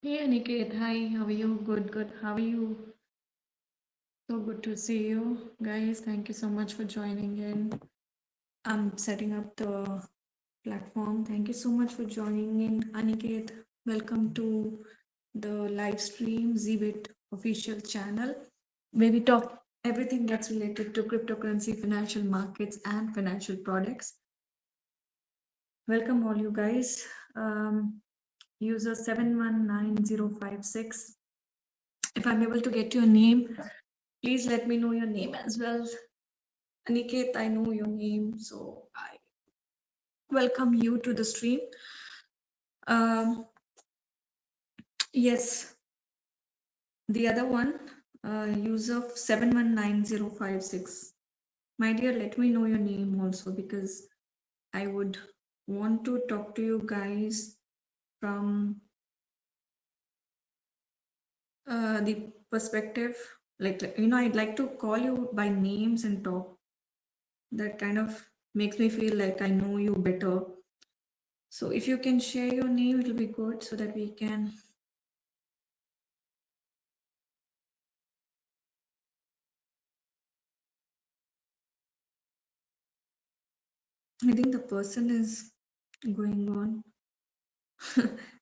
Hey Aniket, hi, how are you? Good, good. How are you? So good to see you. Guys, thank you so much for joining in. I'm setting up the platform. Thank you so much for joining in. Aniket, welcome to the live stream Zbit official channel where we talk everything that's related to cryptocurrency, financial markets, and financial products. Welcome all you guys. User 719056. If I'm able to get your name, please let me know your name as well. Aniket, I know your name, so I welcome you to the stream. Um, yes, the other one, user 719056. My dear, let me know your name also because I would want to talk to you guys from the perspective, I'd like to call you by names and talk. That kind of makes me feel like I know you better. So if you can share your name, it'll be good so that we can. I think the person is going on,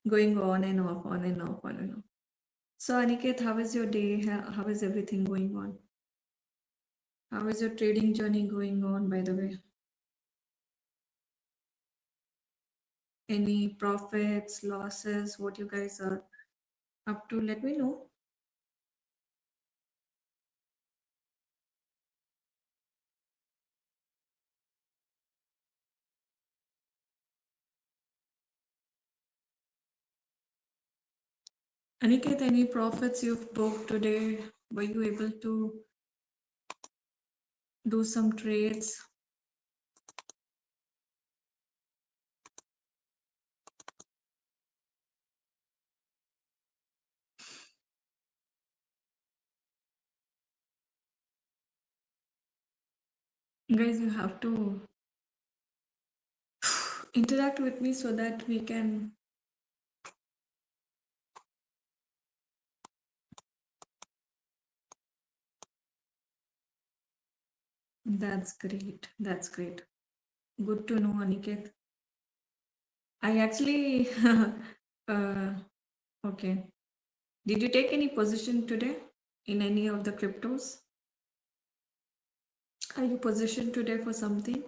going on and off, on and off, on and off. So Aniket, how is your day? How is everything going on? How is your trading journey going on, by the way? Any profits, losses, what you guys are up to? Let me know. Aniket, any profits you've booked today? Were you able to do some trades? Guys, you have to interact with me so that we can. That's great. That's great. Good to know, Aniket. I actually, uh, okay. Did you take any position today in any of the cryptos? Are you positioned today for something?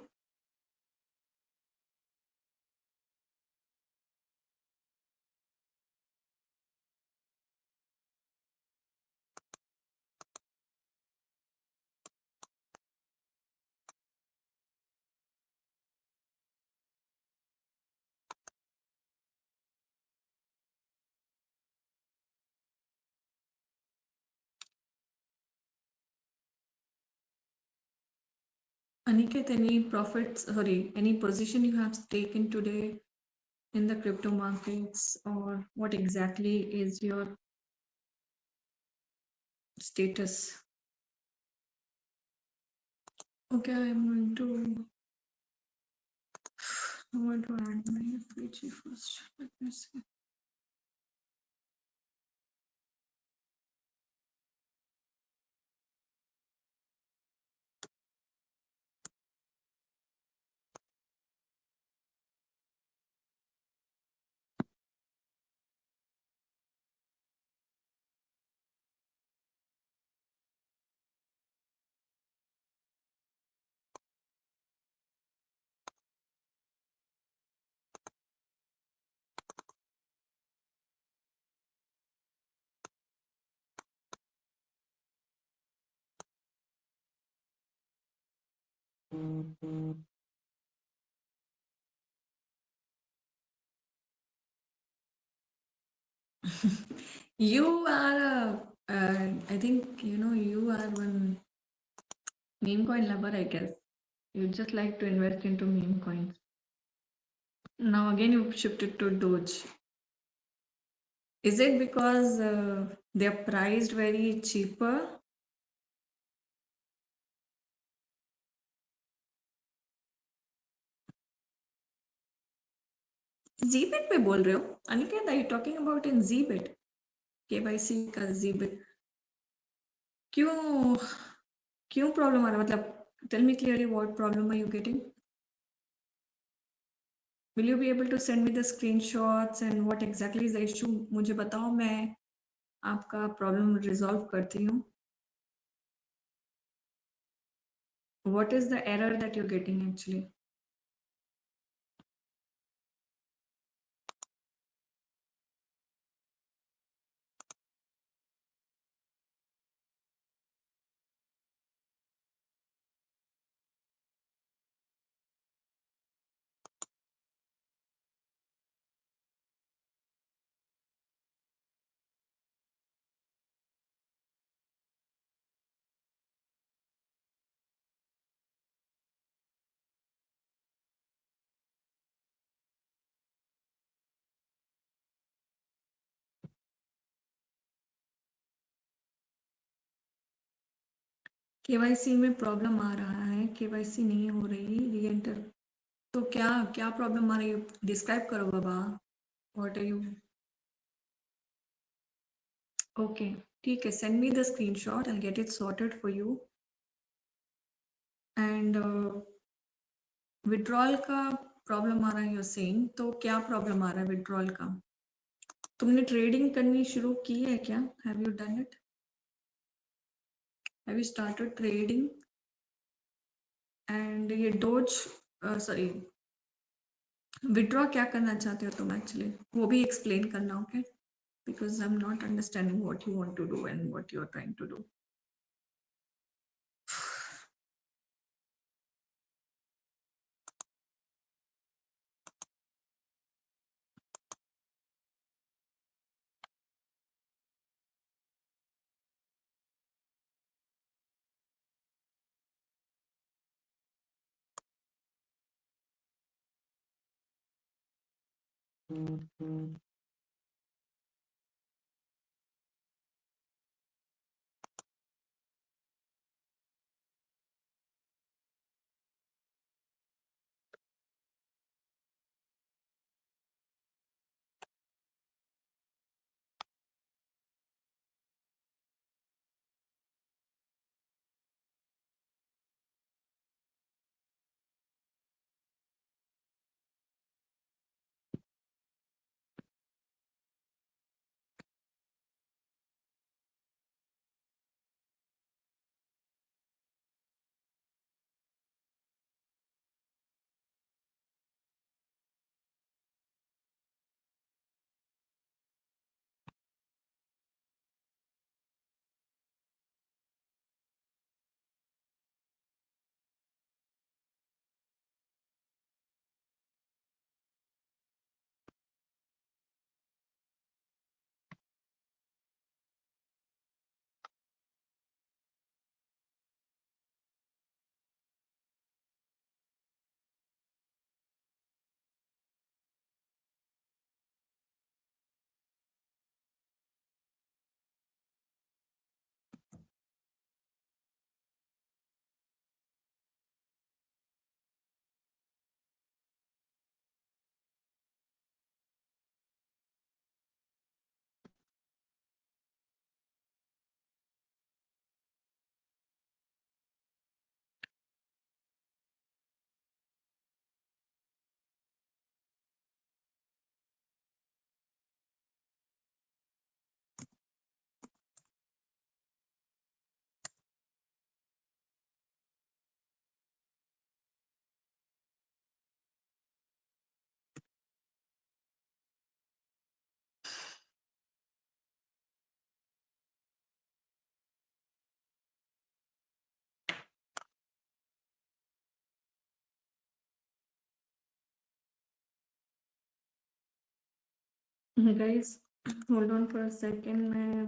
Aniket, any profits, sorry, any position you have taken today in the crypto markets, or what exactly is your status? Okay, I'm going to add my FPG first. Let me see. You are I think you are one meme coin lover, I guess. You just like to invest into meme coins. Now again, you've shifted to Doge. Is it because they're priced very cheaper? Zbit पे बोल रहे हो? Aniket, are you talking about in Zbit? KYC का exhibit क्यों क्यों problem आ रहा है? मतलब tell me clearly what problem are you getting? Will you be able to send me the screenshots and what exactly is the issue? मुझे बताओ, मैं आपका प्रॉब्लम रिजॉल्व करती हूँ. What is the error that you're getting actually? KYC में problem आ रहा है, केवाईसी नहीं हो रही, री एंटर. तो क्या क्या प्रॉब्लम आ रही है? डिस्क्राइब करो बाबा. What are you? ओके, ठीक है, send me the screenshot, I get it sorted for you. And withdrawal का प्रॉब्लम आ रहा है, यू सेइंग. तो क्या प्रॉब्लम आ रहा है विड्रॉल का? तुमने ट्रेडिंग करनी शुरू की है क्या? Have you done it? Have you started trading? And ये डोज, सॉरी, विड्रॉ क्या करना चाहते हो तुम एक्चुअली? वो भी एक्सप्लेन करना, okay? Because I am not understanding what you want to do and what you are trying to do. Guys, hold on for a second. मैं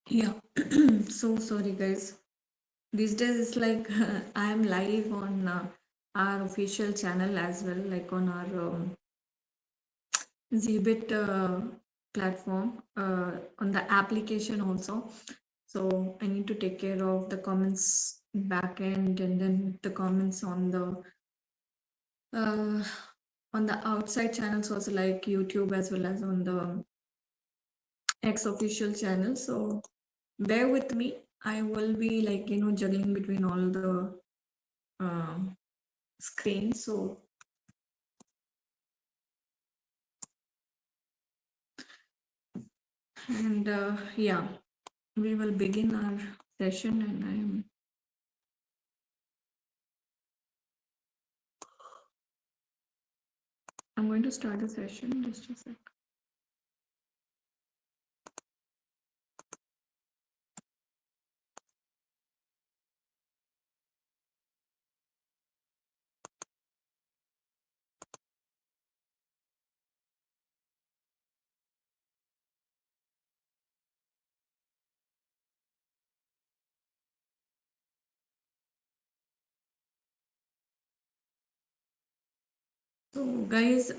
Yeah. So sorry, guys. These days it's like I am live on our official channel as well, like on our Zbit platform, on the application also. So I need to take care of the comments back end and then the comments uh, on the outside channels also, like YouTube as well as on the X official channel. So bear with me. I will be like juggling between all the um, screens. So and yeah, we will begin our session, and I'm going to start the session. Just a sec. So guys,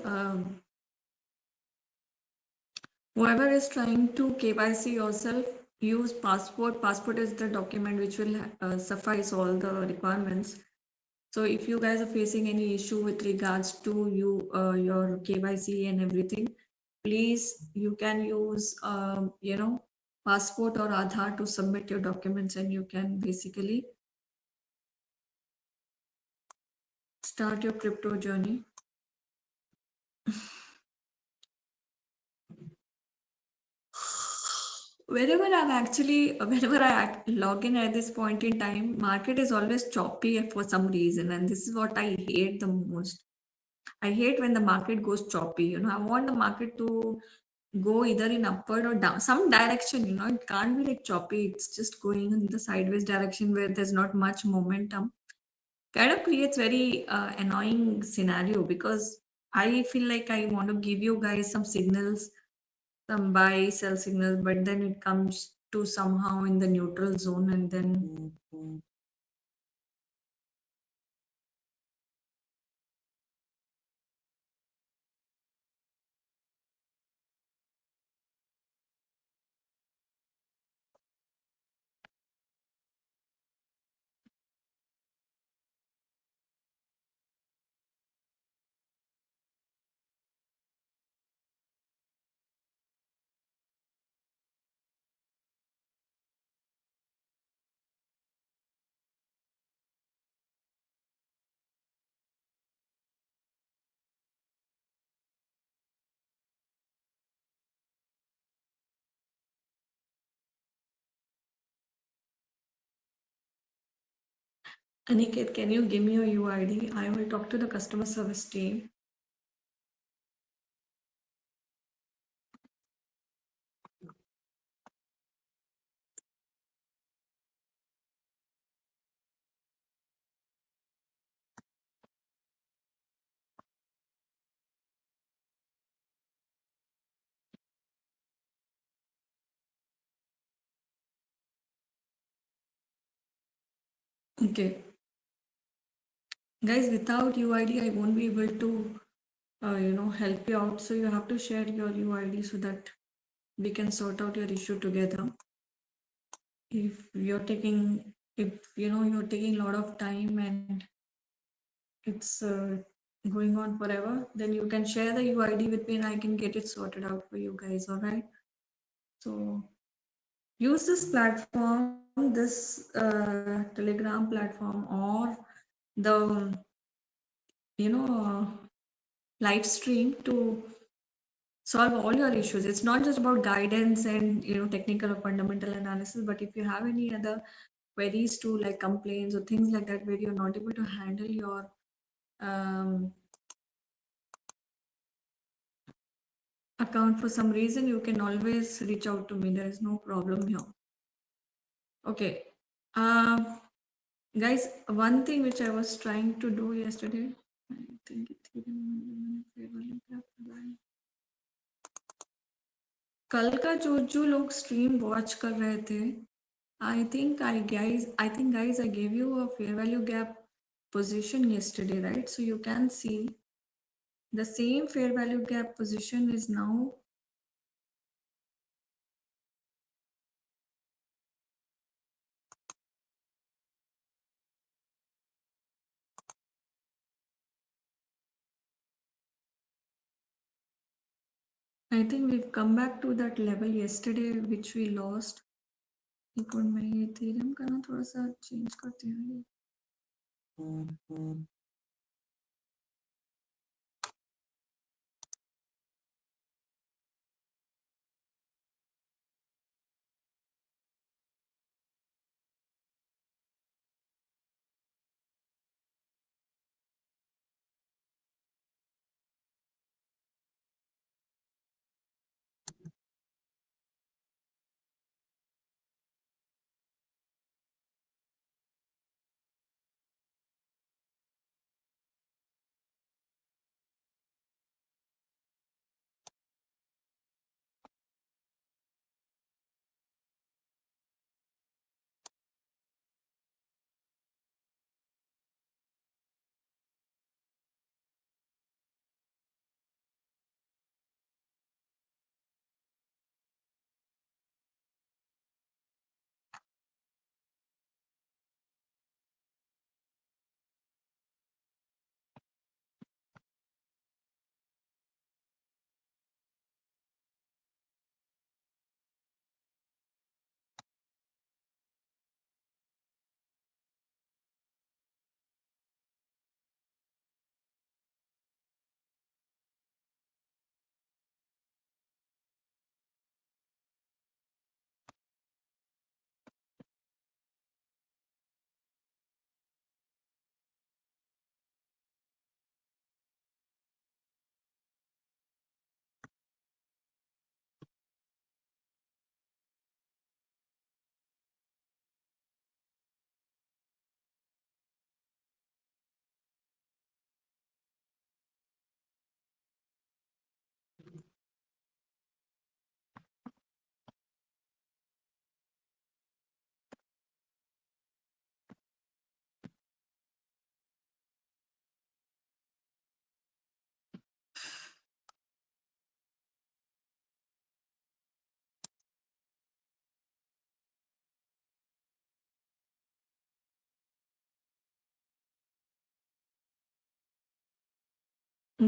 whoever is trying to KYC yourself, use passport. Passport is the document which will suffice all the requirements. So if you guys are facing any issue with regards to your KYC and everything, please you can use passport or Aadhaar to submit your documents, and you can basically start your crypto journey. Whenever log in at this point in time, market is always choppy for some reason, and this is what I hate the most. I hate when the market goes choppy. I want the market to go either in upward or down, some direction. It can't be like choppy. It's just going in the sideways direction where there's not much momentum. Kind of creates very annoying scenario, because I feel like I want to give you guys some signals, some buy sell signals, but then it comes to somehow in the neutral zone, and then Aniket, can you give me your UID? I will talk to the customer service team. Okay, guys, without UID, I won't be able to help you out. So you have to share your UID so that we can sort out your issue together. If you're taking a lot of time and it's going on forever, then you can share the UID with me and I can get it sorted out for you guys. All right. So use this platform this Telegram platform or the you know live stream to solve all your issues. It's not just about guidance and technical or fundamental analysis, but if you have any other queries to like complaints or things like that where you're not able to handle your um, account for some reason, you can always reach out to me. There is no problem here. Okay. Um, Guys, one thing which I was trying to do yesterday, I think कल का जो लोग stream watch कर रहे थे, I think guys I gave you a fair value gap position yesterday, right? So you can see the same fair value gap position is now. I think we've come back to that level yesterday which we lost. एक और मैं ये Ethereum का ना थोड़ा सा change करती हूँ.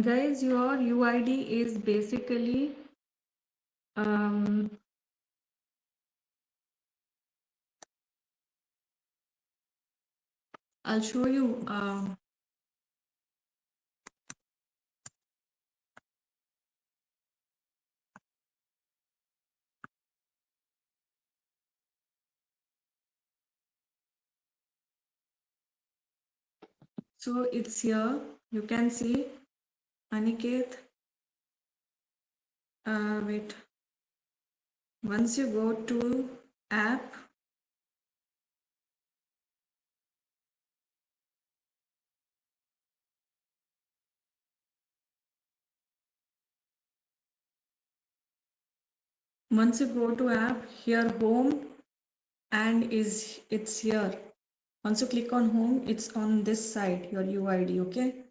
Guys, your UID is basically um, I'll show you. So it's here. You can see Aniket. Wait. Once you go to app, here home and it's here. Once you click on home, it's on this side, your UID, okay?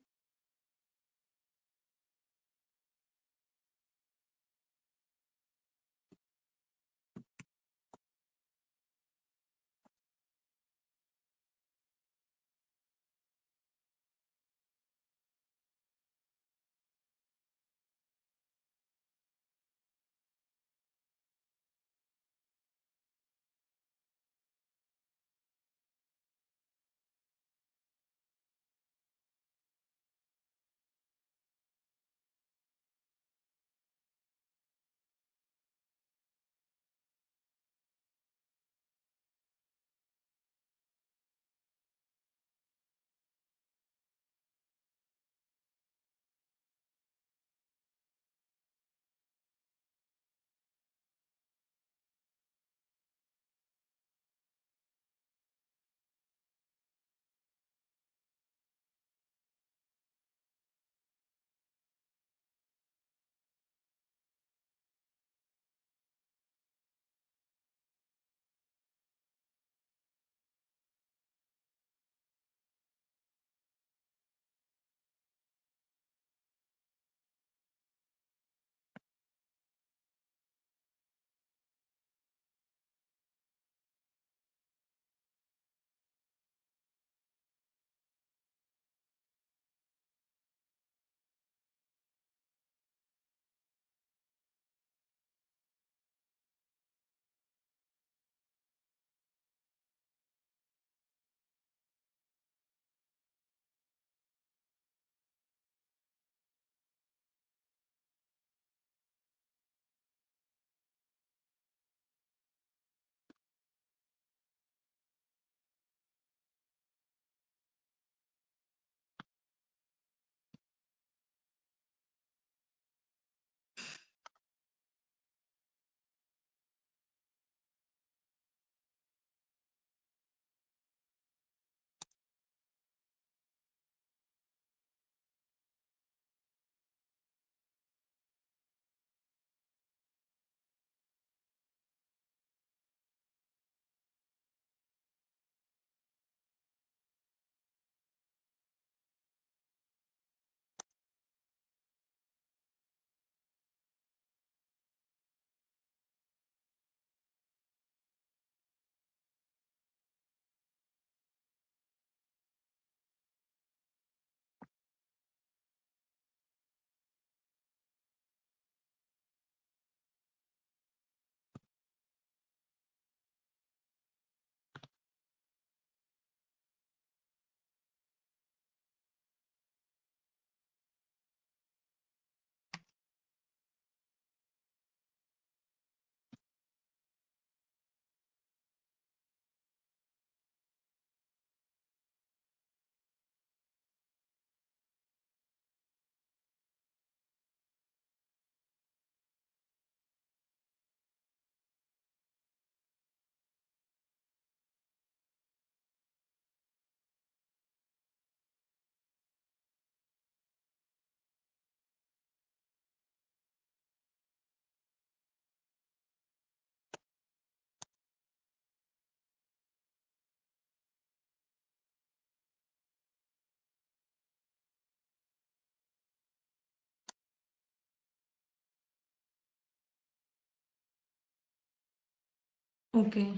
Okay.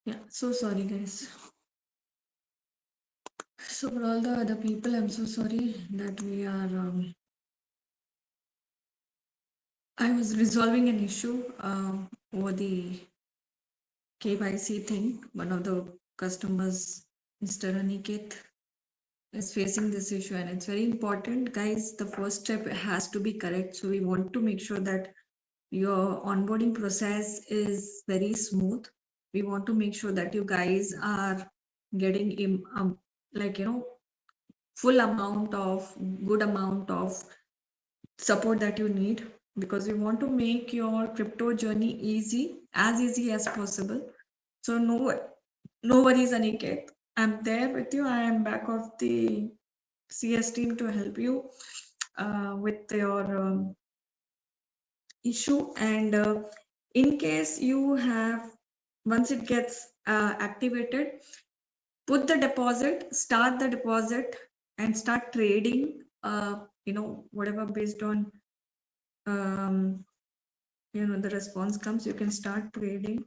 Yeah. So sorry, guys. So for all the other people, I'm so sorry that we are. I was resolving an issue over the KYC thing. One of the customers, Mr. Aniket, is facing this issue, and it's very important, guys. The first step has to be correct. So we want to make sure that your onboarding process is very smooth. We want to make sure that you guys are getting like full amount of good amount of support that you need, because we want to make your crypto journey easy as possible. So no worries, Aniket. I'm there with you. I am back of the CS team to help you with your issue. And in case you have, once it gets activated, put the deposit, start the deposit, and start trading. Whatever based on um, the response comes, you can start trading.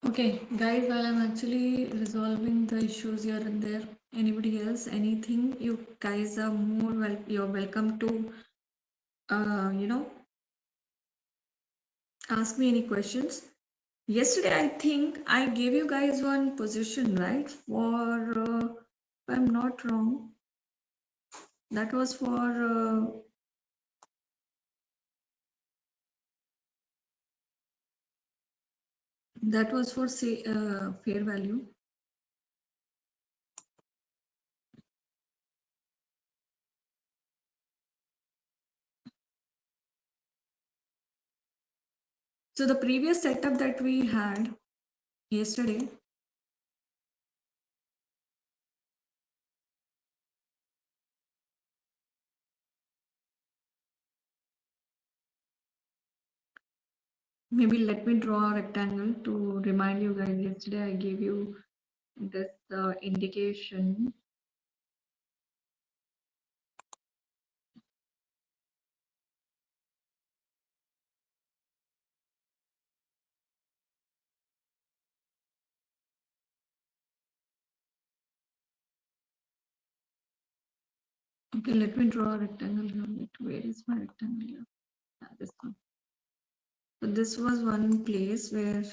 Okay, guys, while I'm actually resolving the issues here and there, anybody else, anything, you guys are you're welcome to, ask me any questions. Yesterday, I think I gave you guys one position, right? If I'm not wrong, that was for say fair value. So the previous setup that we had yesterday, maybe let me draw a rectangle to remind you guys. Yesterday, I gave you this indication. Okay, let me draw a rectangle here. Wait, where is my rectangle here? This one. So this was one place where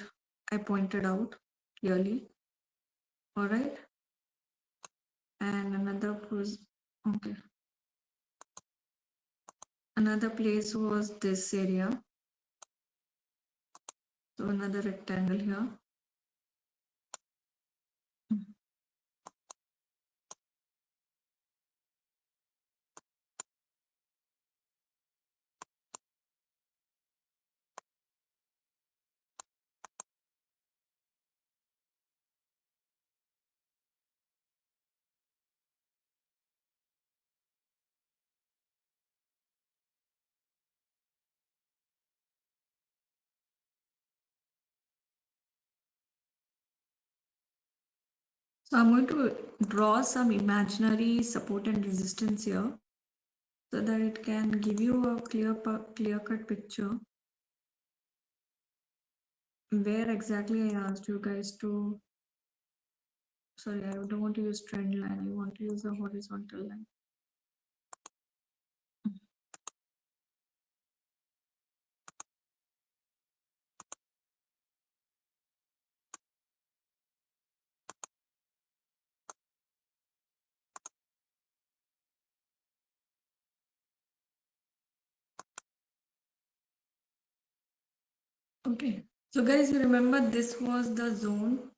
I pointed out clearly. All right. And another was, okay. Another place was this area. So another rectangle here. So I'm going to draw some imaginary support and resistance here so that it can give you a clear cut picture where exactly I asked you guys to. Sorry, I don't want to use trend line. I want to use a horizontal line. Okay. So guys, you remember this was the zone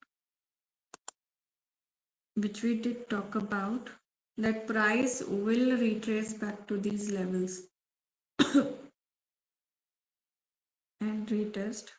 which we did talk about. That price will retrace back to these levels and retest.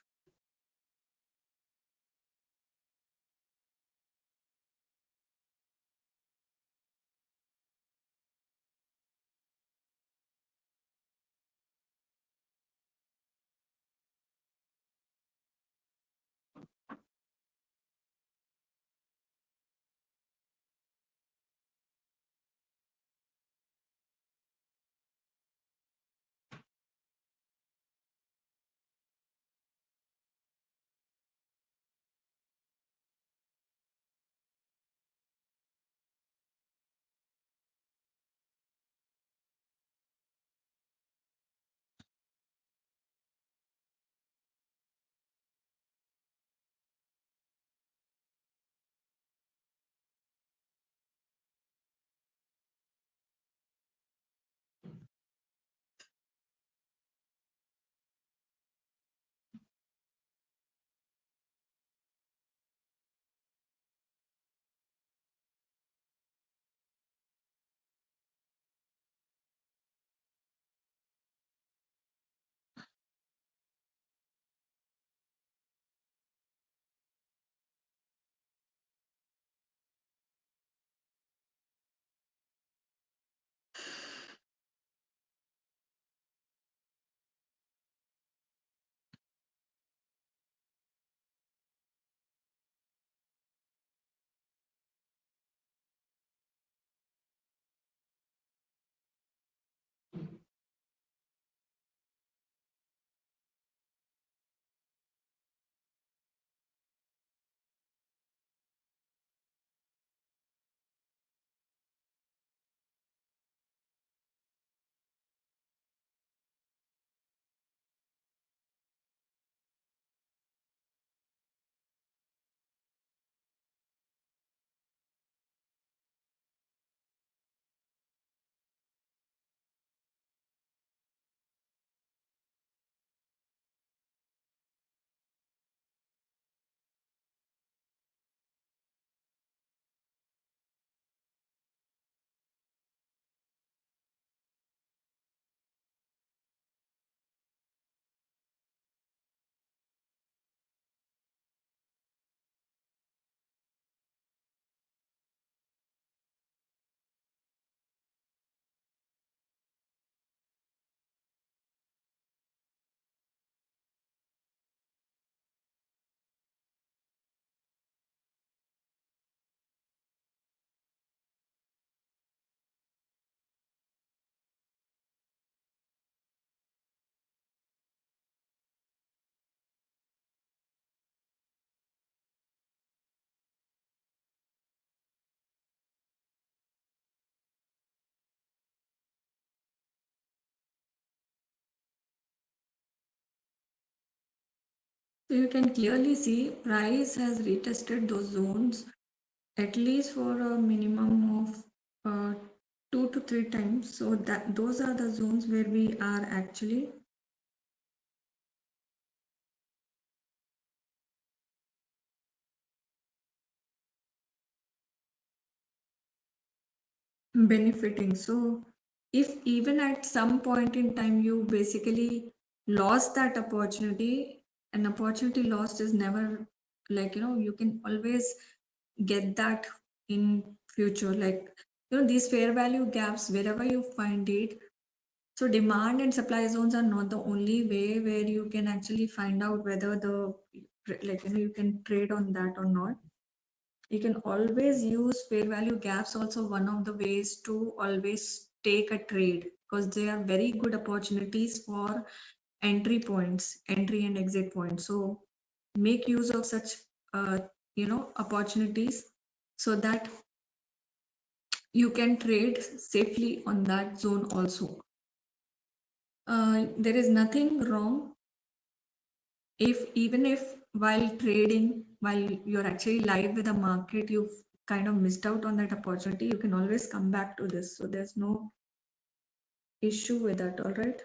So you can clearly see price has retested those zones at least for a minimum of 2 to 3 times. So that those are the zones where we are actually benefiting. So if even at some point in time you basically lost that opportunity, an opportunity lost is never, like, you can always get that in future. Like, these fair value gaps, wherever you find it. So demand and supply zones are not the only way where you can actually find out whether the, like, you can trade on that or not. You can always use fair value gaps, also one of the ways to always take a trade, because they are very good opportunities for entry points, entry and exit points. So make use of such uh, opportunities, so that you can trade safely on that zone also. There is nothing wrong if, even if while trading, while you're actually live with the market, you've kind of missed out on that opportunity, you can always come back to this. So there's no issue with that, all right?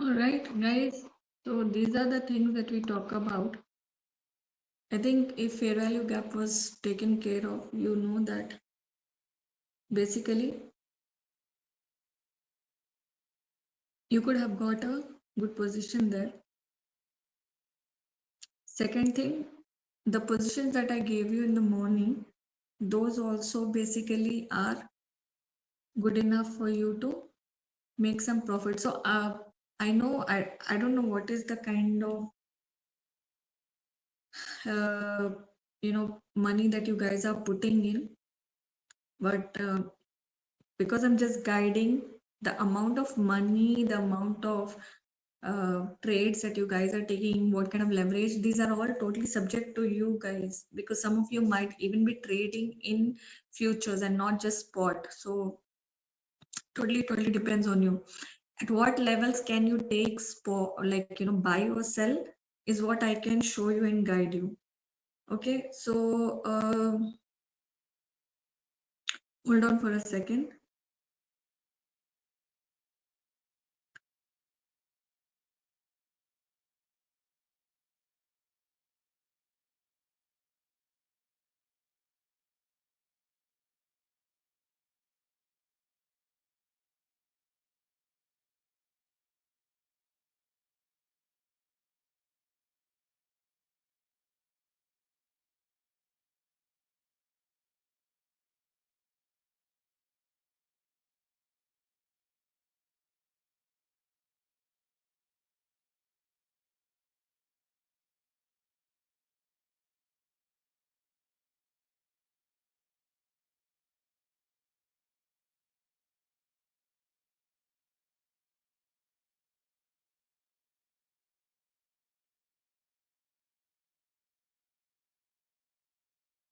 All right, guys. So these are the things that we talk about. I think if fair value gap was taken care of, you know that basically you could have got a good position there. Second thing, the positions that I gave you in the morning, those also basically are good enough for you to make some profit. So I know I don't know what is the kind of uh, money that you guys are putting in, but because I'm just guiding the amount of money, the amount of trades that you guys are taking, what kind of leverage, these are all totally subject to you guys, because some of you might even be trading in futures and not just spot. So Totally depends on you. At what levels can you take like buy or sell is what I can show you and guide you. Okay, so hold on for a second.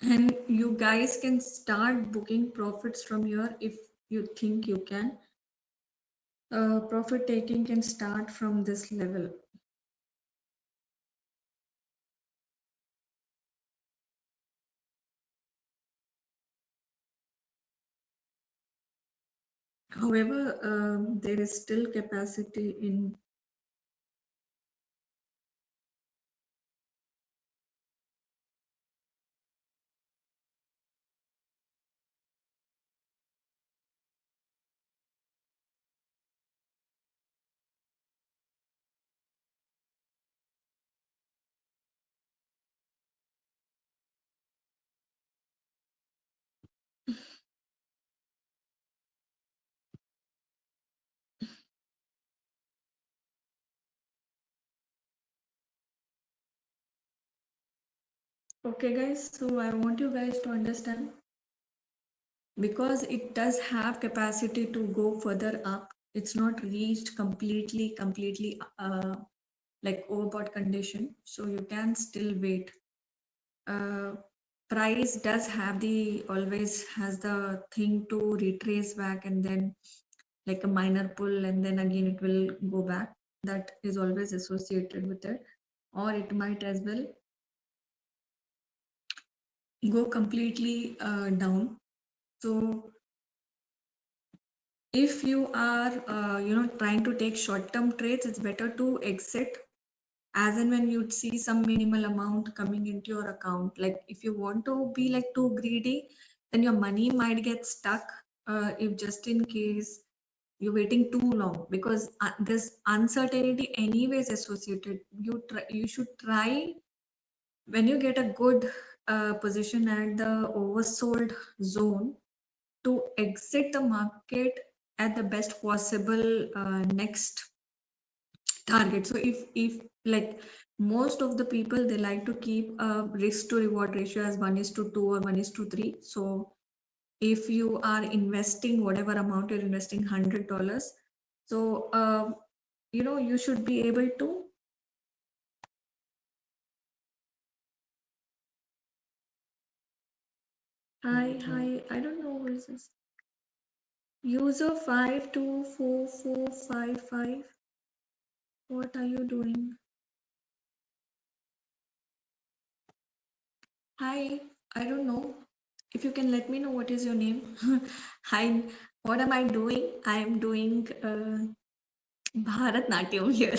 And you guys can start booking profits from here if you think you can. Profit taking can start from this level. However, there is still capacity in. Okay, guys, so I want you guys to understand, because it does have capacity to go further up. It's not reached completely like overbought condition, so you can still wait. uh, Price does have the always has the thing to retrace back, and then like a minor pull, and then again it will go back. That is always associated with it. Or it might as well go completely down. So if you are trying to take short term trades, it's better to exit as and when you'd see some minimal amount coming into your account. Like if you want to be like too greedy, then your money might get stuck, if just in case you're waiting too long, because there's uncertainty anyways associated. You should try, when you get a good position at the oversold zone, to exit the market at the best possible next target. So if like most of the people, they like to keep a risk to reward ratio as 1:2 or 1:3. So if you are investing whatever amount you're investing, $100, so you should be able to. Hi, I don't know what is this. User 524455. What are you doing? Hi, I don't know. If you can let me know what is your name. Hi, what am I doing? I am doing Bharatnatyam here.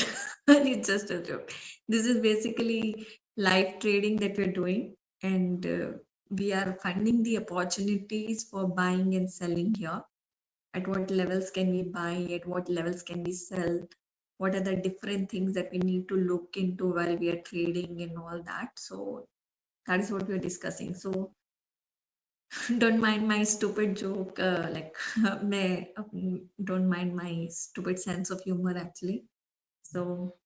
It's just a joke. This is basically live trading that we're doing, and we are finding the opportunities for buying and selling here. At what levels can we buy? At what levels can we sell? What are the different things that we need to look into while we are trading and all that? So that is what we're discussing. So don't mind my stupid joke. Like, don't mind my stupid sense of humor, actually. So,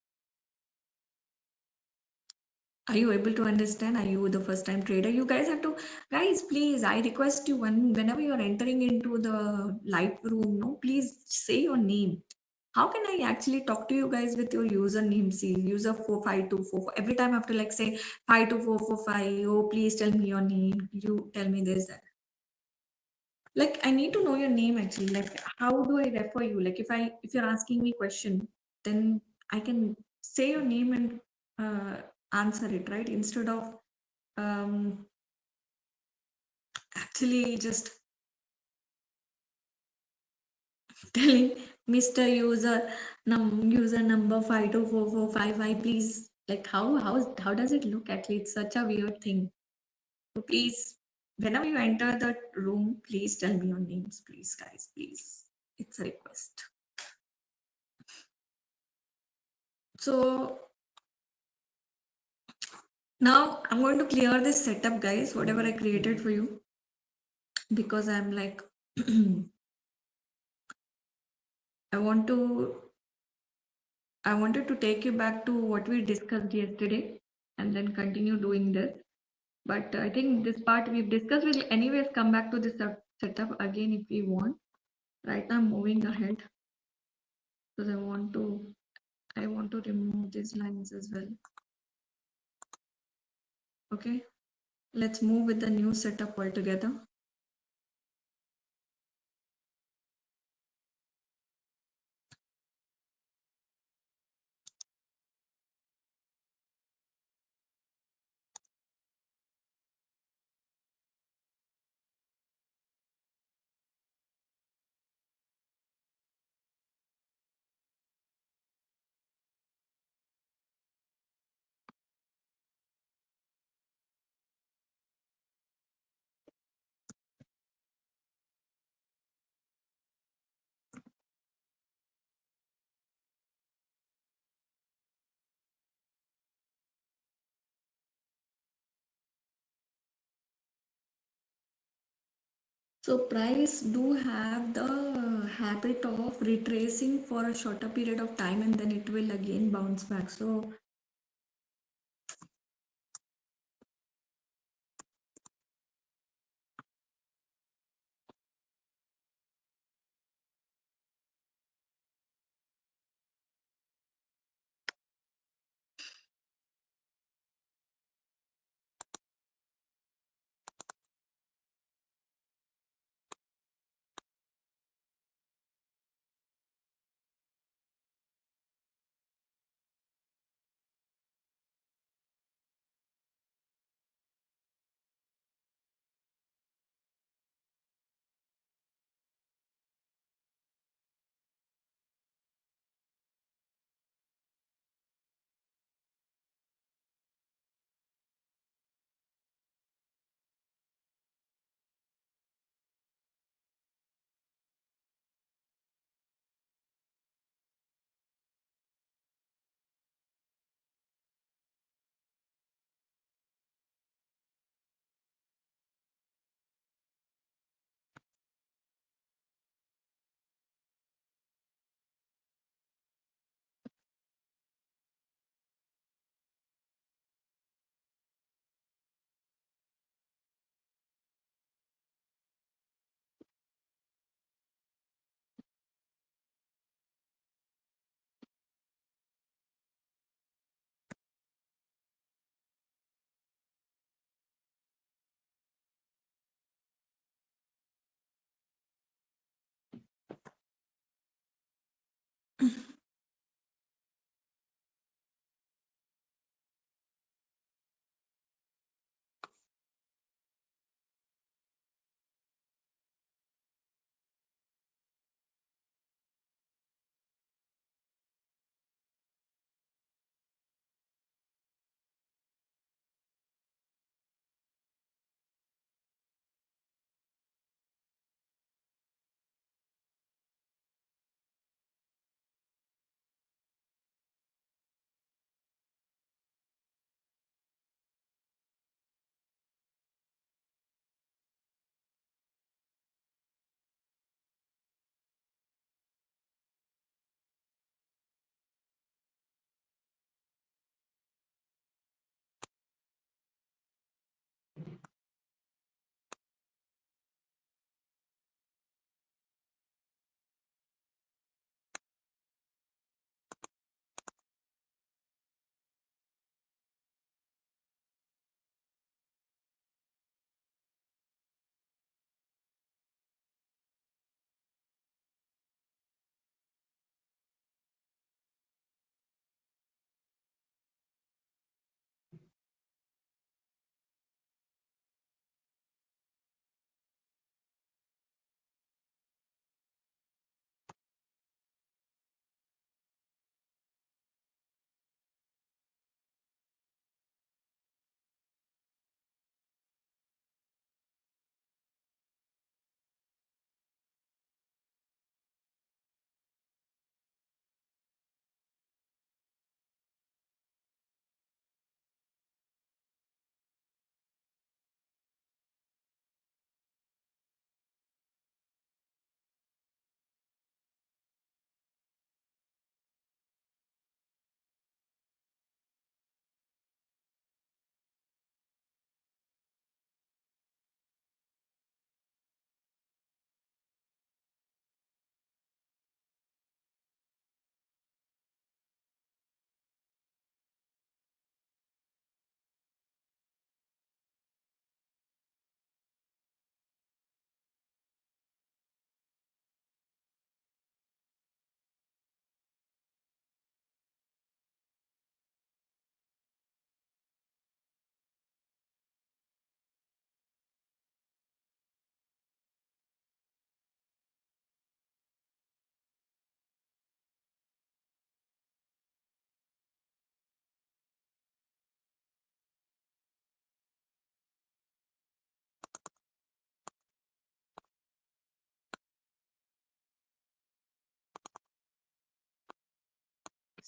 are you able to understand? Are you the first time trader? You guys have to, guys, please, I request you, whenever you're entering into the live room, no, please say your name. How can I actually talk to you guys with your username? See, user 45244. Every time I have to like say 52445. Oh, please tell me your name. You tell me this. Like I need to know your name actually. Like how do I refer you? Like if you're asking me question, then I can say your name and answer it, right? Instead of um, actually just telling Mr. User number 524455, please. Like how does it look? Actually, it's such a weird thing. So please, whenever you enter the room, please tell me your names, please, guys, please. It's a request. So now I'm going to clear this setup, guys, whatever I created for you, because I'm like, I want to, I wanted to take you back to what we discussed yesterday and then continue doing this. But I think this part we've discussed, we'll anyways come back to this setup again if we want. Right now I'm moving ahead because I want to remove these lines as well. Okay, let's move with the new setup altogether. So price do have the habit of retracing for a shorter period of time and then it will again bounce back. So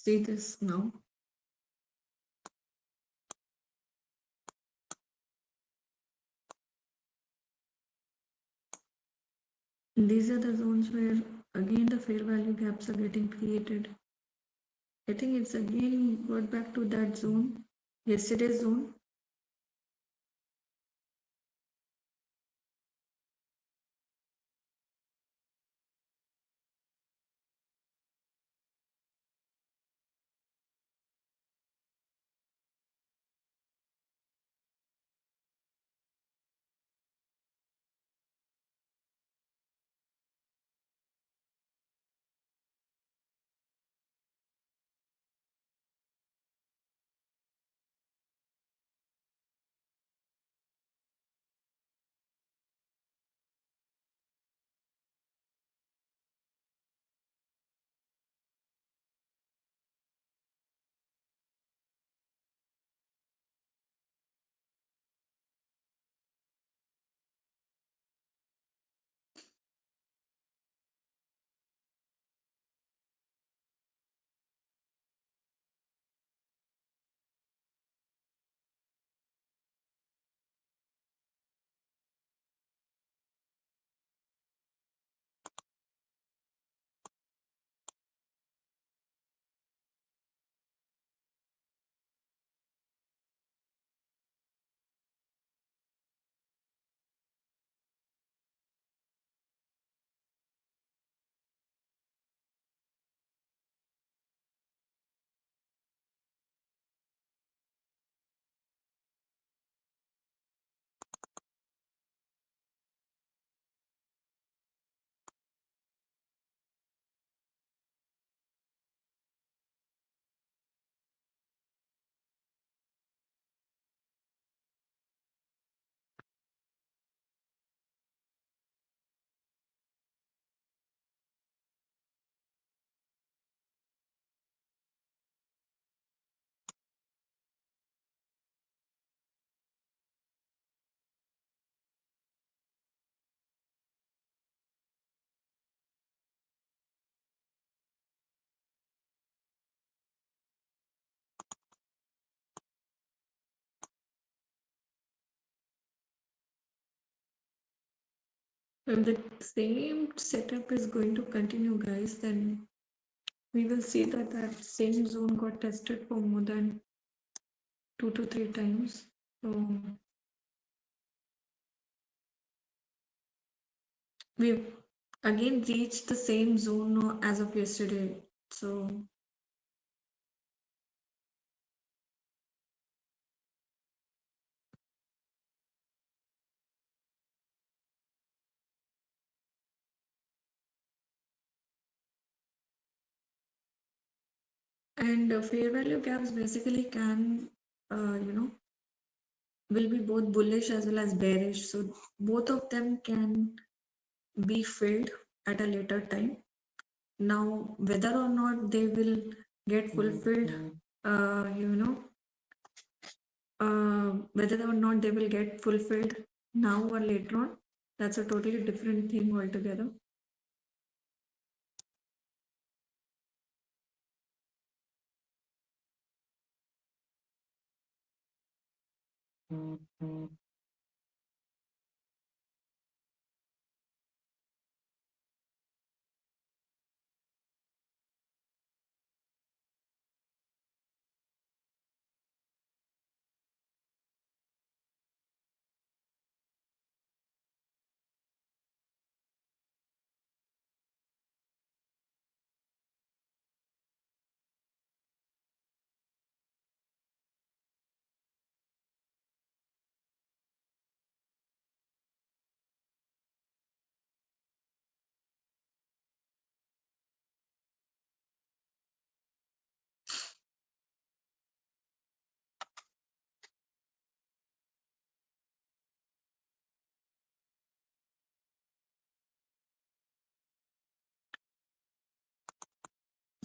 See this now. These are the zones where again the fair value gaps are getting created. I think it's again got back to that zone, yesterday's zone. If the same setup is going to continue, guys, then we will see that that same zone got tested for more than 2 to 3 times. So we've again reached the same zone as of yesterday. So and fair value gaps basically can, will be both bullish as well as bearish. So both of them can be filled at a later time. Now, whether or not they will get fulfilled, uh, you know, whether or not they will get fulfilled now or later on, that's a totally different thing altogether.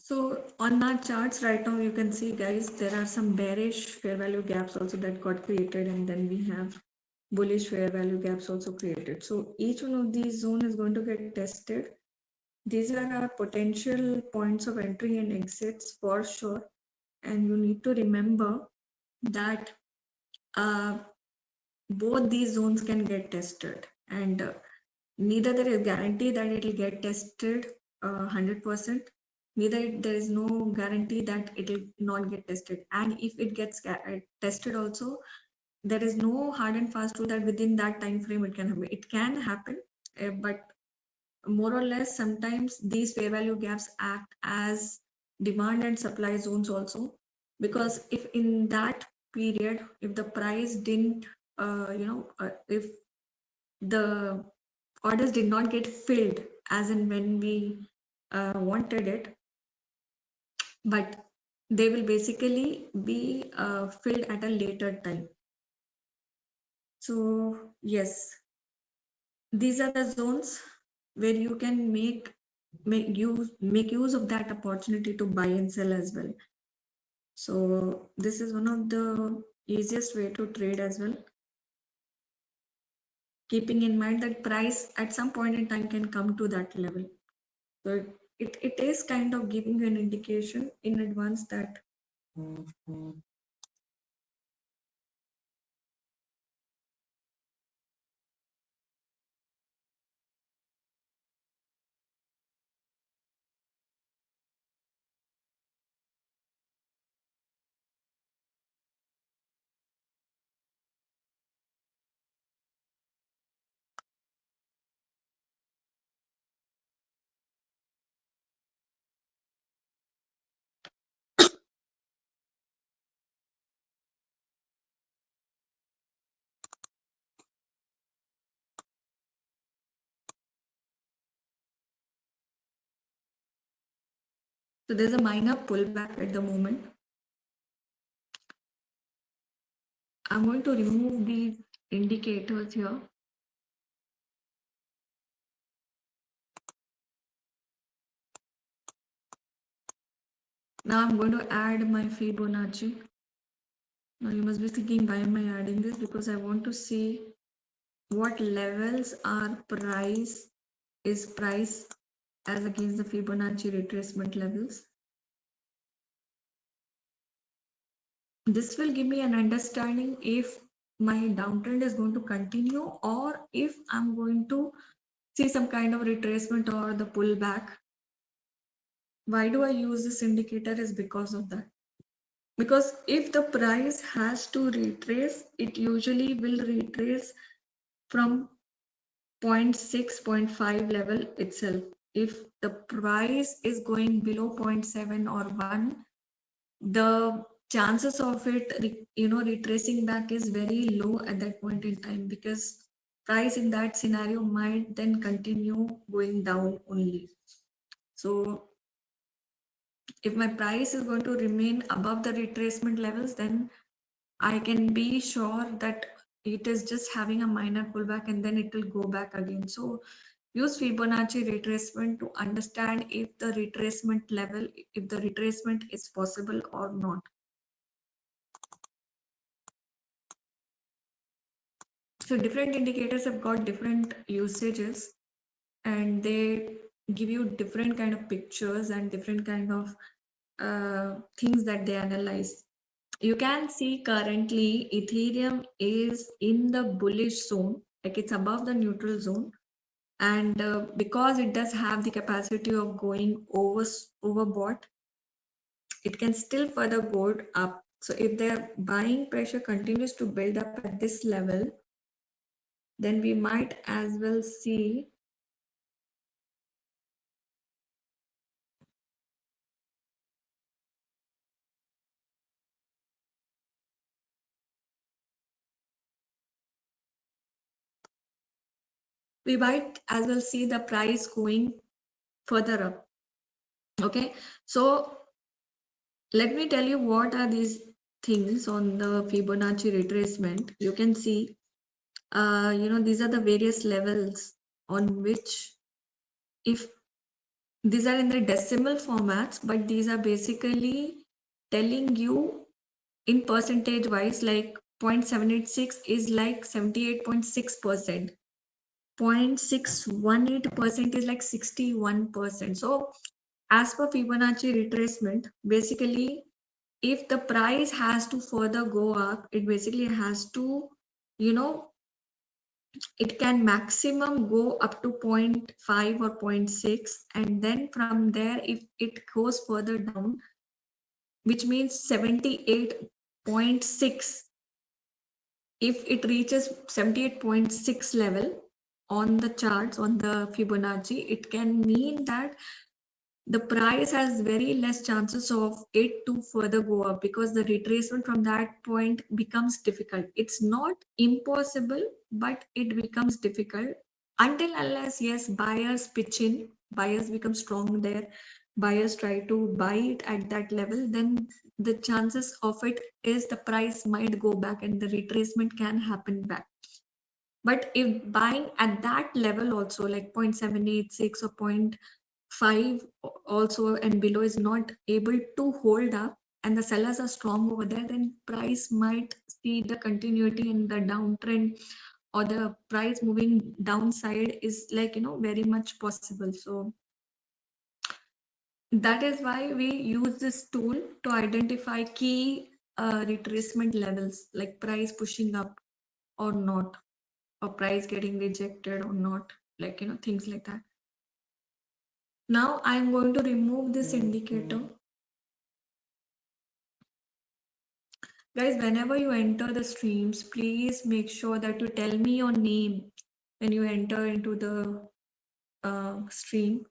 So on our charts right now, you can see, guys, there are some bearish fair value gaps also that got created, and then we have bullish fair value gaps also created. So each one of these zone is going to get tested these are our potential points of entry and exits for sure. And you need to remember that both these zones can get tested, and neither there is guarantee that it will get tested 100%, neither there is no guarantee that it will not get tested. And if it gets tested also, there is no hard and fast rule that within that time frame it can happen. It can happen, but more or less sometimes these fair value gaps act as demand and supply zones also, because if in that period, if the price didn't if the orders did not get filled as in when we wanted it, but they will basically be filled at a later time. So yes, these are the zones where you can make use of that opportunity to buy and sell as well. So this is one of the easiest way to trade as well, keeping in mind that price at some point in time can come to that level. So it is kind of giving you an indication in advance that so there's a minor pullback at the moment. I'm going to remove these indicators here. Now I'm going to add my Fibonacci. Now you must be thinking, why am I adding this? Because I want to see what levels are price as against the Fibonacci retracement levels. This will give me an understanding if my downtrend is going to continue or if I'm going to see some kind of retracement or the pullback. Why do I use this indicator is because of that. Because if the price has to retrace, it usually will retrace from 0.6, 0.5 level itself. If the price is going below 0.7 or 1, the chances of it retracing back is very low at that point in time, because price in that scenario might then continue going down only. So if my price is going to remain above the retracement levels, then I can be sure that it is just having a minor pullback and then it will go back again. So use Fibonacci retracement to understand if the retracement level, if the retracement is possible or not. So different indicators have got different usages, and they give you different kind of pictures and different kind of things that they analyze. You can see currently Ethereum is in the bullish zone, like it's above the neutral zone. And because it does have the capacity of going overbought, it can still further go up. So if their buying pressure continues to build up at this level, then we might as well see the price going further up. Okay, so let me tell you what are these things on the Fibonacci retracement. You can see, these are the various levels on which, if these are in the decimal formats, but these are basically telling you in percentage wise, like 0.786 is like 78.6%. 0.618% is like 61%. So as per Fibonacci retracement, basically, if the price has to further go up, it basically has to, you know, it can maximum go up to 0.5 or 0.6, and then from there, if it goes further down, which means 78.6, if it reaches 78.6 level on the charts on the Fibonacci, it can mean that the price has very less chances of it to further go up, because the retracement from that point becomes difficult. It's not impossible, but it becomes difficult until unless, yes, buyers pitch in, buyers become strong there, buyers try to buy it at that level, then the chances of it is the price might go back and the retracement can happen back. But if buying at that level also, like 0.786 or 0.5 also and below, is not able to hold up and the sellers are strong over there, then price might see the continuity in the downtrend, or the price moving downside is like, very much possible. So that is why we use this tool to identify key retracement levels, like price pushing up or not, or price getting rejected or not, like, things like that. Now I'm going to remove this indicator. Guys, whenever you enter the streams, please make sure that you tell me your name when you enter into the stream,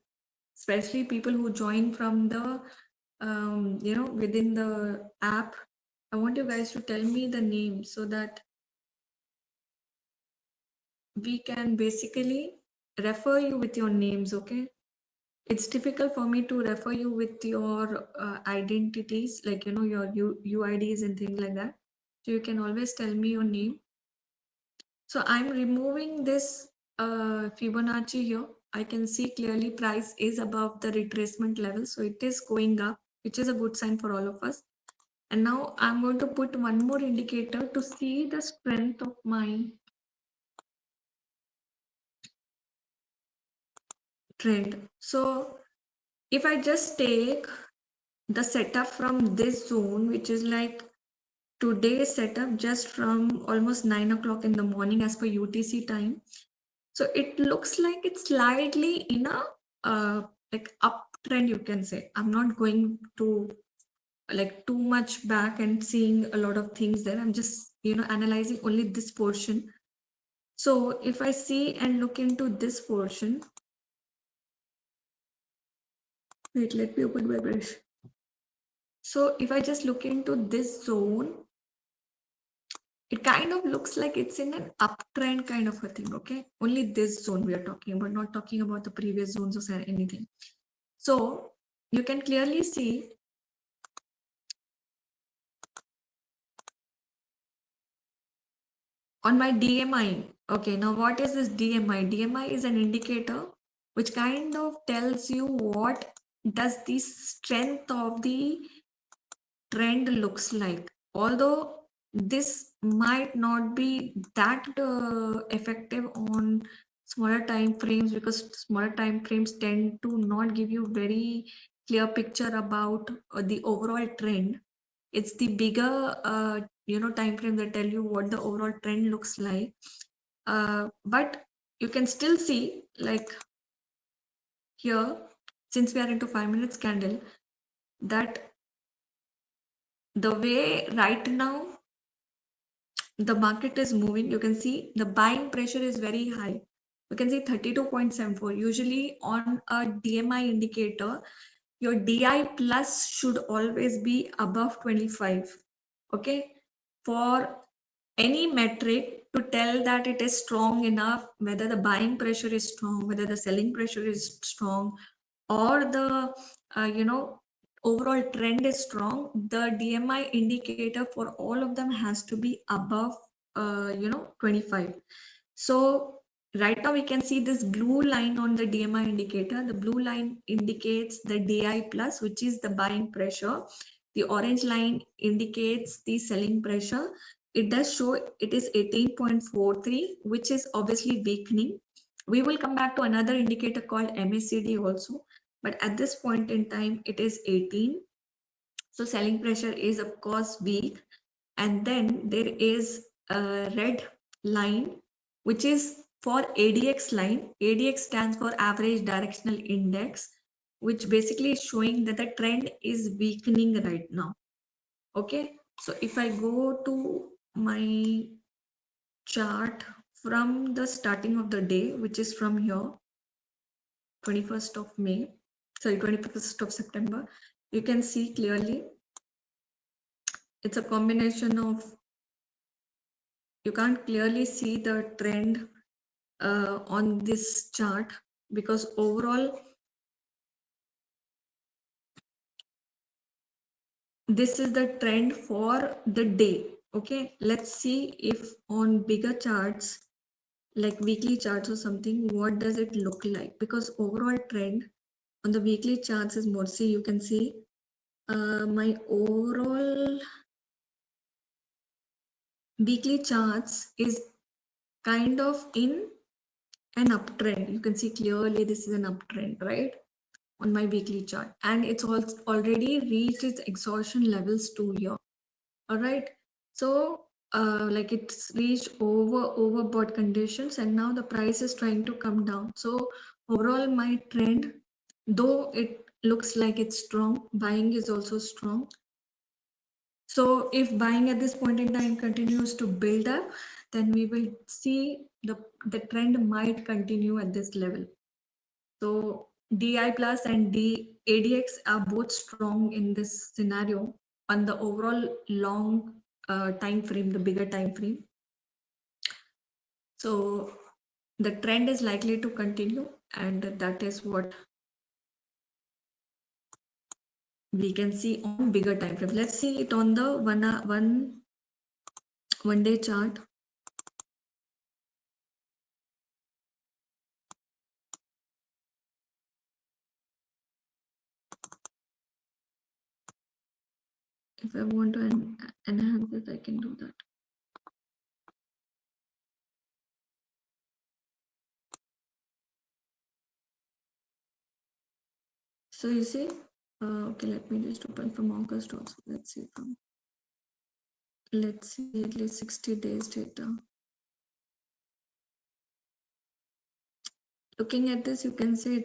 especially people who join from the within the app. I want you guys to tell me the name so that we can basically refer you with your names. Okay, it's difficult for me to refer you with your identities, like, your UIDs and things like that. So you can always tell me your name. So I'm removing this Fibonacci here. I can see clearly price is above the retracement level, so it is going up, which is a good sign for all of us. And now I'm going to put one more indicator to see the strength of my trend. So if I just take the setup from this zone, which is like today's setup, just from almost 9 o'clock in the morning as per UTC time. So it looks like it's slightly in a like uptrend, you can say. I'm not going to like too much back and seeing a lot of things there. I'm just, analyzing only this portion. So if I see and look into this portion, wait, let me open my brush. So if I just look into this zone, it kind of looks like it's in an uptrend kind of a thing. Okay, only this zone we are talking about, not talking about the previous zones or anything. So you can clearly see on my DMI. Okay, now what is this DMI? DMI is an indicator which kind of tells you what does the strength of the trend looks like. Although this might not be that effective on smaller time frames, because smaller time frames tend to not give you very clear picture about the overall trend. It's the bigger time frame that tell you what the overall trend looks like. But you can still see, like here, since we are into 5 minutes candle, that the way right now the market is moving, you can see the buying pressure is very high. You can see 32.74. Usually on a DMI indicator, your DI plus should always be above 25. Okay, for any metric to tell that it is strong enough, whether the buying pressure is strong, whether the selling pressure is strong, or the overall trend is strong, the DMI indicator for all of them has to be above 25. So right now we can see this blue line on the DMI indicator. The blue line indicates the DI plus, which is the buying pressure. The orange line indicates the selling pressure. It does show it is 18.43, which is obviously weakening. We will come back to another indicator called MACD also, but at this point in time, it is 18. So selling pressure is of course weak. And then there is a red line, which is for ADX line. ADX stands for average directional index, which basically is showing that the trend is weakening right now. Okay. So if I go to my chart from the starting of the day, which is from here, 21st of May, sorry, 21st of September, you can see clearly it's a combination of, you can't clearly see the trend on this chart because overall this is the trend for the day. Okay, let's see if on bigger charts like weekly charts or something, what does it look like? Because overall trend on the weekly charts is more. See, you can see my overall weekly charts is kind of in an uptrend. You can see clearly this is an uptrend, right? On my weekly chart, and it's also already reached its exhaustion levels too here. All right, so like it's reached overbought conditions, and now the price is trying to come down. So overall my trend, though it looks like it's strong, buying is also strong. So if buying at this point in time continues to build up, then we will see the trend might continue at this level. So DI plus and ADX are both strong in this scenario on the overall long time frame, the bigger time frame. So the trend is likely to continue, and that is what we can see on bigger time frame. Let's see it on the one day chart. If I want to enhance it, I can do that. So you see, okay, let me just open from August also. Let's see at least 60 days data. Looking at this, you can say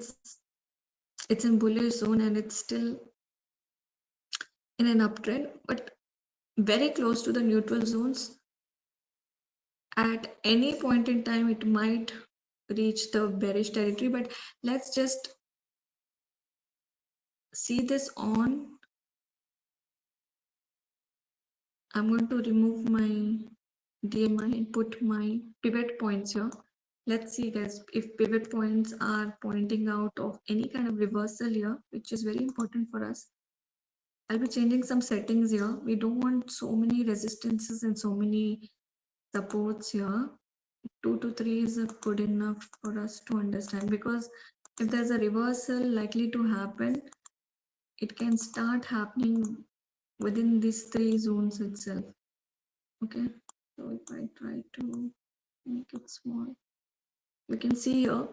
it's in bullish zone and it's still in an uptrend, but very close to the neutral zones. At any point in time, it might reach the bearish territory, but let's just see this on. I'm going to remove my DMI and put my pivot points here. Let's see guys, if pivot points are pointing out of any kind of reversal here, which is very important for us. I'll be changing some settings here. We don't want so many resistances and so many supports here. 2 to 3 is good enough for us to understand, because if there's a reversal likely to happen, it can start happening within these 3 zones itself. Okay, so if I try to make it small, we can see here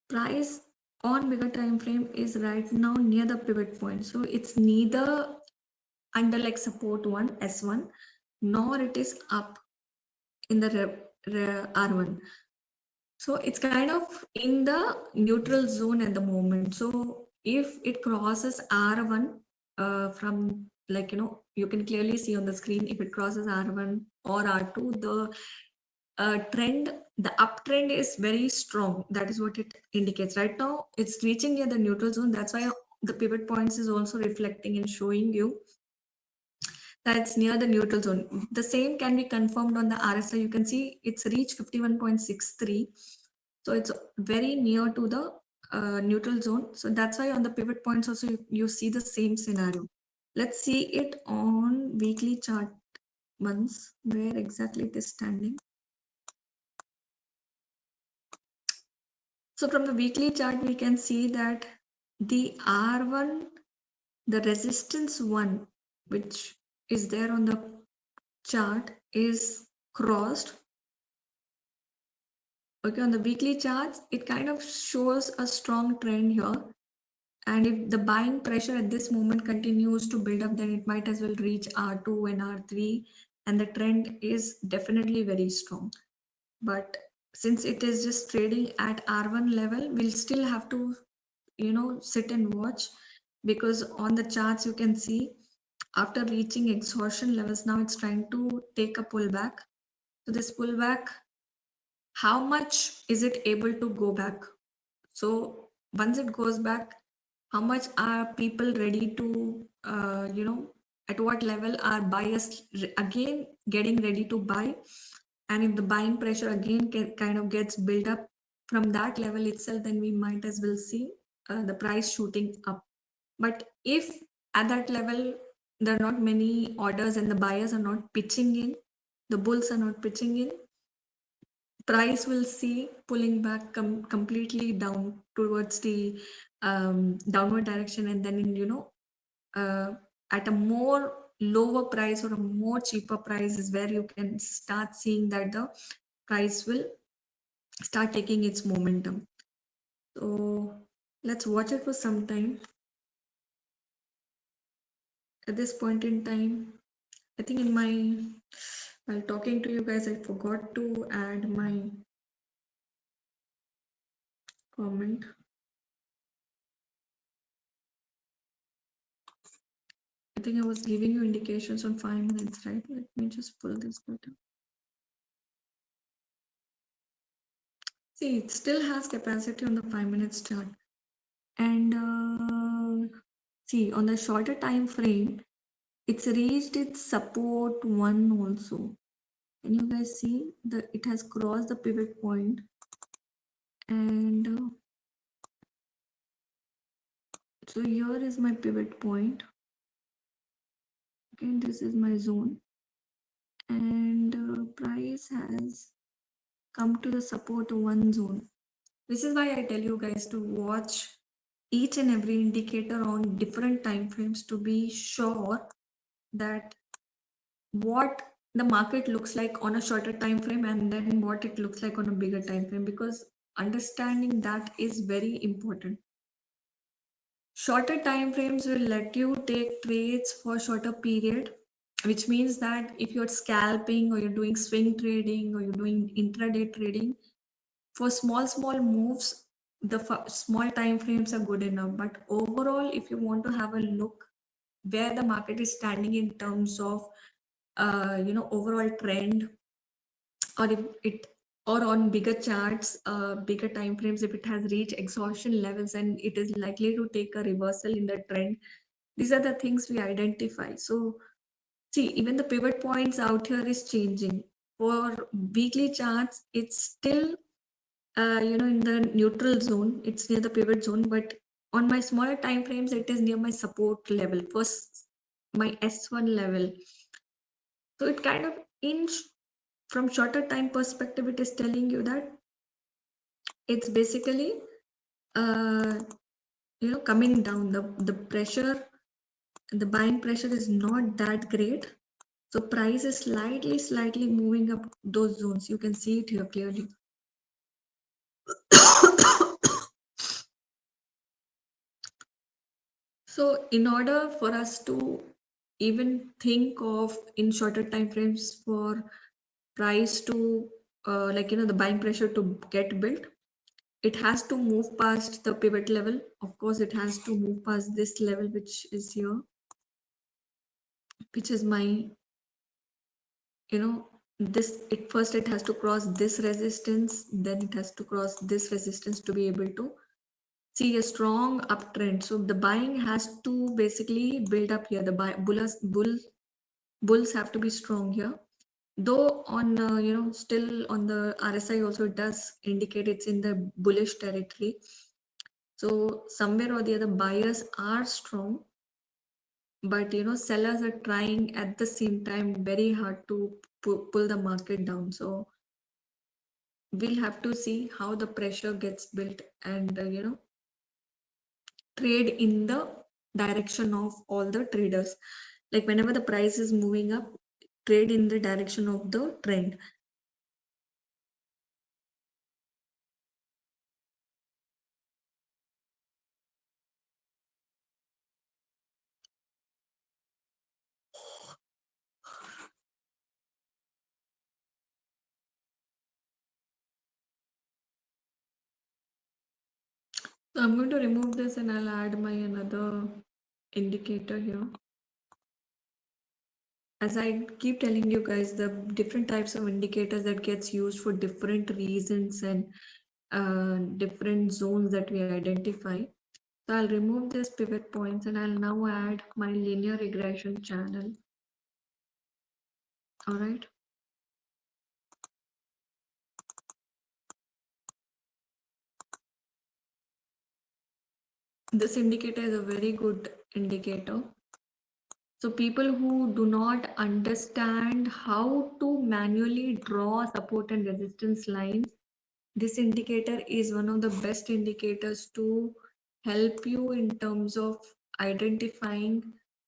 price on bigger time frame is right now near the pivot point. So it's neither under like support 1 S1, nor it is up in the R1. So it's kind of in the neutral zone at the moment. So if it crosses R1 from, like, you can clearly see on the screen, if it crosses R1 or R2, the trend, the uptrend is very strong. That is what it indicates. Right now, it's reaching near the neutral zone. That's why the pivot points is also reflecting and showing you that's near the neutral zone. The same can be confirmed on the RSI. You can see it's reached 51.63. So it's very near to the neutral zone. So that's why on the pivot points also you see the same scenario. Let's see it on weekly chart months, where exactly it is standing. So from the weekly chart, we can see that the R1, the resistance 1, which is there on the chart, is crossed. Okay, on the weekly charts, it kind of shows a strong trend here. And if the buying pressure at this moment continues to build up, then it might as well reach R2 and R3. And the trend is definitely very strong. But since it is just trading at R1 level, we'll still have to, sit and watch, because on the charts you can see after reaching exhaustion levels, now it's trying to take a pullback. So this pullback, how much is it able to go back? So once it goes back, how much are people ready to, at what level are buyers again getting ready to buy? And if the buying pressure again kind of gets built up from that level itself, then we might as well see the price shooting up. But if at that level there are not many orders and the buyers are not pitching in, the bulls are not pitching in, price will see pulling back completely down towards the downward direction, and then uh, at a more lower price or a more cheaper price is where you can start seeing that the price will start taking its momentum. So let's watch it for some time. At this point in time, I think in my while talking to you guys, I forgot to add my comment. I think I was giving you indications on 5 minutes, right? Let me just pull this button. See, it still has capacity on the 5 minutes chart. And see, on the shorter time frame, it's reached its support one also. Can you guys see that it has crossed the pivot point? And so here is my pivot point. Okay, this is my zone. And price has come to the support one zone. This is why I tell you guys to watch each and every indicator on different time frames to be sure that what the market looks like on a shorter time frame and then what it looks like on a bigger time frame, because understanding that is very important. Shorter time frames will let you take trades for shorter period, which means that if you're scalping or you're doing swing trading or you're doing intraday trading, for small moves, the small time frames are good enough. But overall, if you want to have a look where the market is standing in terms of overall trend, or if it or on bigger charts, bigger time frames, if it has reached exhaustion levels and it is likely to take a reversal in the trend, these are the things we identify. So see, even the pivot points out here is changing. For weekly charts, it's still in the neutral zone, it's near the pivot zone, but on my smaller time frames, it is near my support level, first my S1 level. So it kind of from shorter time perspective, it is telling you that it's basically coming down. The pressure, the buying pressure is not that great. So price is slightly moving up those zones. You can see it here clearly. So in order for us to even think of in shorter time frames for price to the buying pressure to get built, it has to move past the pivot level. Of course, it has to move past this level, which is here, which is my, this, it first it has to cross this resistance, then it has to cross this resistance to be able to see a strong uptrend. So the buying has to basically build up here. The bulls have to be strong here. Though on still on the RSI also it does indicate it's in the bullish territory. So somewhere or the other buyers are strong, but sellers are trying at the same time very hard to pull the market down. So we'll have to see how the pressure gets built and trade in the direction of all the traders. Like whenever the price is moving up, trade in the direction of the trend. So I'm going to remove this and I'll add my another indicator here. As I keep telling you guys, the different types of indicators that gets used for different reasons and different zones that we identify. So I'll remove this pivot points and I'll now add my linear regression channel. All right. This indicator is a very good indicator. So people who do not understand how to manually draw support and resistance lines, this indicator is one of the best indicators to help you in terms of identifying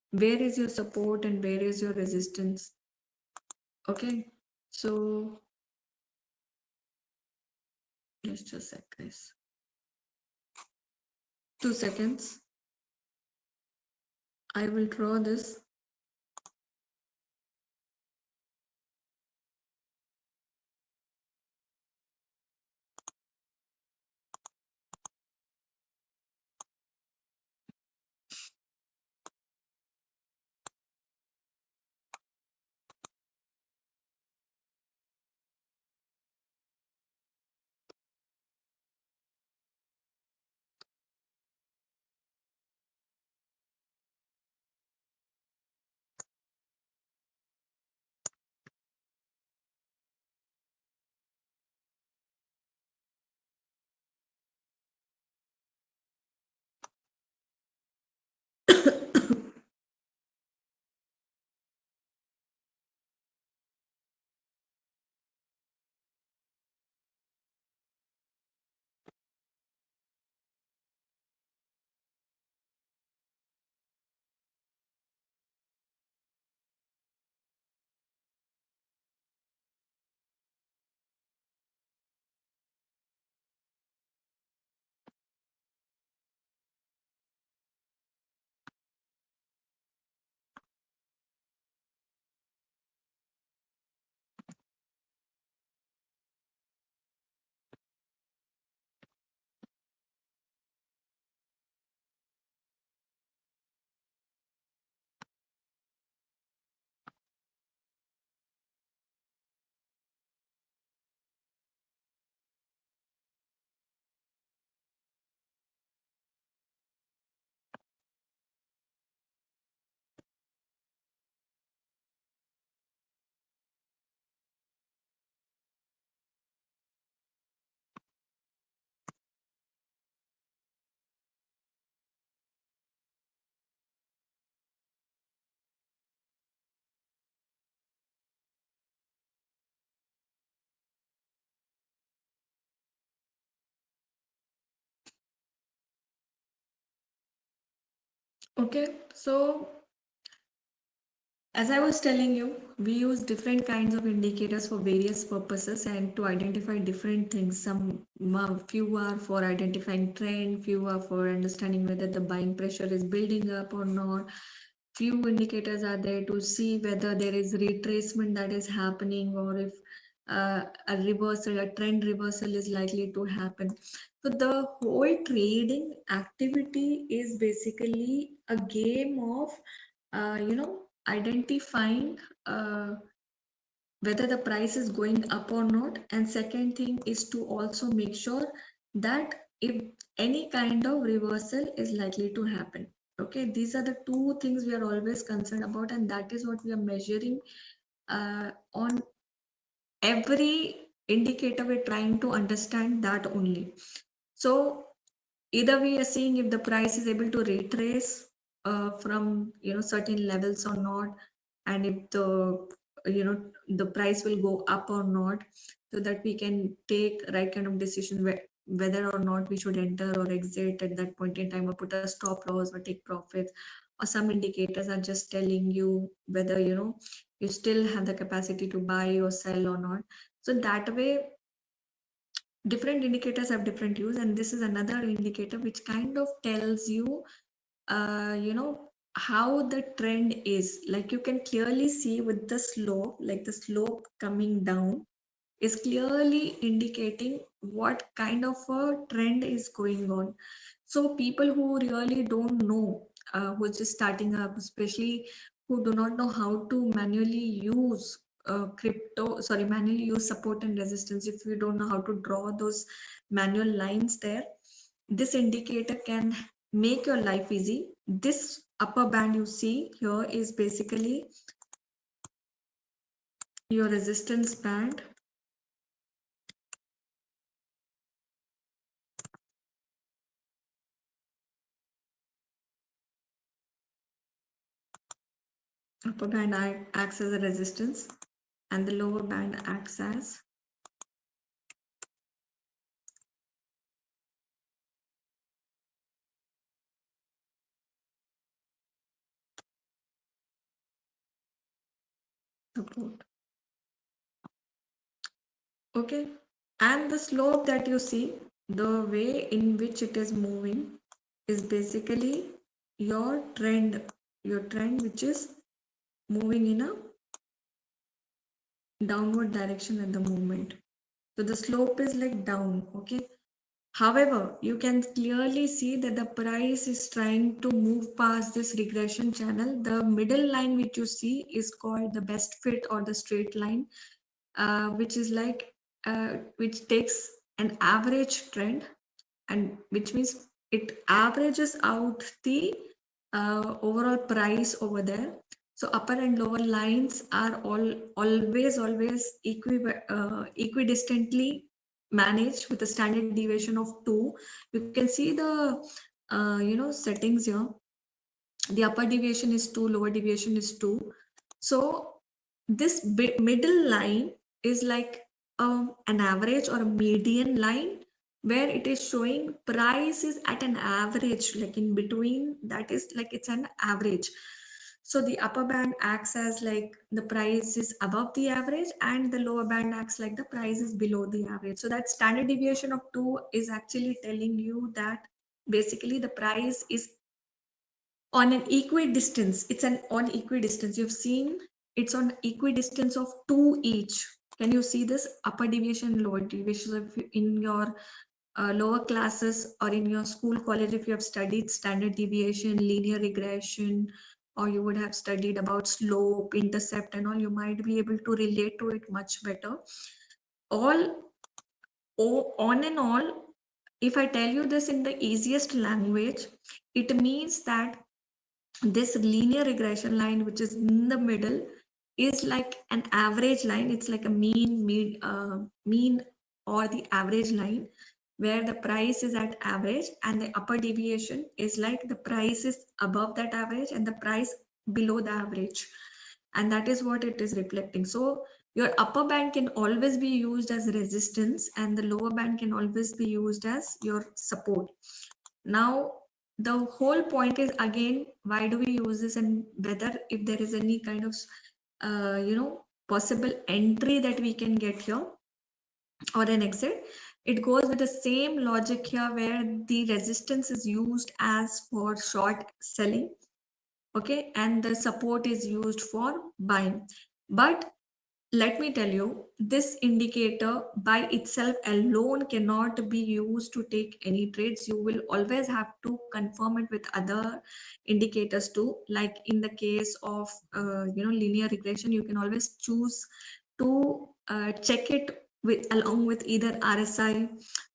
where is your support and where is your resistance. Okay, so just a sec, guys. 2 seconds. I will draw this. Okay, so as I was telling you, we use different kinds of indicators for various purposes and to identify different things. Few are for identifying trend, few are for understanding whether the buying pressure is building up or not. Few indicators are there to see whether there is retracement that is happening or if a reversal, a trend reversal is likely to happen. So the whole trading activity is basically a game of identifying whether the price is going up or not, and second thing is to also make sure that if any kind of reversal is likely to happen. Okay, these are the two things we are always concerned about, and that is what we are measuring on every indicator. We're trying to understand that only. So either we are seeing if the price is able to retrace from certain levels or not, and if the price will go up or not, so that we can take right kind of decision whether or not we should enter or exit at that point in time, or put a stop loss or take profits. Or some indicators are just telling you whether you still have the capacity to buy or sell or not. So that way different indicators have different use, and this is another indicator which kind of tells you how the trend is. Like you can clearly see with the slope, like the slope coming down is clearly indicating what kind of a trend is going on. So people who really don't know, who's just starting up, especially who do not know how to manually use manually use support and resistance. If you don't know how to draw those manual lines there, this indicator can make your life easy. This upper band you see here is basically your resistance band. Upper band acts as a resistance and the lower band acts as support. Okay, and the slope that you see, the way in which it is moving is basically your trend which is moving in a downward direction at the moment. So the slope is like down, okay. However, you can clearly see that the price is trying to move past this regression channel. The middle line which you see is called the best fit or the straight line, which is like which takes an average trend, and which means it averages out the overall price over there. So upper and lower lines are always equidistantly managed with a standard deviation of 2. You can see the settings here. The upper deviation is 2, lower deviation is 2. So this middle line is like an average or a median line, where it is showing price is at an average, like in between, that is like it's an average. So the upper band acts as like the price is above the average, and the lower band acts like the price is below the average. So that standard deviation of 2 is actually telling you that basically the price is on an equidistance. It's an on equidistance. You've seen it's on equidistance of 2 each. Can you see this upper deviation, lower deviation? If in your lower classes or in your school, college, if you have studied standard deviation, linear regression, or you would have studied about slope, intercept, and all, you might be able to relate to it much better. All on and all, if I tell you this in the easiest language, it means that this linear regression line which is in the middle is like an average line. It's like a mean or the average line, where the price is at average, and the upper deviation is like the price is above that average and the price below the average, and that is what it is reflecting. So your upper band can always be used as resistance, and the lower band can always be used as your support. Now, the whole point is, again, why do we use this, and whether if there is any kind of possible entry that we can get here or an exit. It goes with the same logic here, where the resistance is used as for short selling, okay, and the support is used for buying. But let me tell you, this indicator by itself alone cannot be used to take any trades. You will always have to confirm it with other indicators too. Like in the case of linear regression, you can always choose to check it with along with either RSI,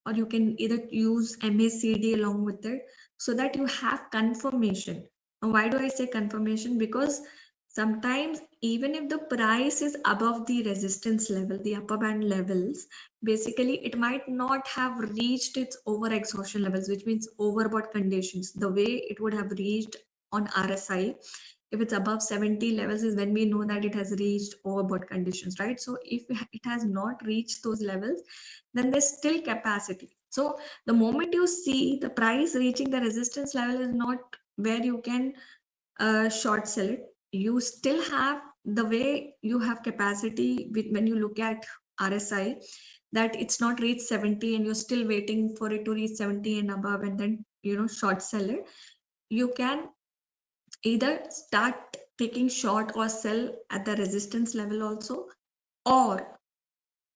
or you can either use MACD along with it, so that you have confirmation. Now, why do I say confirmation? Because sometimes even if the price is above the resistance level, the upper band levels, basically it might not have reached its over exhaustion levels, which means overbought conditions, the way it would have reached on RSI. If it's above 70 levels is when we know that it has reached overbought conditions, right? So if it has not reached those levels, then there's still capacity. So the moment you see the price reaching the resistance level is not where you can short sell it. You still have the way you have capacity with, when you look at RSI, that it's not reached 70 and you're still waiting for it to reach 70 and above, and then short sell it. You can either start taking short or sell at the resistance level also, or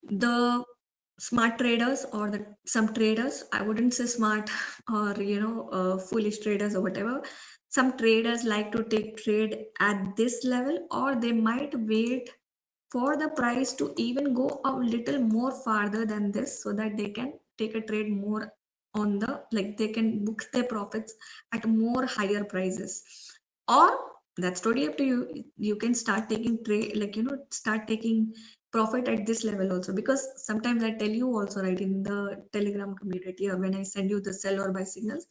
the smart traders or the some traders, I wouldn't say smart or foolish traders or whatever. Some traders like to take trade at this level, or they might wait for the price to even go a little more farther than this, so that they can take a trade more on the, like, they can book their profits at more higher prices. Or that's totally up to you. You can start taking trade, like, start taking profit at this level also, because sometimes I tell you also, right, in the Telegram community, or when I send you the sell or buy signals,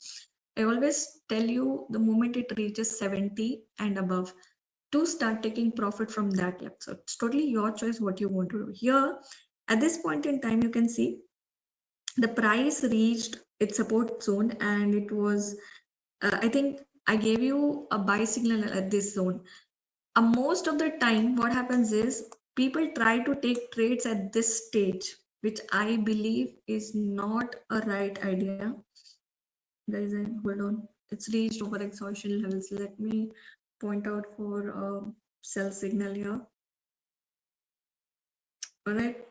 I always tell you the moment it reaches 70 and above to start taking profit from that level. So it's totally your choice what you want to do. Here, at this point in time, you can see the price reached its support zone, and it was, I think I gave you a buy signal at this zone. Most of the time, what happens is people try to take trades at this stage, which I believe is not a right idea. Guys, hold on. It's reached over exhaustion levels. Let me point out for sell signal here. All right.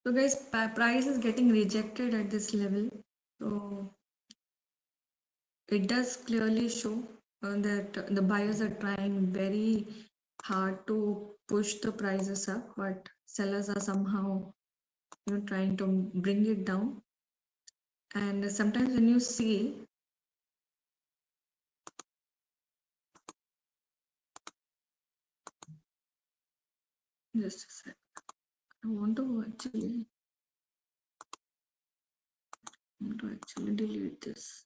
So guys, price is getting rejected at this level. So it does clearly show that the buyers are trying very hard to push the prices up, but sellers are somehow trying to bring it down. And sometimes when you see, just a sec, I want to actually delete this.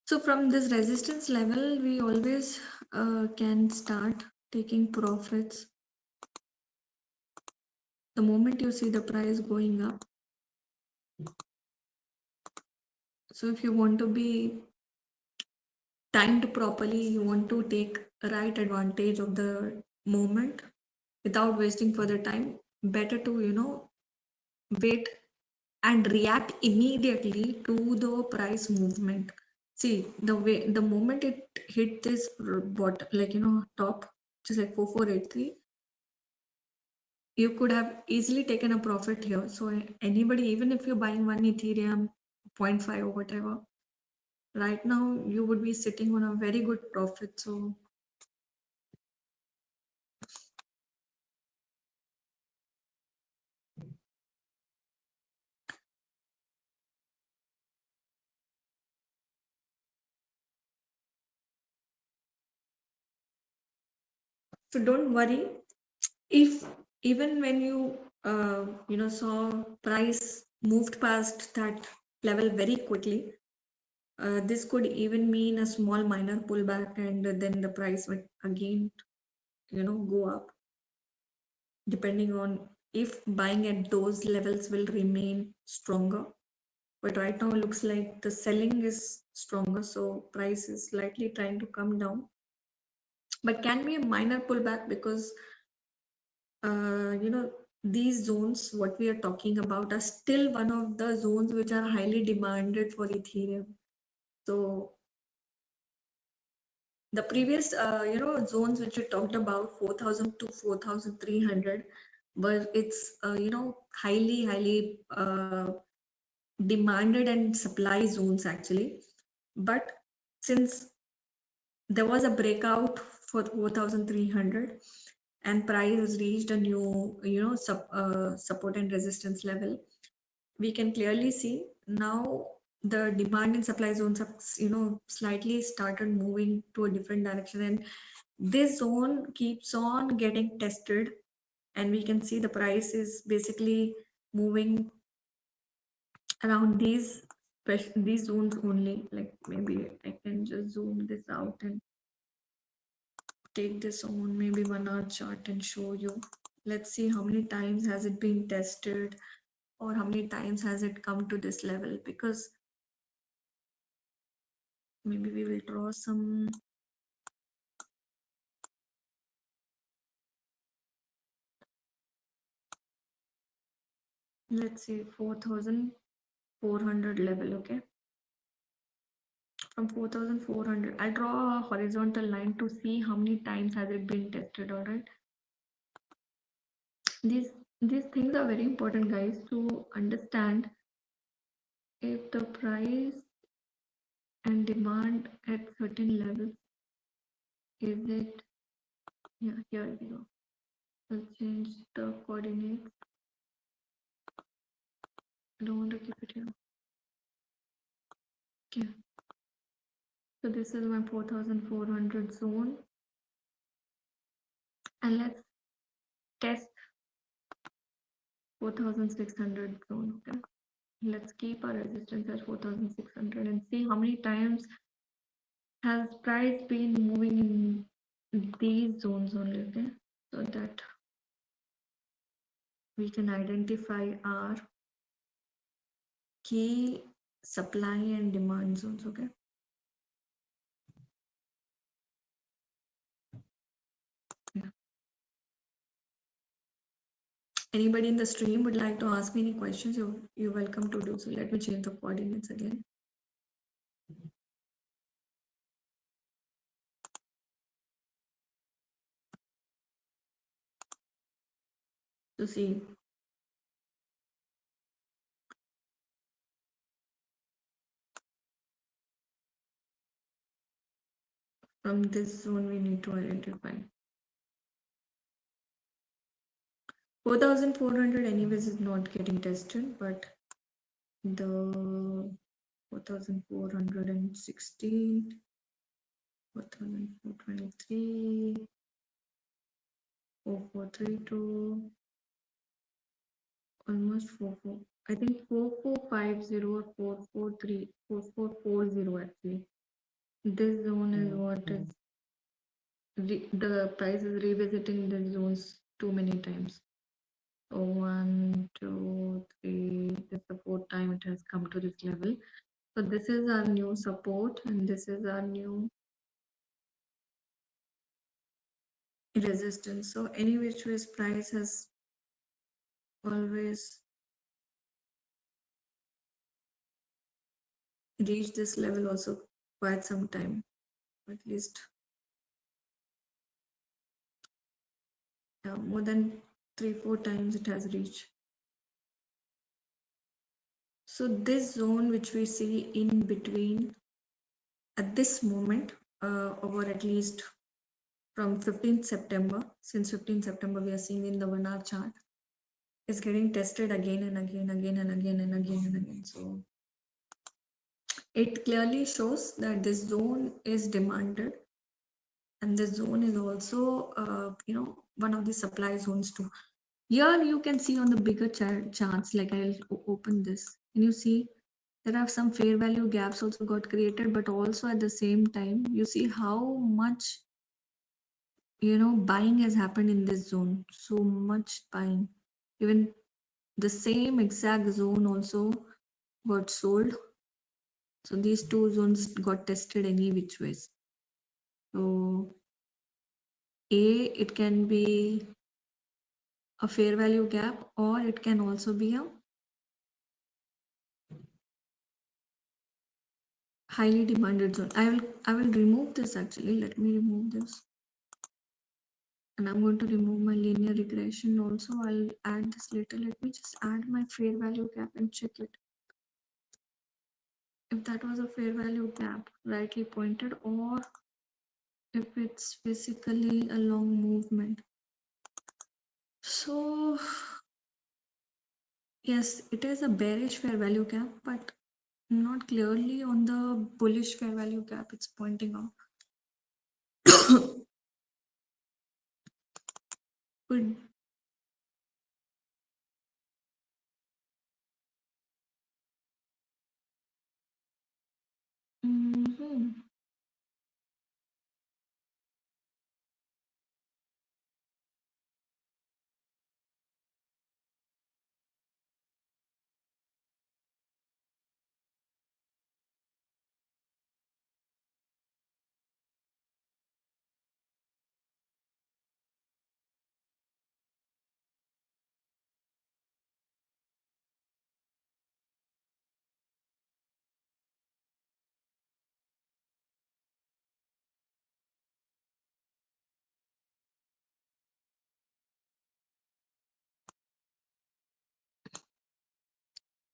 So from this resistance level, we always can start taking profits the moment you see the price going up. So if you want to be timed properly, you want to take right advantage of the moment without wasting further time, better to, wait and react immediately to the price movement. See, the moment it hit this bottom, like, top, just like 4483, you could have easily taken a profit here. So anybody, even if you're buying one Ethereum, zero point 0.5 or whatever, right now you would be sitting on a very good profit. So don't worry if even when you saw price moved past that level very quickly, this could even mean a small minor pullback, and then the price would again go up, depending on if buying at those levels will remain stronger. But right now it looks like the selling is stronger, so price is slightly trying to come down, but can be a minor pullback because these zones what we are talking about are still one of the zones which are highly demanded for Ethereum. So the previous zones which we talked about, 4,000 to 4,300, but it's highly demanded and supply zones actually. But since there was a breakout for 4,300 and price has reached a new support and resistance level, we can clearly see now the demand and supply zones have slightly started moving to a different direction, and this zone keeps on getting tested, and we can see the price is basically moving around these zones only. Like, maybe I can just zoom this out and take this on maybe 1 hour chart and show you. Let's see how many times has it been tested, or how many times has it come to this level, because maybe we will draw some. Let's see, 4,400 level. Okay, from 4,400 I'll draw a horizontal line to see how many times has it been tested. All right, these things are very important, guys, to understand if the price and demand at certain levels, is it, yeah, here we go. I'll change the coordinates. I don't want to keep it here. Okay, so this is my 4,400 zone, and let's test 4,600 zone. Okay, let's keep our resistance at 4,600 and see how many times has price been moving in these zones only. Okay, so that we can identify our key supply and demand zones. Okay, yeah. Anybody in the stream would like to ask me any questions, you're welcome to do so. Let me change the coordinates again. To see from this zone we need to identify. 4,400 anyways is not getting tested, but the 4,416, 4,423, 4,432, almost 4,4. I think 4,450 or 4,430, 4,440 actually. This zone is what is the price is revisiting the zones too many times. So 1, 2, 3. This is the fourth time it has come to this level. So this is our new support and this is our new resistance. So any which ways price has always reached this level also quite some time, at least more than 3-4 times it has reached. So this zone which we see in between at this moment, over at least from 15th September, since 15th September we are seeing in the 1 hour chart, is getting tested again and again, again and again and again and again. So it clearly shows that this zone is demanded, and this zone is also, one of the supply zones too. Here you can see on the bigger charts, like I'll open this, and you see there are some fair value gaps also got created, but also at the same time you see how much buying has happened in this zone. So much buying, even the same exact zone also got sold. So these two zones got tested any which ways. So it can be a fair value gap, or it can also be a highly demanded zone. I will remove this actually. Let me remove this. And I'm going to remove my linear regression also. I'll add this later. Let me just add my fair value gap and check it. If that was a fair value gap rightly pointed, or if it's basically a long movement. So yes, it is a bearish fair value gap, but not clearly on the bullish fair value gap it's pointing out. Could mhm.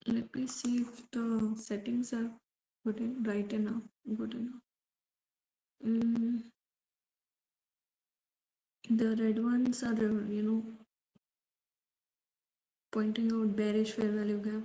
Let me see if the settings are right enough, good enough. The red ones are, pointing out bearish fair value gap.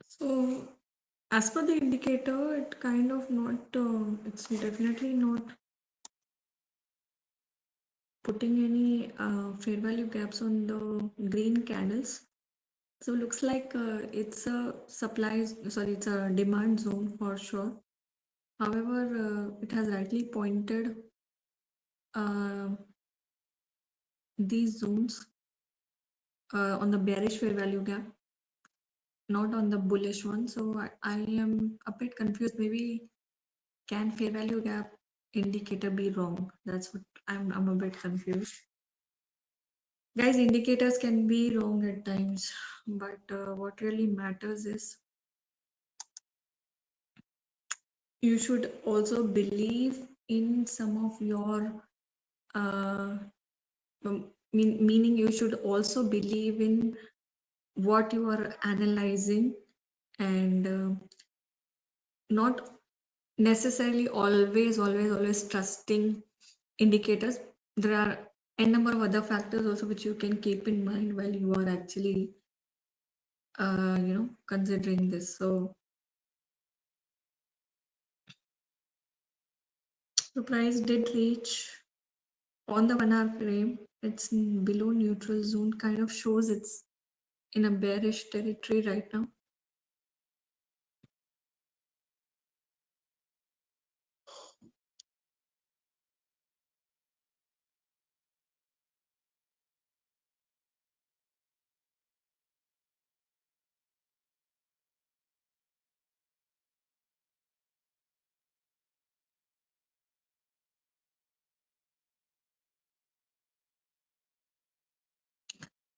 So as per the indicator, it kind of not, it's definitely not putting any fair value gaps on the green candles. So looks like it's a it's a demand zone for sure. However, it has rightly pointed uh, these zones on the bearish fair value gap, not on the bullish one. So I am a bit confused. Maybe can fair value gap indicator be wrong? That's what I'm a bit confused. Guys, indicators can be wrong at times, but what really matters is you should also believe in some of your uh, meaning you should also believe in what you are analyzing and not necessarily always trusting indicators. There are a number of other factors also which you can keep in mind while you are actually considering this. So the price did reach on the 1 hour frame. It's below neutral zone, kind of shows it's in a bearish territory right now.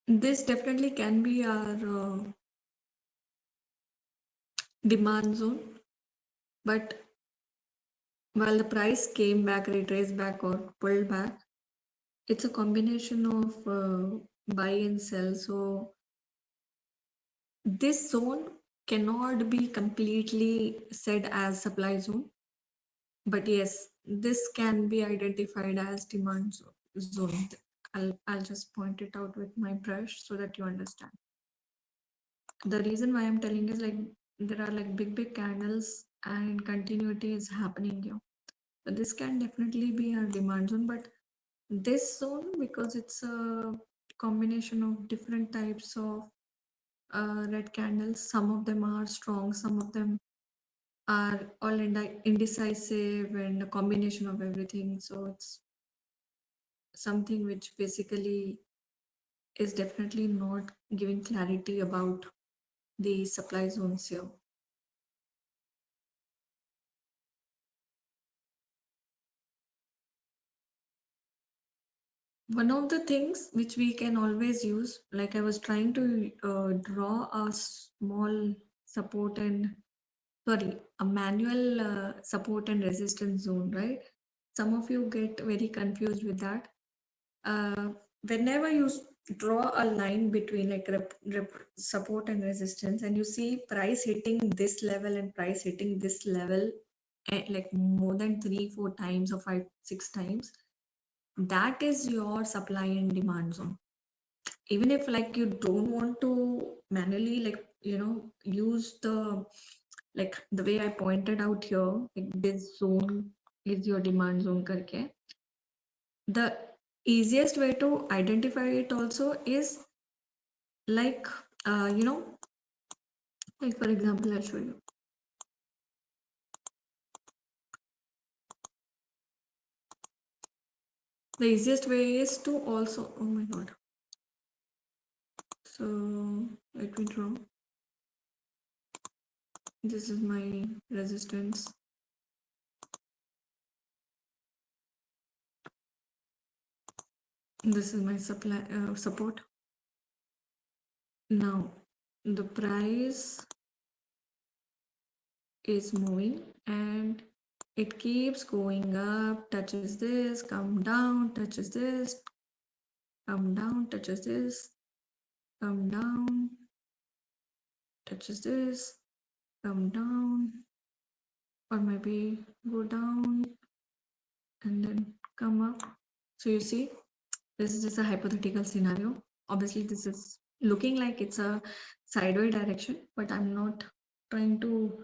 This definitely can be our demand zone, but while the price came back, retraced back or pulled back, it's a combination of buy and sell. So this zone cannot be completely said as supply zone, but yes, this can be identified as demand zone. I'll just point it out with my brush so that you understand. The reason why I'm telling is like there are like big candles and continuity is happening here. But this can definitely be a demand zone, but this zone, because it's a combination of different types of red candles, some of them are strong, some of them are all indecisive and a combination of everything. So it's something which basically is definitely not giving clarity about the supply zones here. One of the things which we can always use, like I was trying to draw a small support and sorry, a manual support and resistance zone, right? Some of you get very confused with that. Whenever you draw a line between like support and resistance, and you see price hitting this level and price hitting this level, like more than 3 4 times or 5 6 times, that is your supply and demand zone. Even if like you don't want to manually like use the like the way I pointed out here, like this zone is your demand zone karke. The easiest way to identify it also is like like for example, I'll show you. The easiest way is to also, oh my god, so let me draw. This is my resistance. This is my support. Now the price is moving and it keeps going up, touches this, come down, touches this, come down, touches this, come down, touches this, come down, or maybe go down and then come up. So you see, this is just a hypothetical scenario. Obviously, this is looking like it's a sideways direction, but I'm not trying to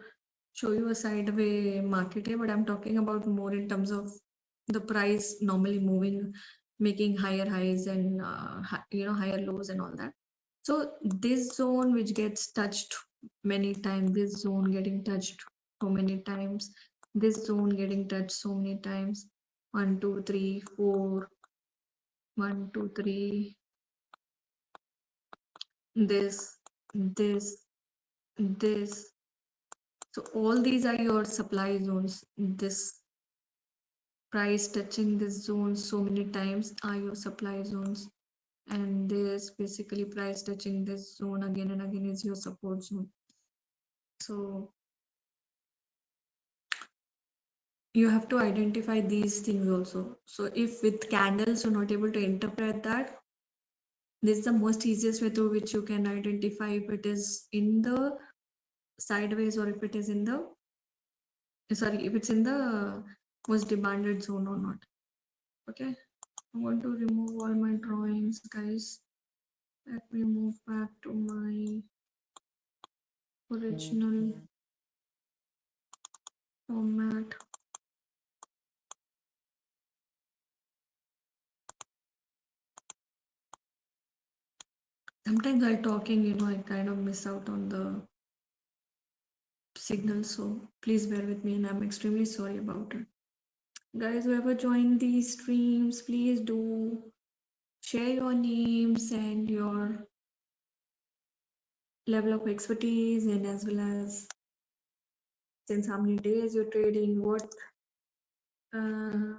show you a sideway market here, but I'm talking about more in terms of the price normally moving, making higher highs and higher lows and all that. So this zone which gets touched many times, this zone getting touched so many times, this zone getting touched so many times. One, two, three, four. One, two, three. This, this, this. So all these are your supply zones. This price touching this zone so many times are your supply zones, and this basically price touching this zone again and again is your support zone. So you have to identify these things also. So if with candles you're not able to interpret that, this is the most easiest way through which you can identify if it is in the sideways or if it is in the if it's in the most demanded zone or not. Okay, I want to remove all my drawings, guys. Let me move back to my original format. Sometimes while talking, I kind of miss out on the signal, so please bear with me, and I'm extremely sorry about it. Guys, whoever joined these streams, please do share your names and your level of expertise, and as well as since how many days you're trading, uh,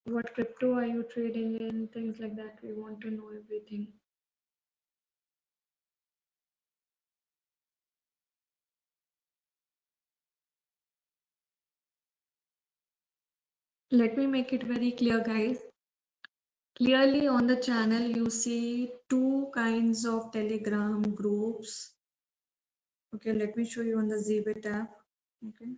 what crypto are you trading in, things like that. We want to know everything. Let me make it very clear, guys. Clearly on the channel, you see two kinds of Telegram groups. Okay, let me show you on the Zbit app. Okay.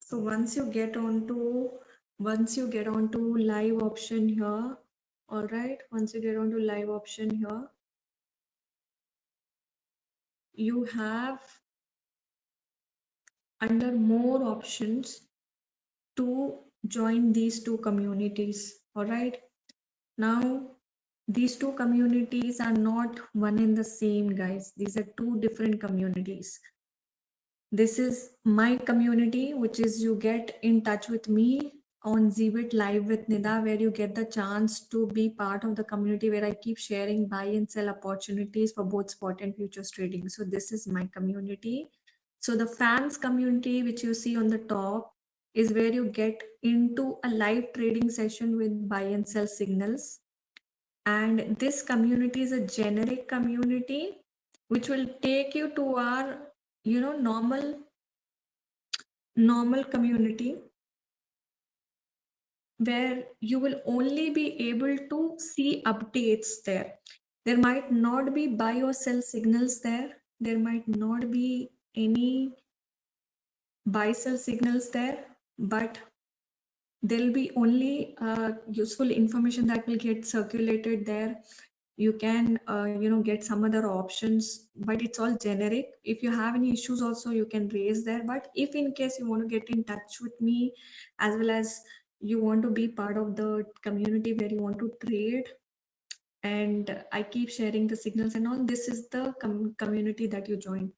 So once you get onto live option here, all right, once you get onto live option here, you have under more options to join these two communities. All right, now these two communities are not one and the same, guys. These are two different communities. This is my community, which is you get in touch with me on Zbit Live with Nida, where you get the chance to be part of the community where I keep sharing buy and sell opportunities for both spot and futures trading. So this is my community. So the fans community, which you see on the top, is where you get into a live trading session with buy and sell signals. And this community is a generic community which will take you to our normal community where you will only be able to see updates there. There might not be buy or sell signals there. There might not be any buy sell signals there, but there'll be only useful information that will get circulated there. You can get some other options, but it's all generic. If you have any issues also, you can raise there. But if in case you want to get in touch with me, as well as you want to be part of the community where you want to trade, and I keep sharing the signals and all, this is the community that you join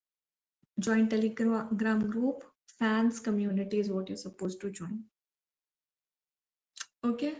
Telegram group. Fans community is what you're supposed to join. Okay.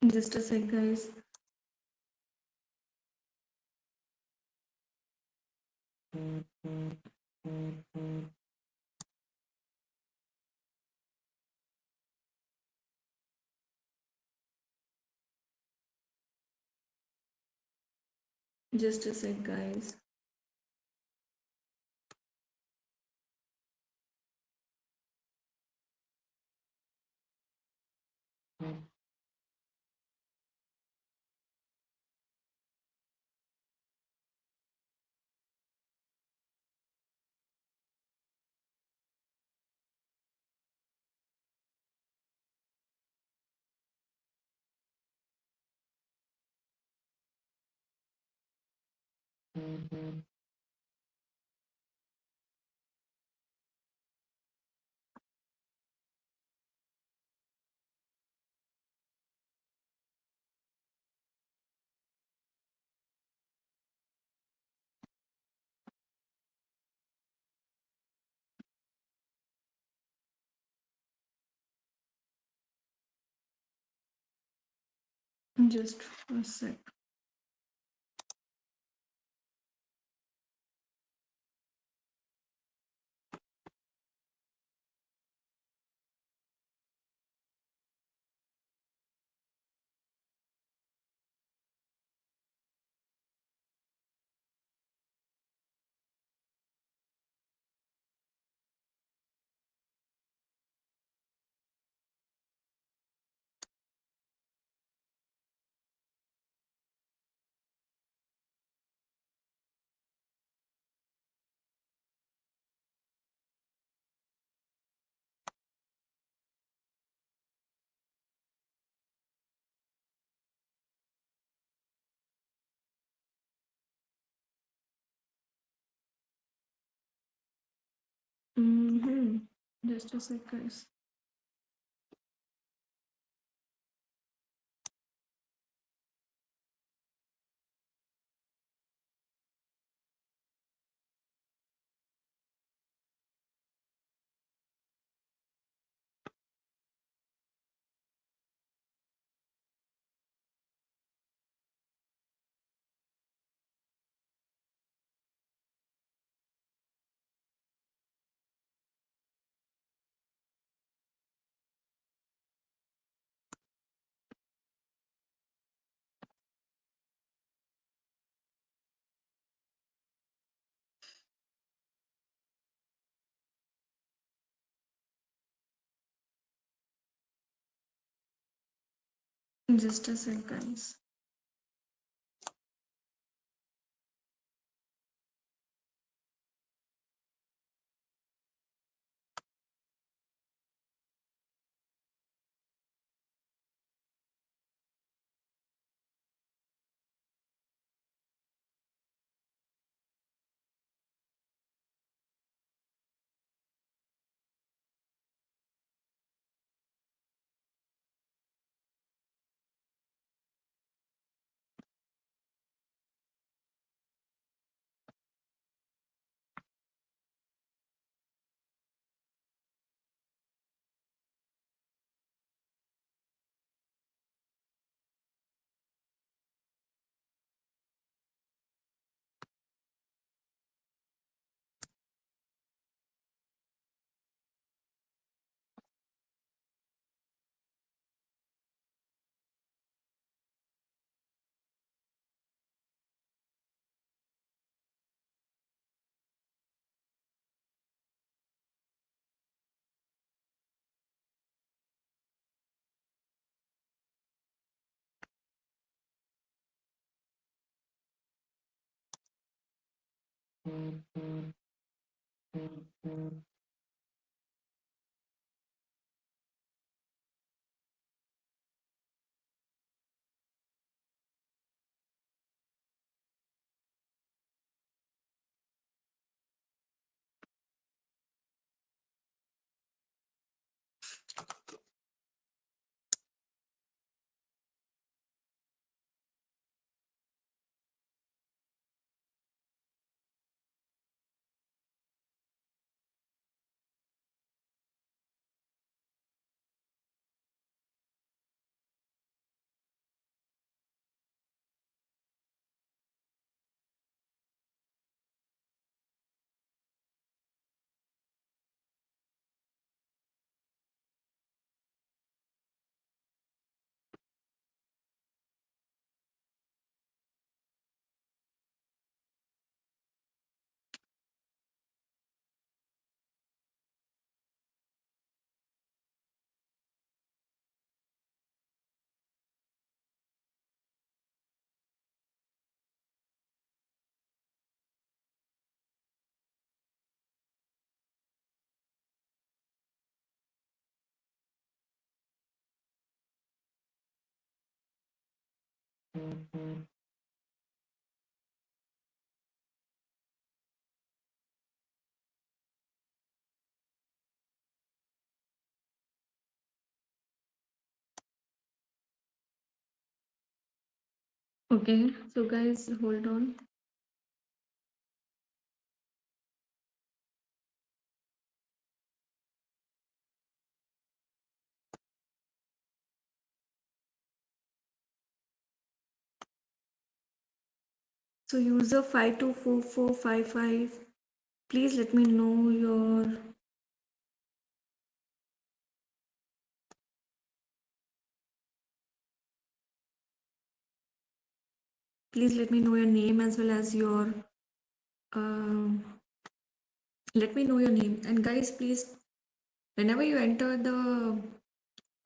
Just a sec, guys. Just a sec, guys. Just a sec. Mm-hmm. Just a sec, guys. Just a sec, guys. Okay, so guys, hold on. So user 524455, please let me know your, please let me know your name as well as your, um, let me know your name. And guys, please, whenever you enter the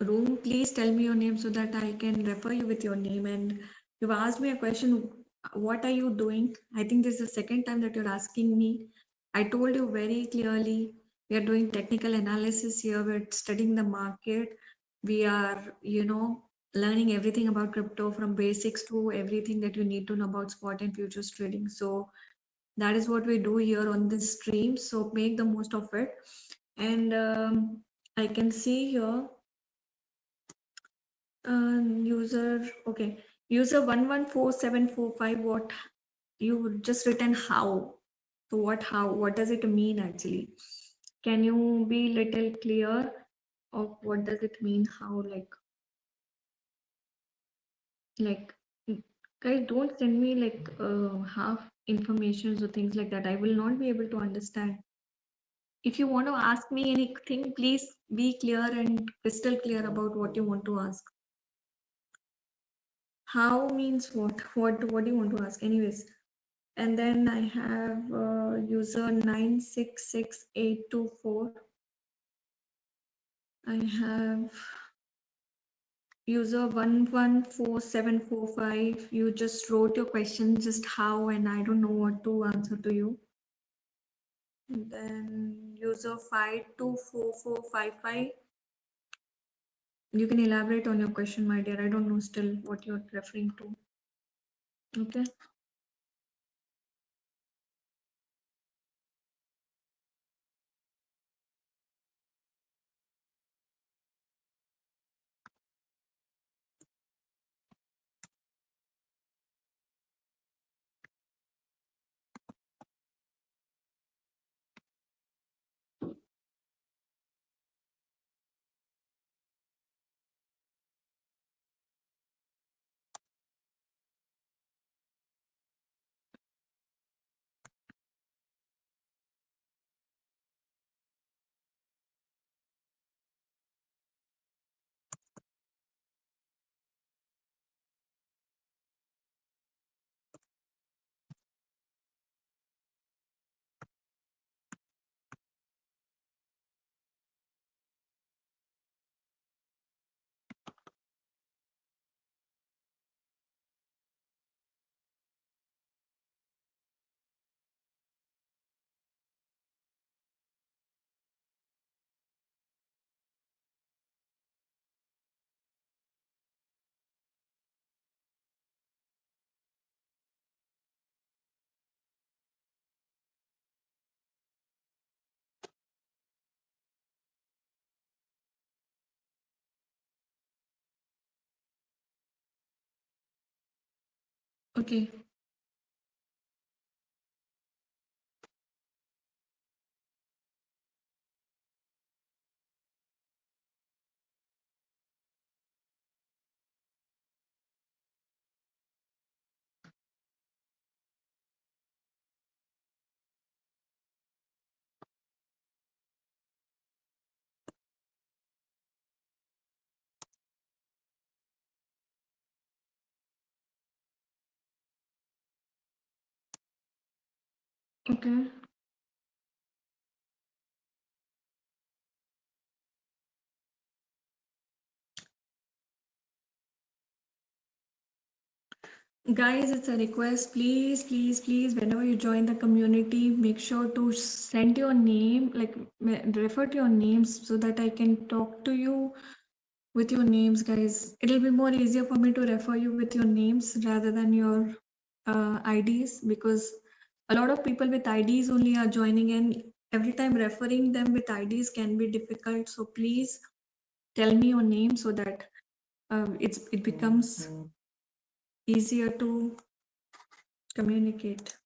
room, please tell me your name so that I can refer you with your name. And you've asked me a question, what are you doing? I think this is the second time that you're asking me. I told you very clearly, we are doing technical analysis here, we're studying the market, we are, learning everything about crypto from basics to everything that you need to know about spot and futures trading. So that is what we do here on this stream. So make the most of it. And I can see here user, okay, user 114745, what you just written how. So what does it mean actually? Can you be little clear of what does it mean how, like guys, don't send me like half information or things like that. I will not be able to understand. If you want to ask me anything, please be clear and crystal clear about what you want to ask. How means what? What do you want to ask? Anyways, and then I have user 966824. I have user 114745. You just wrote your question just how, and I don't know what to answer to you. And then user 524455. You can elaborate on your question, my dear. I don't know still what you're referring to. Okay. Okay. Okay. Guys, it's a request. Please, please, please, whenever you join the community, make sure to send your name, like refer to your names so that I can talk to you with your names, guys. It'll be more easier for me to refer you with your names rather than your IDs, because a lot of people with IDs only are joining in. Every time referring them with IDs can be difficult. So please tell me your name so that it becomes easier to communicate.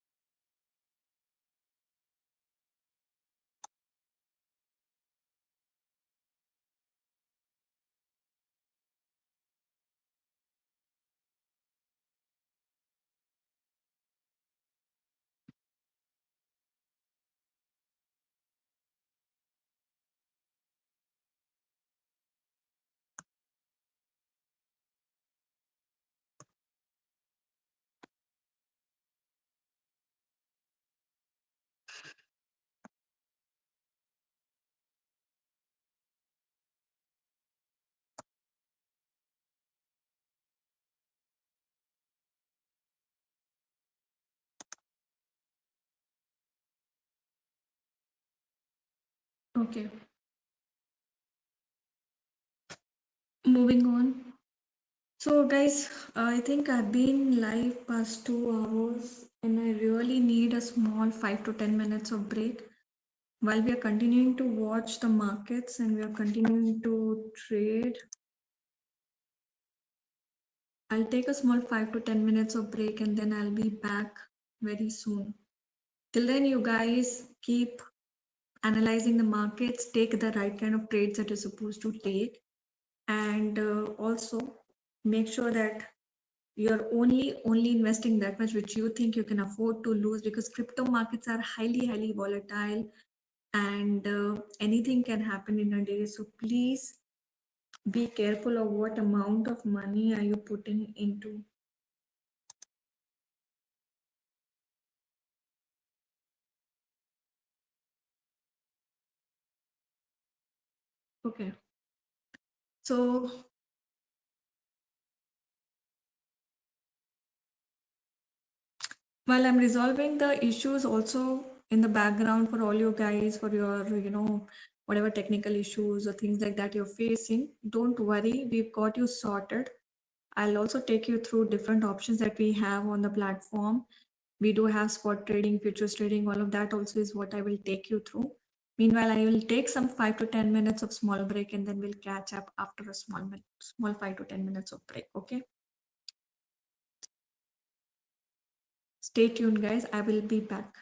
Okay, moving on. So, guys, I think I've been live past 2 hours and I really need a small 5 to 10 minutes of break. While we are continuing to watch the markets and we are continuing to trade, I'll take a small 5 to 10 minutes of break and then I'll be back very soon. Till then, you guys keep analyzing the markets, take the right kind of trades that you're supposed to take, and also make sure that you're only investing that much which you think you can afford to lose, because crypto markets are highly volatile and anything can happen in a day. So please be careful of what amount of money are you putting into. Okay, so while I'm resolving the issues also in the background for all you guys, for your, whatever technical issues or things like that you're facing, don't worry, we've got you sorted. I'll also take you through different options that we have on the platform. We do have spot trading, futures trading, all of that also is what I will take you through. Meanwhile, I will take some 5 to 10 minutes of small break and then we'll catch up after a small 5 to 10 minutes of break. Okay. Stay tuned, guys. I will be back.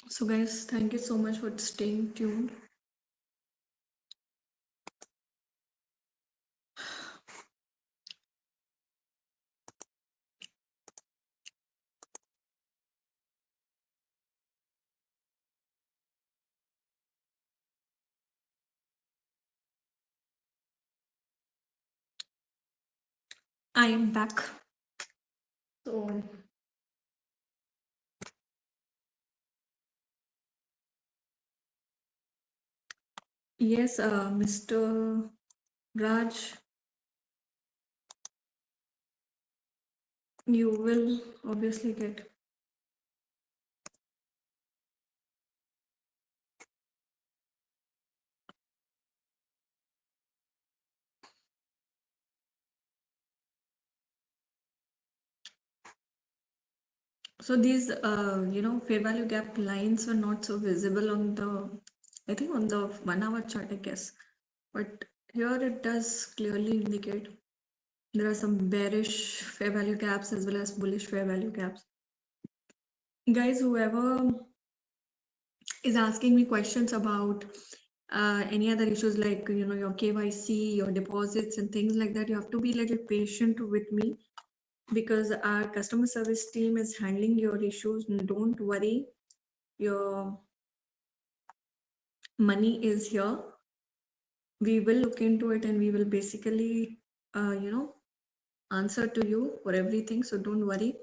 So, guys, thank you so much for staying tuned. I am back. So, yes, Mr. Raj, you will obviously get. So these, fair value gap lines were not so visible on the, I think on the 1 hour chart, I guess. But here it does clearly indicate there are some bearish fair value gaps as well as bullish fair value gaps. Guys, whoever is asking me questions about any other issues like your KYC, your deposits and things like that, you have to be a little patient with me because our customer service team is handling your issues. Don't worry, your money is here. We will look into it and we will basically answer to you for everything, so don't worry.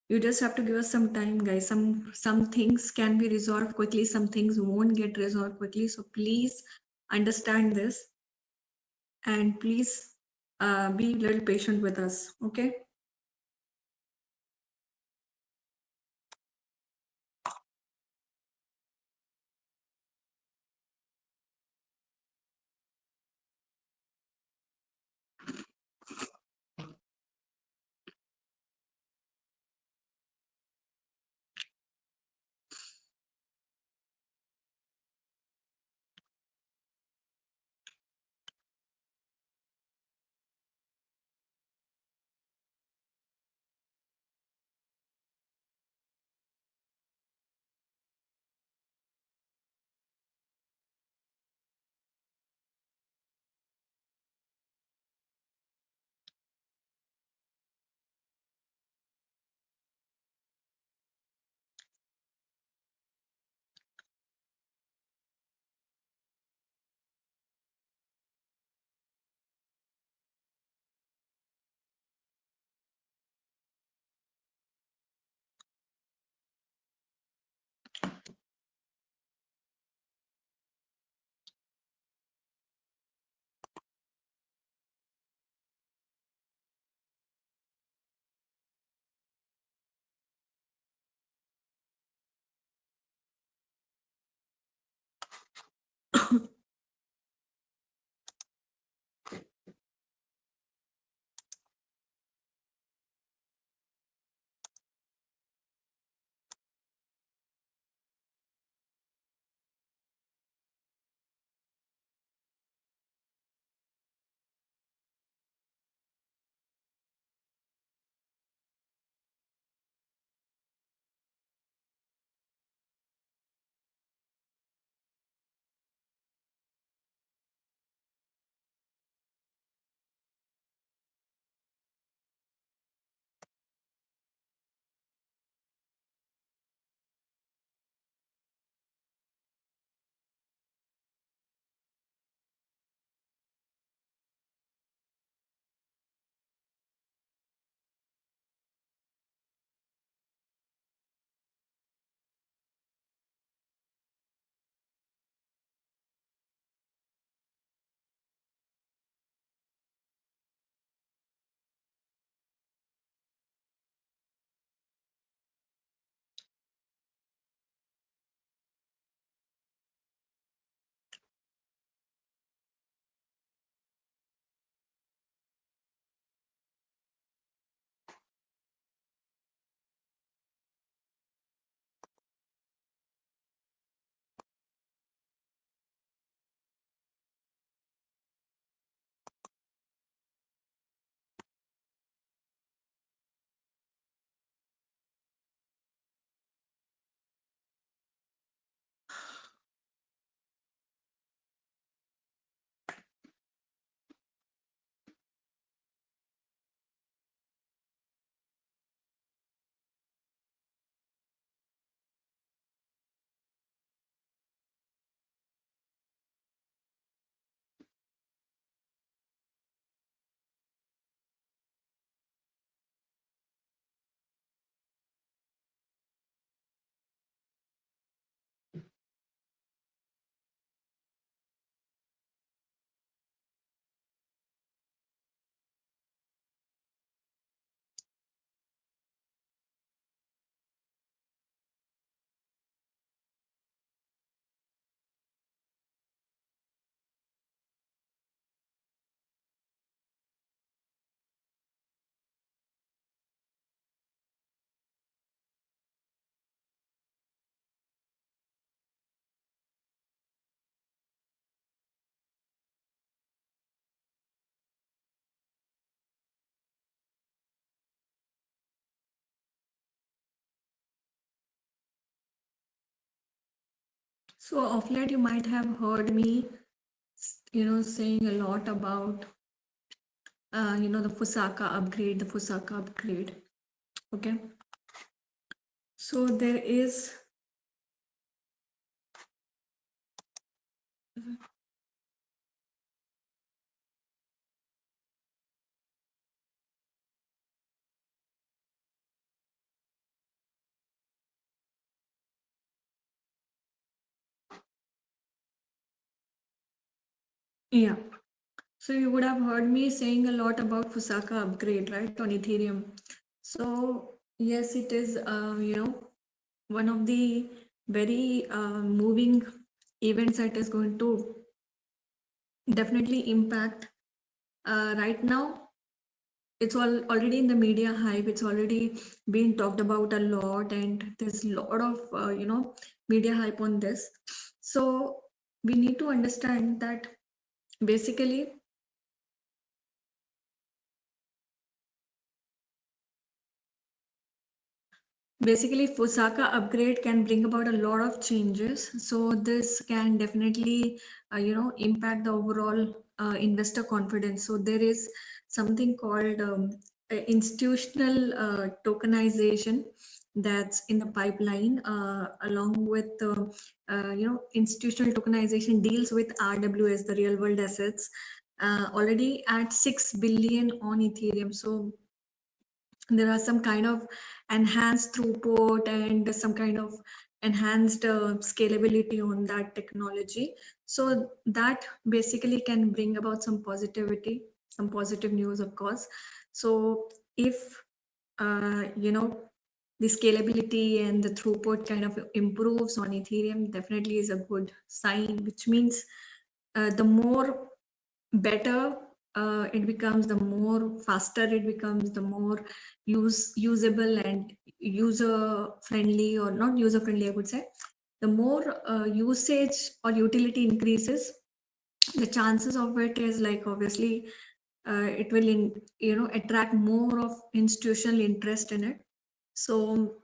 You just have to give us some time, guys. Some things can be resolved quickly, some things won't get resolved quickly, so please understand this and please be a little patient with us, okay? So of late you might have heard me, saying a lot about, the Fusaka upgrade. Okay. So there is, yeah. So you would have heard me saying a lot about Fusaka upgrade, right, on Ethereum. So yes, it is, one of the very moving events that is going to definitely impact. Right now, it's all already in the media hype. It's already been talked about a lot, and there's a lot of media hype on this. So we need to understand that basically Fusaka upgrade can bring about a lot of changes. So this can definitely impact the overall investor confidence. So there is something called institutional tokenization that's in the pipeline, along with institutional tokenization deals with RWS, the real world assets, already at 6 billion on Ethereum. So there are some kind of enhanced throughput and some kind of enhanced scalability on that technology. So that basically can bring about some positivity, some positive news, of course. So if the scalability and the throughput kind of improves on Ethereum, definitely is a good sign, which means the more better it becomes, the more faster it becomes, the more usable and user friendly, or not user friendly, I would say, the more usage or utility increases, the chances of it is like, obviously, it will attract more of institutional interest in it. So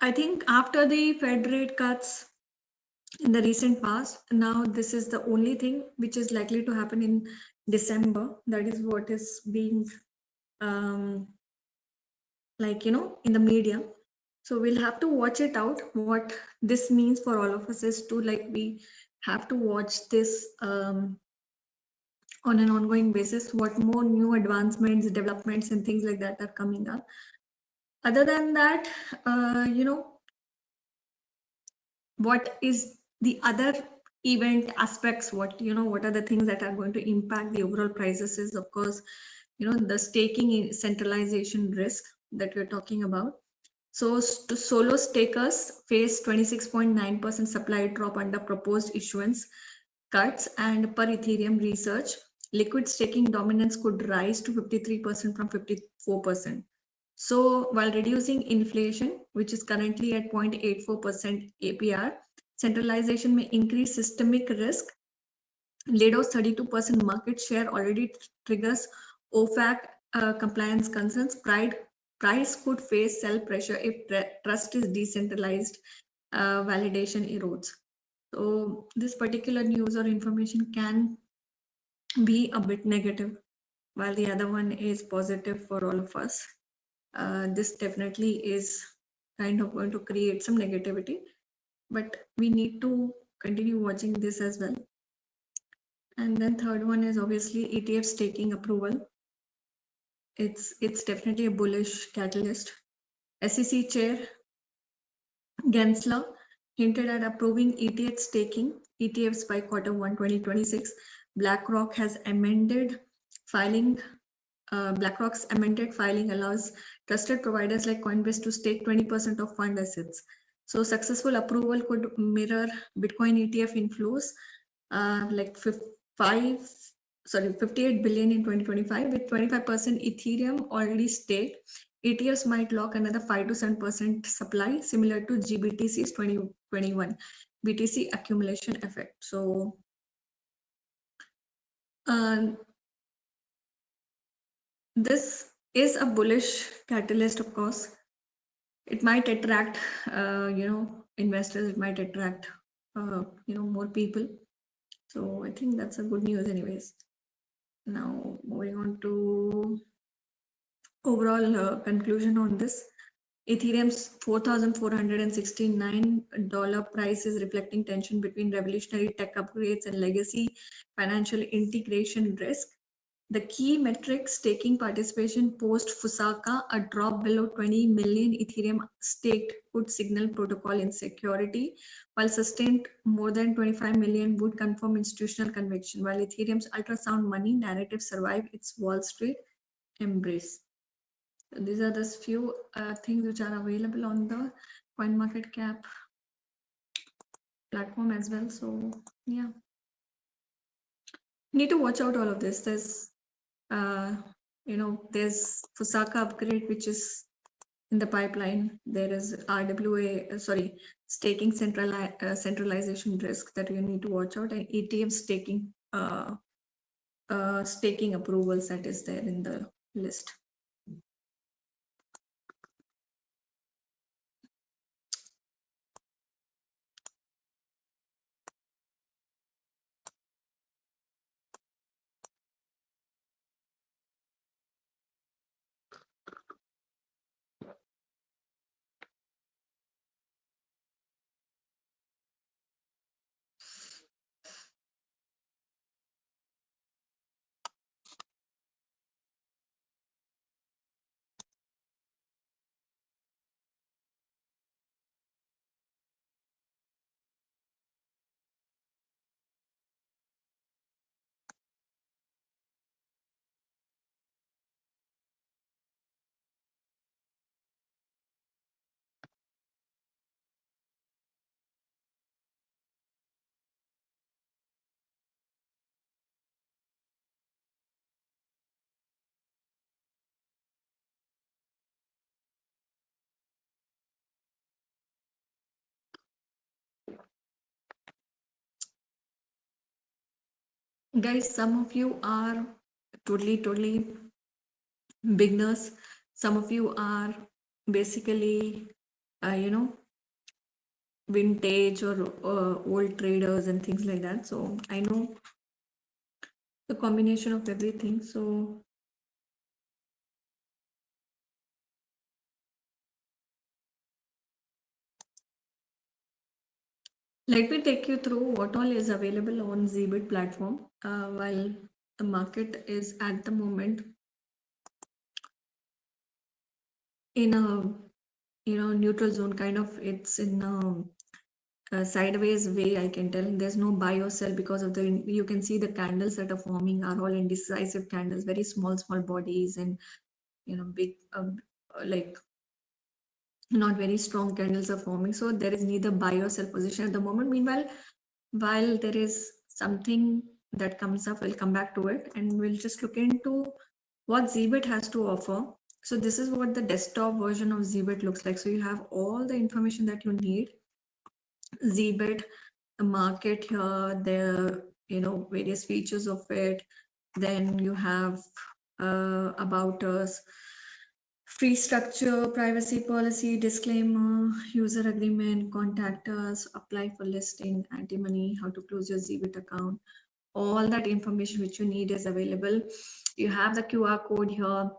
I think after the Fed rate cuts in the recent past, now this is the only thing which is likely to happen in December. That is what is being um, in the media. So we'll have to watch it out. What this means for all of us is to, like, we have to watch this on an ongoing basis, what more new advancements, developments, and things like that are coming up. Other than that, what is the other event aspects, what are the things that are going to impact the overall prices is, of course, the staking in centralization risk that we're talking about. So solo stakers face 26.9% supply drop under proposed issuance cuts, and per Ethereum research, liquid staking dominance could rise to 53% from 54%. So while reducing inflation, which is currently at 0.84% APR, centralization may increase systemic risk. Lido's 32% market share already triggers OFAC compliance concerns. Price could face sell pressure if trust is decentralized, validation erodes. So this particular news or information can be a bit negative, while the other one is positive for all of us. This definitely is kind of going to create some negativity, but we need to continue watching this as well. And then third one is obviously ETF staking approval. It's definitely a bullish catalyst. SEC chair Gensler hinted at approving ETFs by Q1 2026. BlackRock has amended filing BlackRock's amended filing allows trusted providers like Coinbase to stake 20% of fund assets. So successful approval could mirror Bitcoin ETF inflows, like 58 billion in 2025, with 25% Ethereum already staked. ETFs might lock another 5 to 7% supply, similar to GBTC's 2021 BTC accumulation effect. So this is a bullish catalyst, of course. It might attract, investors. It might attract more people. So I think that's a good news anyways. Now moving on to overall conclusion on this. Ethereum's $4,469 price is reflecting tension between revolutionary tech upgrades and legacy financial integration risk. The key metrics: staking participation post Fusaka, a drop below 20 million Ethereum staked would signal protocol insecurity, while sustained more than 25 million would confirm institutional conviction, while Ethereum's ultrasound money narrative survive its Wall Street embrace. So these are the few things which are available on the CoinMarketCap platform as well. So yeah, need to watch out all of this. Uh, there's Fusaka upgrade, which is in the pipeline. There is RWA, staking centralization risk that you need to watch out, and ATM staking approvals that is there in the list. Guys, some of you are totally beginners. Some of you are basically, vintage or old traders and things like that. So I know the combination of everything. So let me take you through what all is available on Zbit platform while the market is at the moment in a neutral zone, kind of. It's in a sideways way, I can tell. There's no buy or sell because of you can see the candles that are forming are all indecisive candles, very small bodies, and big like not very strong candles are forming. So there is neither buy or sell position at the moment. Meanwhile, while there is something that comes up, we'll come back to it and we'll just look into what Zbit has to offer. So this is what the desktop version of Zbit looks like. So you have all the information that you need. Zbit, the market here, the various features of it. Then you have about us, free structure, privacy policy, disclaimer, user agreement, contact us, apply for listing, anti-money, how to close your Zbit account. All that information which you need is available. You have the QR code here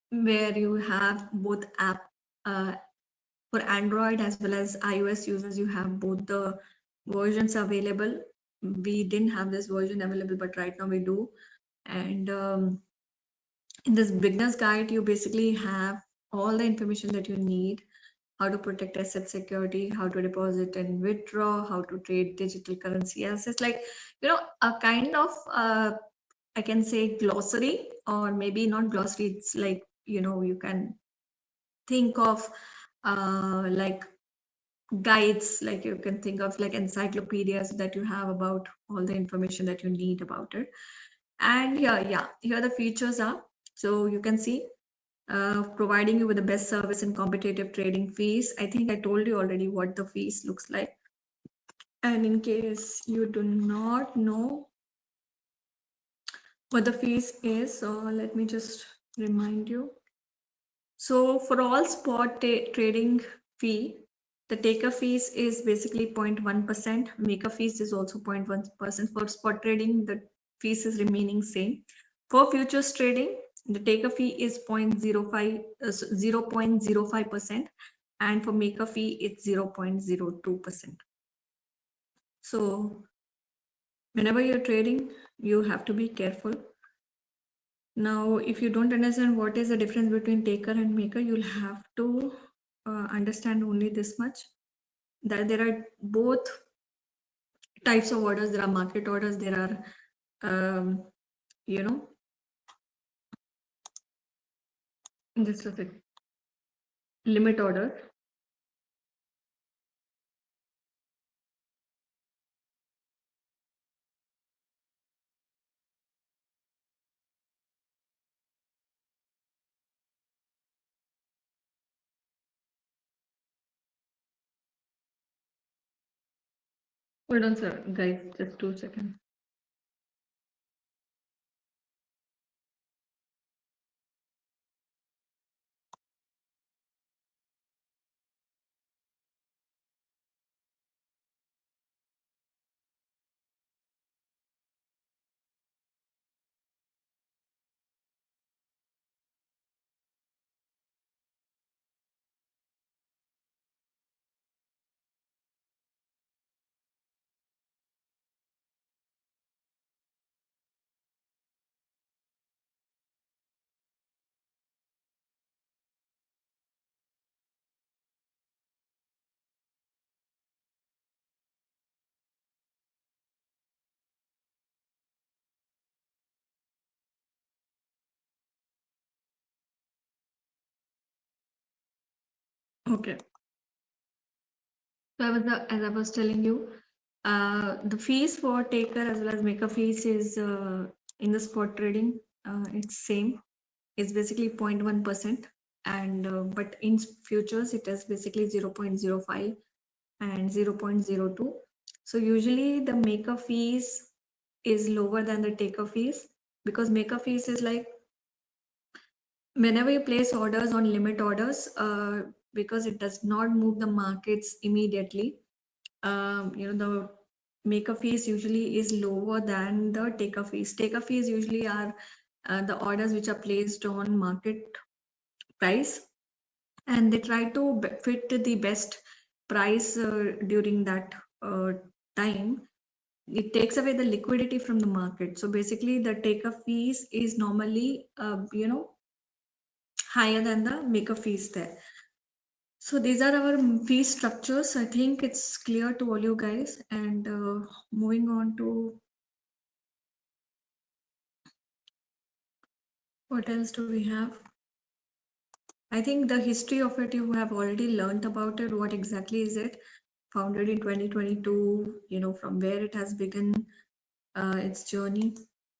where you have both app for Android as well as iOS users. You have both the versions available. We didn't have this version available, but right now we do. And in this beginner's guide, you basically have all the information that you need: how to protect asset security, how to deposit and withdraw, how to trade digital currency assets, like a kind of I can say glossary, or maybe not glossary. It's like you can think of like guides, like you can think of like encyclopedias that you have about all the information that you need about it. And here the features are. So you can see providing you with the best service and competitive trading fees. I think I told you already what the fees looks like. And in case you do not know what the fees is, so let me just remind you. So for all spot trading fee, The taker fees is basically 0.1%. Maker fees is also 0.1%. For spot trading, the fees is remaining same. For futures trading, the taker fee is 0.05%, and for maker fee, it's 0.02%. So whenever you're trading, you have to be careful. Now, if you don't understand what is the difference between taker and maker, you'll have to understand only this much, that there are both types of orders. There are market orders, there are you know just a sec, limit orders. Hold on, sir, guys, just 2 seconds. Okay, so as I was telling you, the fees for taker as well as maker fees is in the spot trading, it's same. It's basically 0.1%, and but in futures it is basically 0.05 and 0.02. So usually the maker fees is lower than the taker fees, because maker fees is like whenever you place orders on limit orders, because it does not move the markets immediately, the maker fees usually is lower than the taker fees. Taker fees usually are the orders which are placed on market price, and they try to fit the best price during that time. It takes away the liquidity from the market. So basically the taker fees is normally higher than the maker fees there. So these are our fee structures. I think it's clear to all you guys. And moving on to what else do we have? I think the history of it, you have already learned about it. What exactly is it? Founded in 2022, from where it has begun its journey,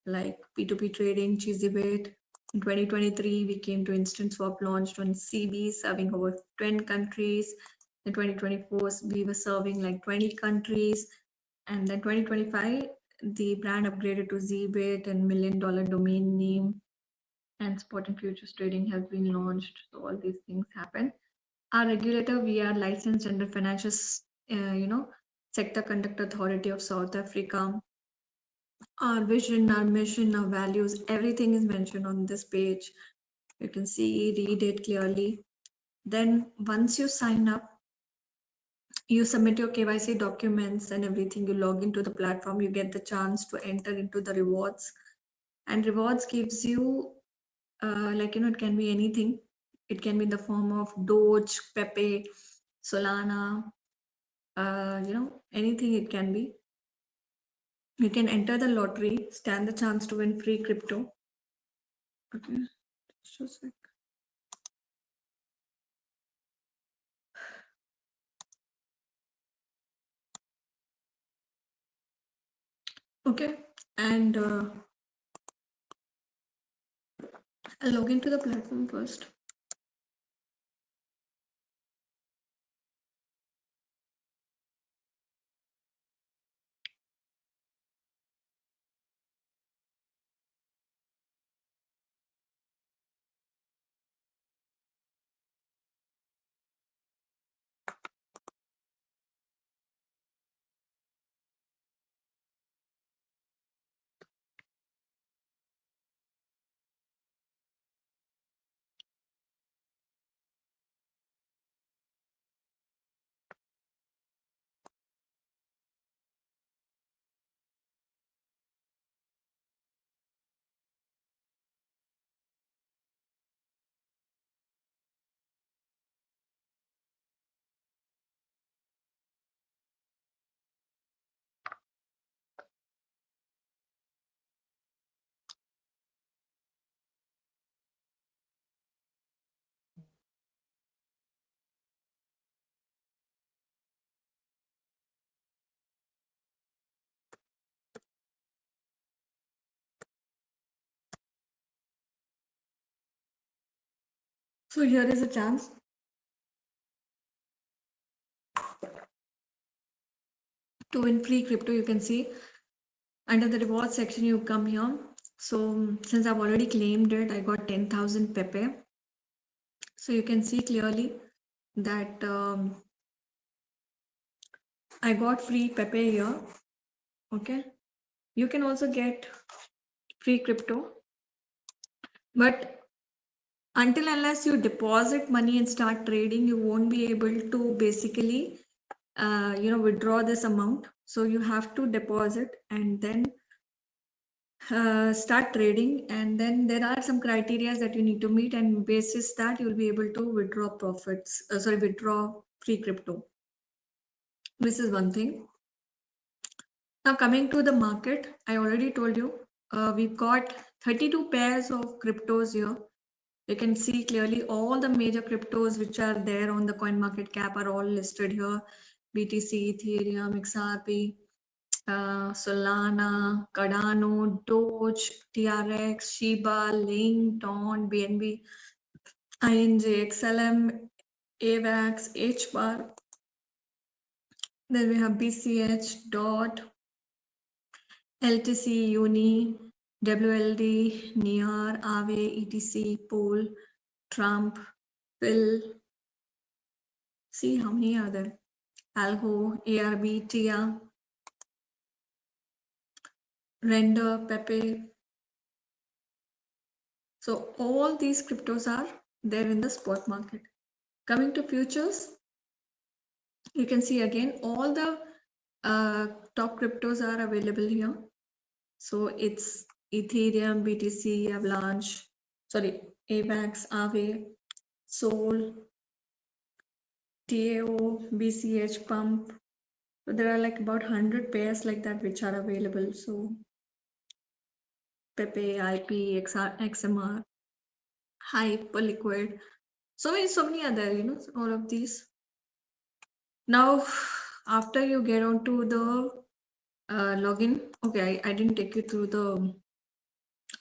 like P2P trading, Cheesybit. In 2023, we came to Instant Swap, launched on CB, serving over 10 countries. In 2024, we were serving like 20 countries. And then 2025, the brand upgraded to Zbit and $1 million domain name, and spot and futures trading has been launched. So all these things happen. Our regulator, we are licensed under Financial, Sector Conduct Authority of South Africa. Our vision, our mission, our values, everything is mentioned on this page. You can see, read it clearly. Then once you sign up, you submit your KYC documents and everything, you log into the platform, you get the chance to enter into the rewards. And rewards gives you, it can be anything. It can be in the form of Doge, Pepe, Solana, anything it can be. You can enter the lottery, stand the chance to win free crypto. Okay, just a sec. Okay, and I'll log into the platform first. So here is a chance to win free crypto. You can see under the reward section, you come here. So since I've already claimed it, I got 10,000 Pepe. So you can see clearly that I got free Pepe here. Okay. You can also get free crypto, but until unless you deposit money and start trading, you won't be able to basically withdraw this amount. So you have to deposit and then start trading, and then there are some criteria that you need to meet, and basis that you'll be able to withdraw withdraw free crypto. This is one thing. Now coming to the market, I already told you we've got 32 pairs of cryptos here. You can see clearly all the major cryptos which are there on the coin market cap are all listed here. BTC, Ethereum, XRP, Solana, Cardano, Doge, TRX, Shiba, Link, Dawn, BNB, INJ, XLM, AVAX, HBAR. Then we have BCH, DOT, LTC, Uni, WLD, NEAR, AAVE, ETC, Pol, Trump, Pill. See how many are there? Algo, ARB, TIA, Render, Pepe. So all these cryptos are there in the spot market. Coming to futures, you can see again all the top cryptos are available here. So it's Ethereum, BTC, Avalanche, sorry, AVAX, Aave, Sol, TAO, BCH, Pump. So there are like about 100 pairs like that which are available. So Pepe, IP, XMR, Hyperliquid. So many other, all of these. Now, after you get onto the login, okay, I didn't take you through the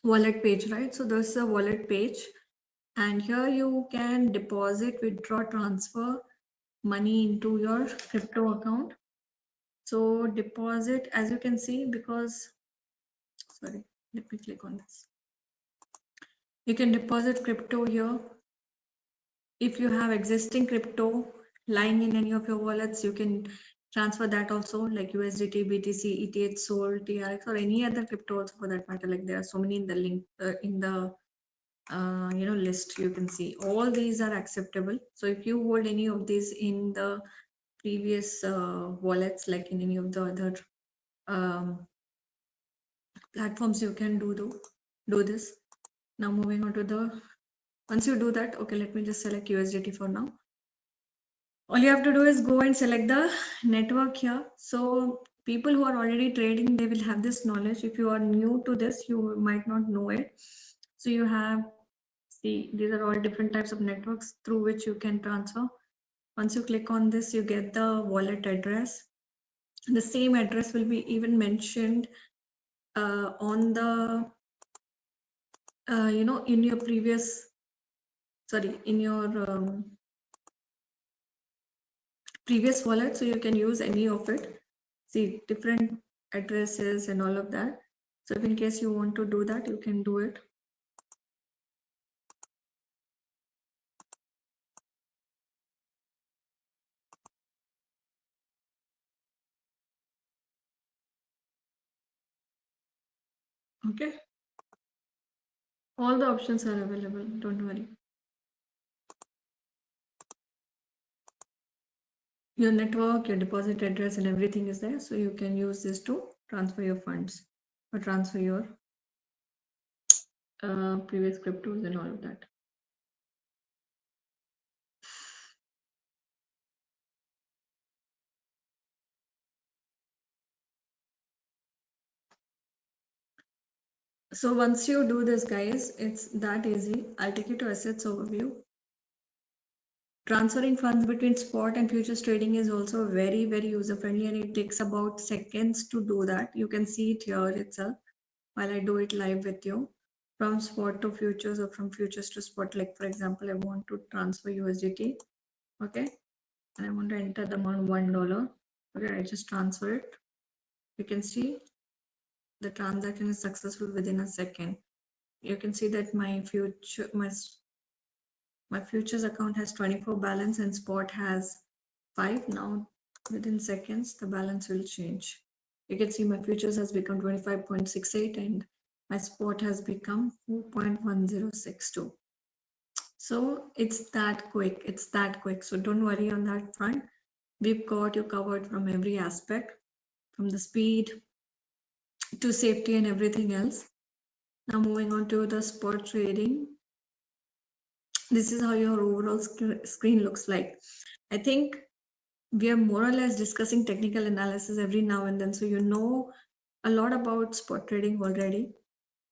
wallet page, right? So there's a wallet page, and here you can deposit, withdraw, transfer money into your crypto account. So deposit, as you can see, because sorry, let me click on this. You can deposit crypto here. If you have existing crypto lying in any of your wallets, you can transfer that also, like USDT, BTC, ETH, SOL, TRX, or any other crypto also for that matter. Like there are so many in the link in the list. You can see all these are acceptable. So if you hold any of these in the previous wallets, like in any of the other um, platforms, you can do this. Now moving on to the, once you do that, okay, let me just select USDT for now. All you have to do is go and select the network here. So people who are already trading, they will have this knowledge. If you are new to this, you might not know it. So you have, see, these are all different types of networks through which you can transfer. Once you click on this, you get the wallet address. The same address will be even mentioned on the in your previous, sorry, in your previous wallet, so you can use any of it. See different addresses and all of that. So if in case you want to do that, you can do it. Okay, all the options are available, don't worry. Your network, your deposit address, and everything is there, so you can use this to transfer your funds or transfer your previous cryptos and all of that. So once you do this, guys, it's that easy. I'll take you to assets overview. Transferring funds between spot and futures trading is also very, very user friendly, and it takes about seconds to do that. You can see it here itself while I do it live with you. from spot to futures or from futures to spot. Like for example, I want to transfer USDT, okay, and I want to enter the amount $1. Okay, I just transfer it. You can see the transaction is successful within a second. You can see that my futures account has 24 balance and spot has 5. Now within seconds the balance will change. You can see my futures has become 25.68 and my spot has become 4.1062. So it's that quick. It's that quick. So don't worry on that front. We've got you covered from every aspect, from the speed to safety and everything else. Now moving on to the spot trading. This is how your overall screen looks like. I think we are more or less discussing technical analysis every now and then, so you know a lot about spot trading already.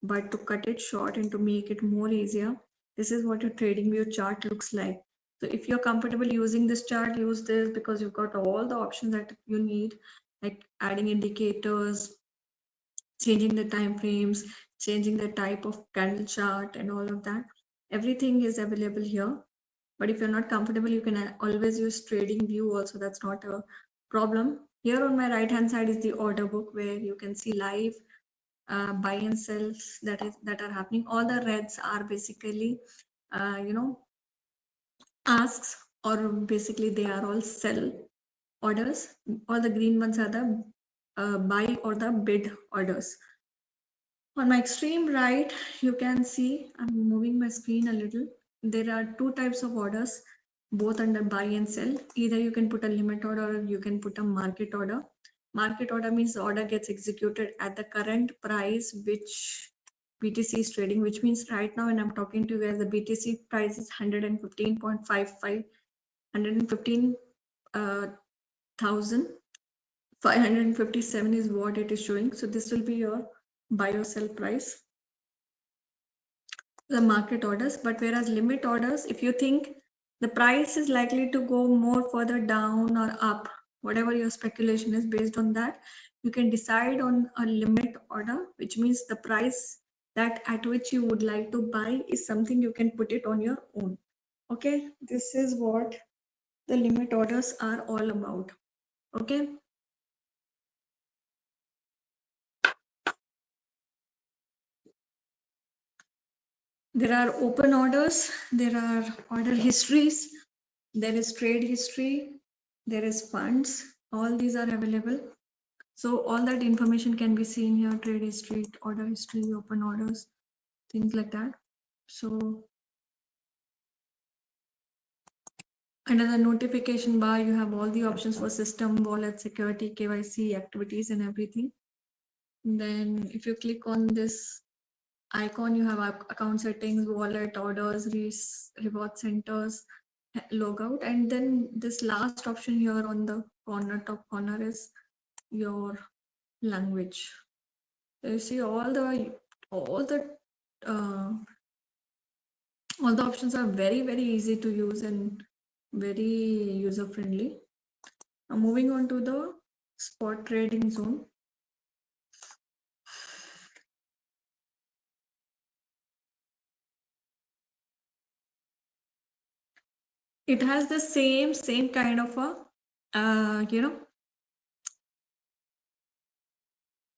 But to cut it short and to make it more easier, this is what your trading view chart looks like. So if you're comfortable using this chart, use this, because you've got all the options that you need, like adding indicators, changing the time frames, changing the type of candle chart and all of that. Everything is available here. But if you're not comfortable, you can always use trading view also. That's not a problem. Here on my right hand side is the order book, where you can see live buy and sells that are happening. All the reds are basically asks, or basically they are all sell orders. All the green ones are the buy or the bid orders. On my extreme right, you can see, I'm moving my screen a little. There are two types of orders, both under buy and sell. Either you can put a limit order or you can put a market order. Market order means the order gets executed at the current price which BTC is trading, which means right now when I'm talking to you guys, the BTC price is 115.55, 115,557 is what it is showing. So this will be your buy or sell price, the market orders. But whereas limit orders, if you think the price is likely to go more further down or up, whatever your speculation is, based on that you can decide on a limit order, which means the price that at which you would like to buy is something you can put it on your own. Okay, this is what the limit orders are all about. Okay, there are open orders, there are order histories, there is trade history, there is funds. All these are available. So all that information can be seen here: trade history, order history, open orders, things like that. So under the notification bar, you have all the options for system, wallet, security, KYC, activities, and everything. And then if you click on this icon, you have account settings, wallet, orders, reward centers, logout, and then this last option here on the corner, top corner, is your language. So you see all the uh, all the options are very easy to use and very user friendly. Now moving on to the spot trading zone. It has the same kind of a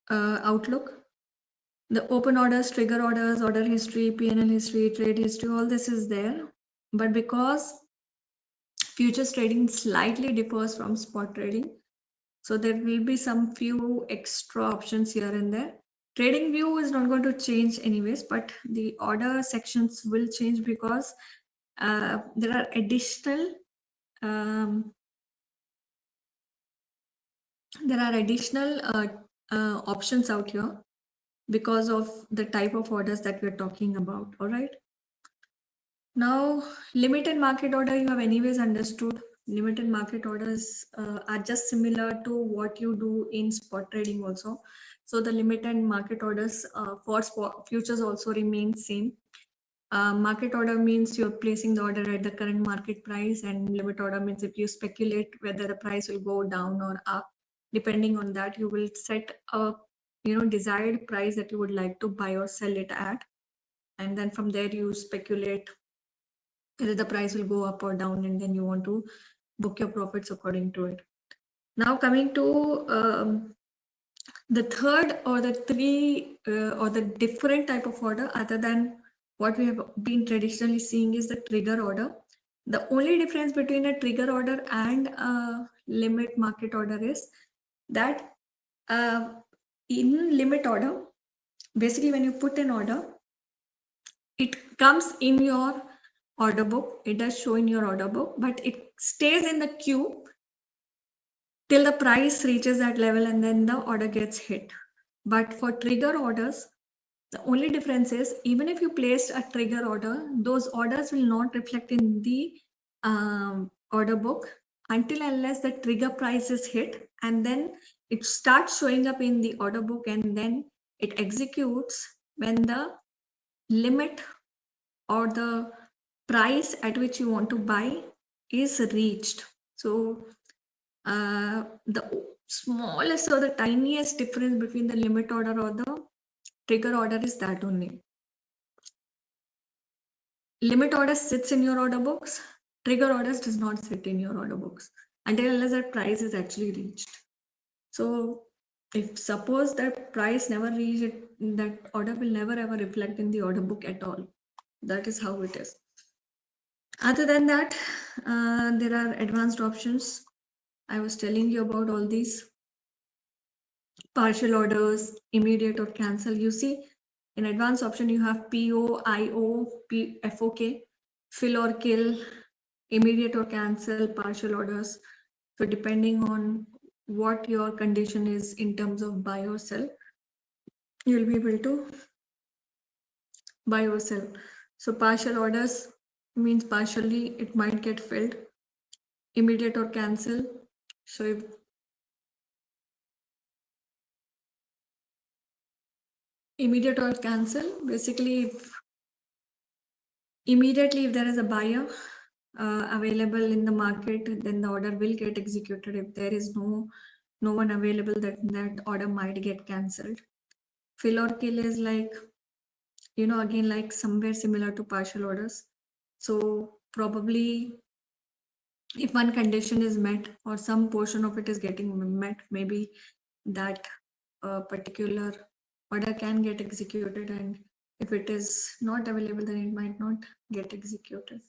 outlook. The open orders, trigger orders, order history, PNL history, trade history, all this is there. But because futures trading slightly differs from spot trading, so there will be some few extra options here and there. Trading view is not going to change anyways, but the order sections will change because there are additional um, options out here because of the type of orders that we're talking about. All right. Now, limited market order, you have anyways understood. Limited market orders are just similar to what you do in spot trading also. So the limited market orders for spot futures also remain same. Market order means you're placing the order at the current market price, and limit order means if you speculate whether the price will go down or up. Depending on that, you will set a desired price that you would like to buy or sell it at. and then from there you speculate whether the price will go up or down, and then you want to book your profits according to it. Now coming to the third or the three or the different type of order other than what we have been traditionally seeing is the trigger order. The only difference between a trigger order and a limit market order is that in limit order, basically when you put an order, it comes in your order book, it does show in your order book, but it stays in the queue till the price reaches that level and then the order gets hit. But for trigger orders, the only difference is even if you placed a trigger order, those orders will not reflect in the order book until unless the trigger price is hit, and then it starts showing up in the order book, and then it executes when the limit or the price at which you want to buy is reached. So the smallest or the tiniest difference between the limit order or the trigger order is that only. Limit order sits in your order books, trigger orders does not sit in your order books until unless that price is actually reached. So if suppose that price never reached it, that order will never ever reflect in the order book at all. That is how it is. Other than that, there are advanced options. I was telling you about all these partial orders, immediate or cancel. You see, in advanced option, you have PO, IO, FOK, fill or kill, immediate or cancel, partial orders. So depending on what your condition is in terms of buy or sell, you'll be able to buy or sell. So partial orders means partially it might get filled, immediate or cancel. So if immediate or cancel, basically if immediately if there is a buyer available in the market, then the order will get executed. If there is no one available, that order might get cancelled. Fill or kill is like, again, like somewhere similar to partial orders. So probably if one condition is met or some portion of it is getting met, maybe that particular order can get executed, and if it is not available, then it might not get executed.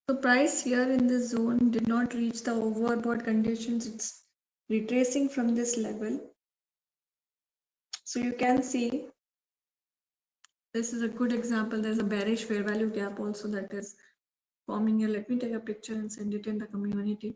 So price here in this zone did not reach the overbought conditions. It's retracing from this level. So you can see this is a good example. There's a bearish fair value gap also that is forming here. Let me take a picture and send it in the community.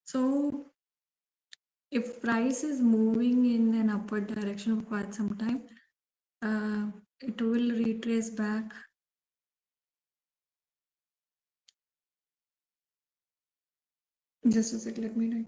So if price is moving in an upward direction for quite some time, uh, it will retrace back. Just a sec, let me know.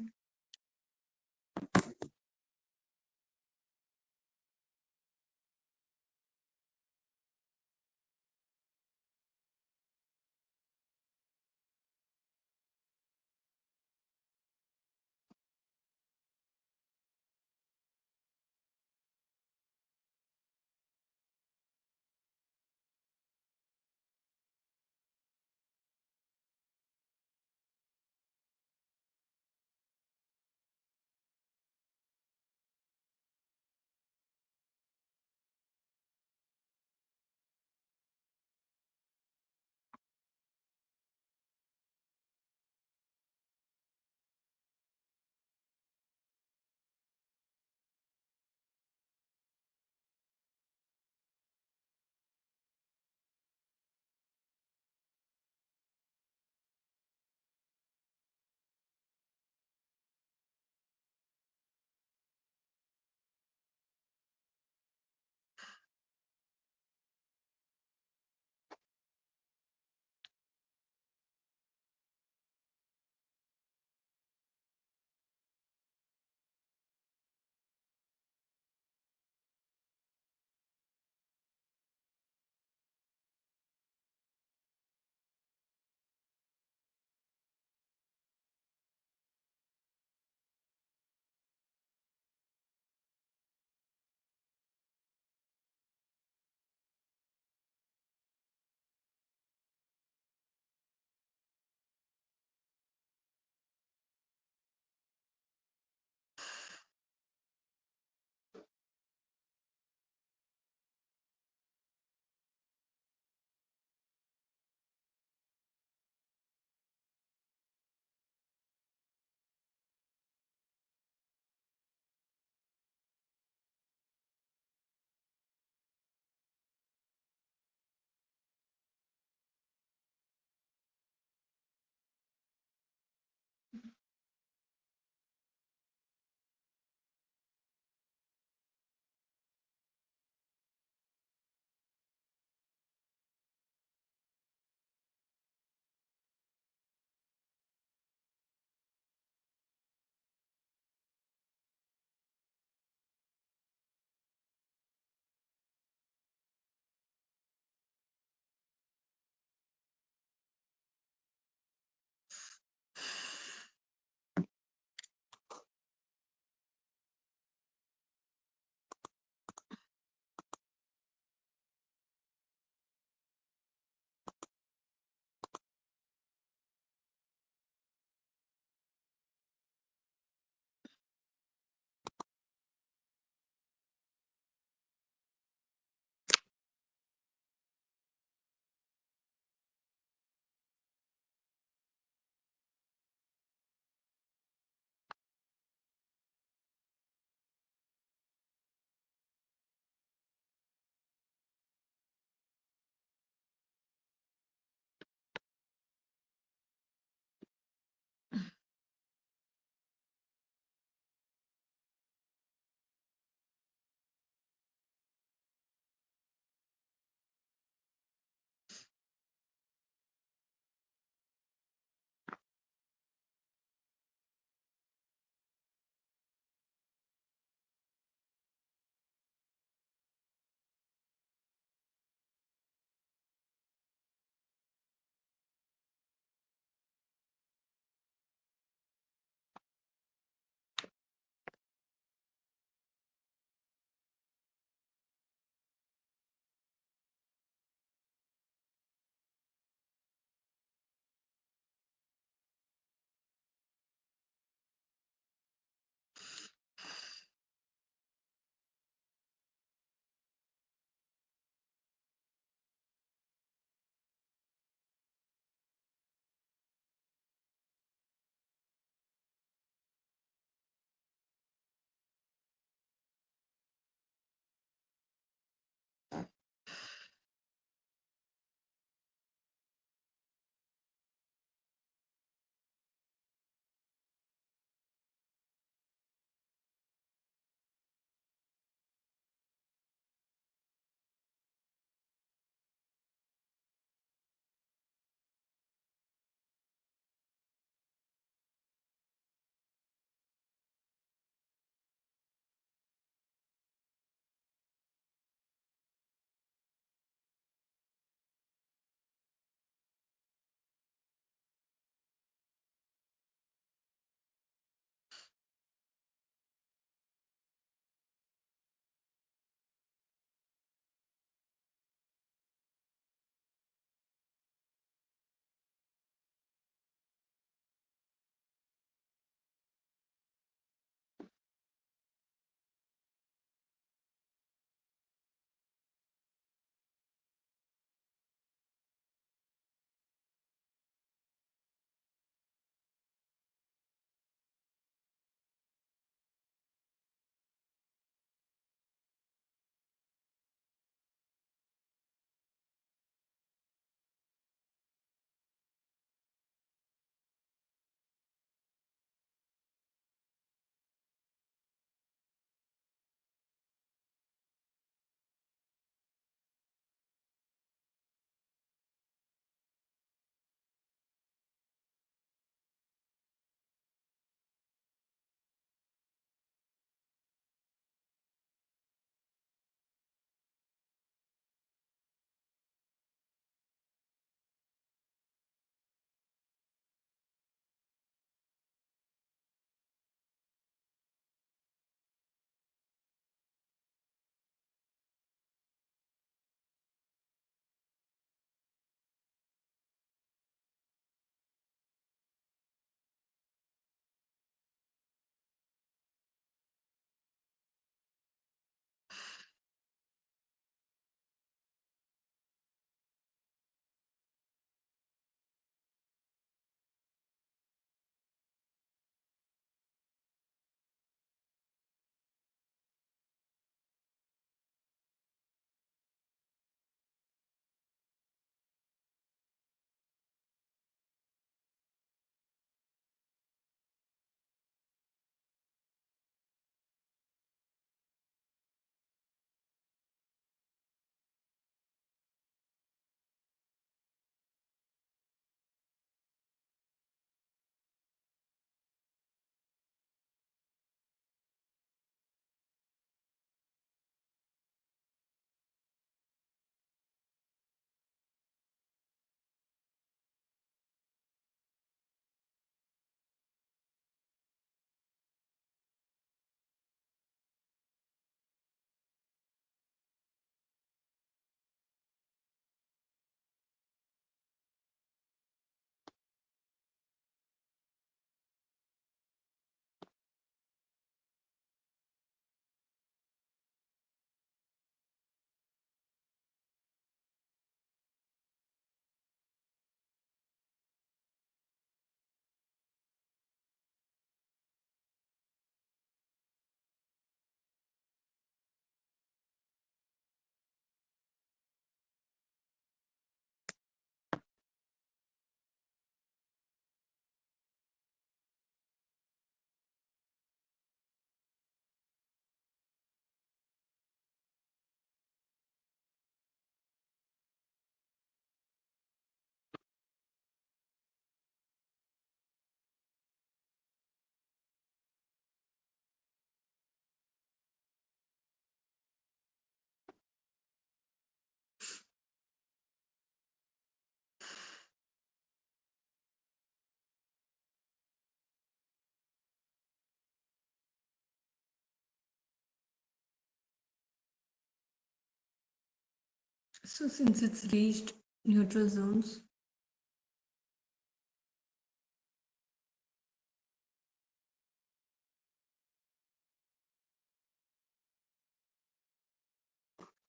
So since it's reached neutral zones,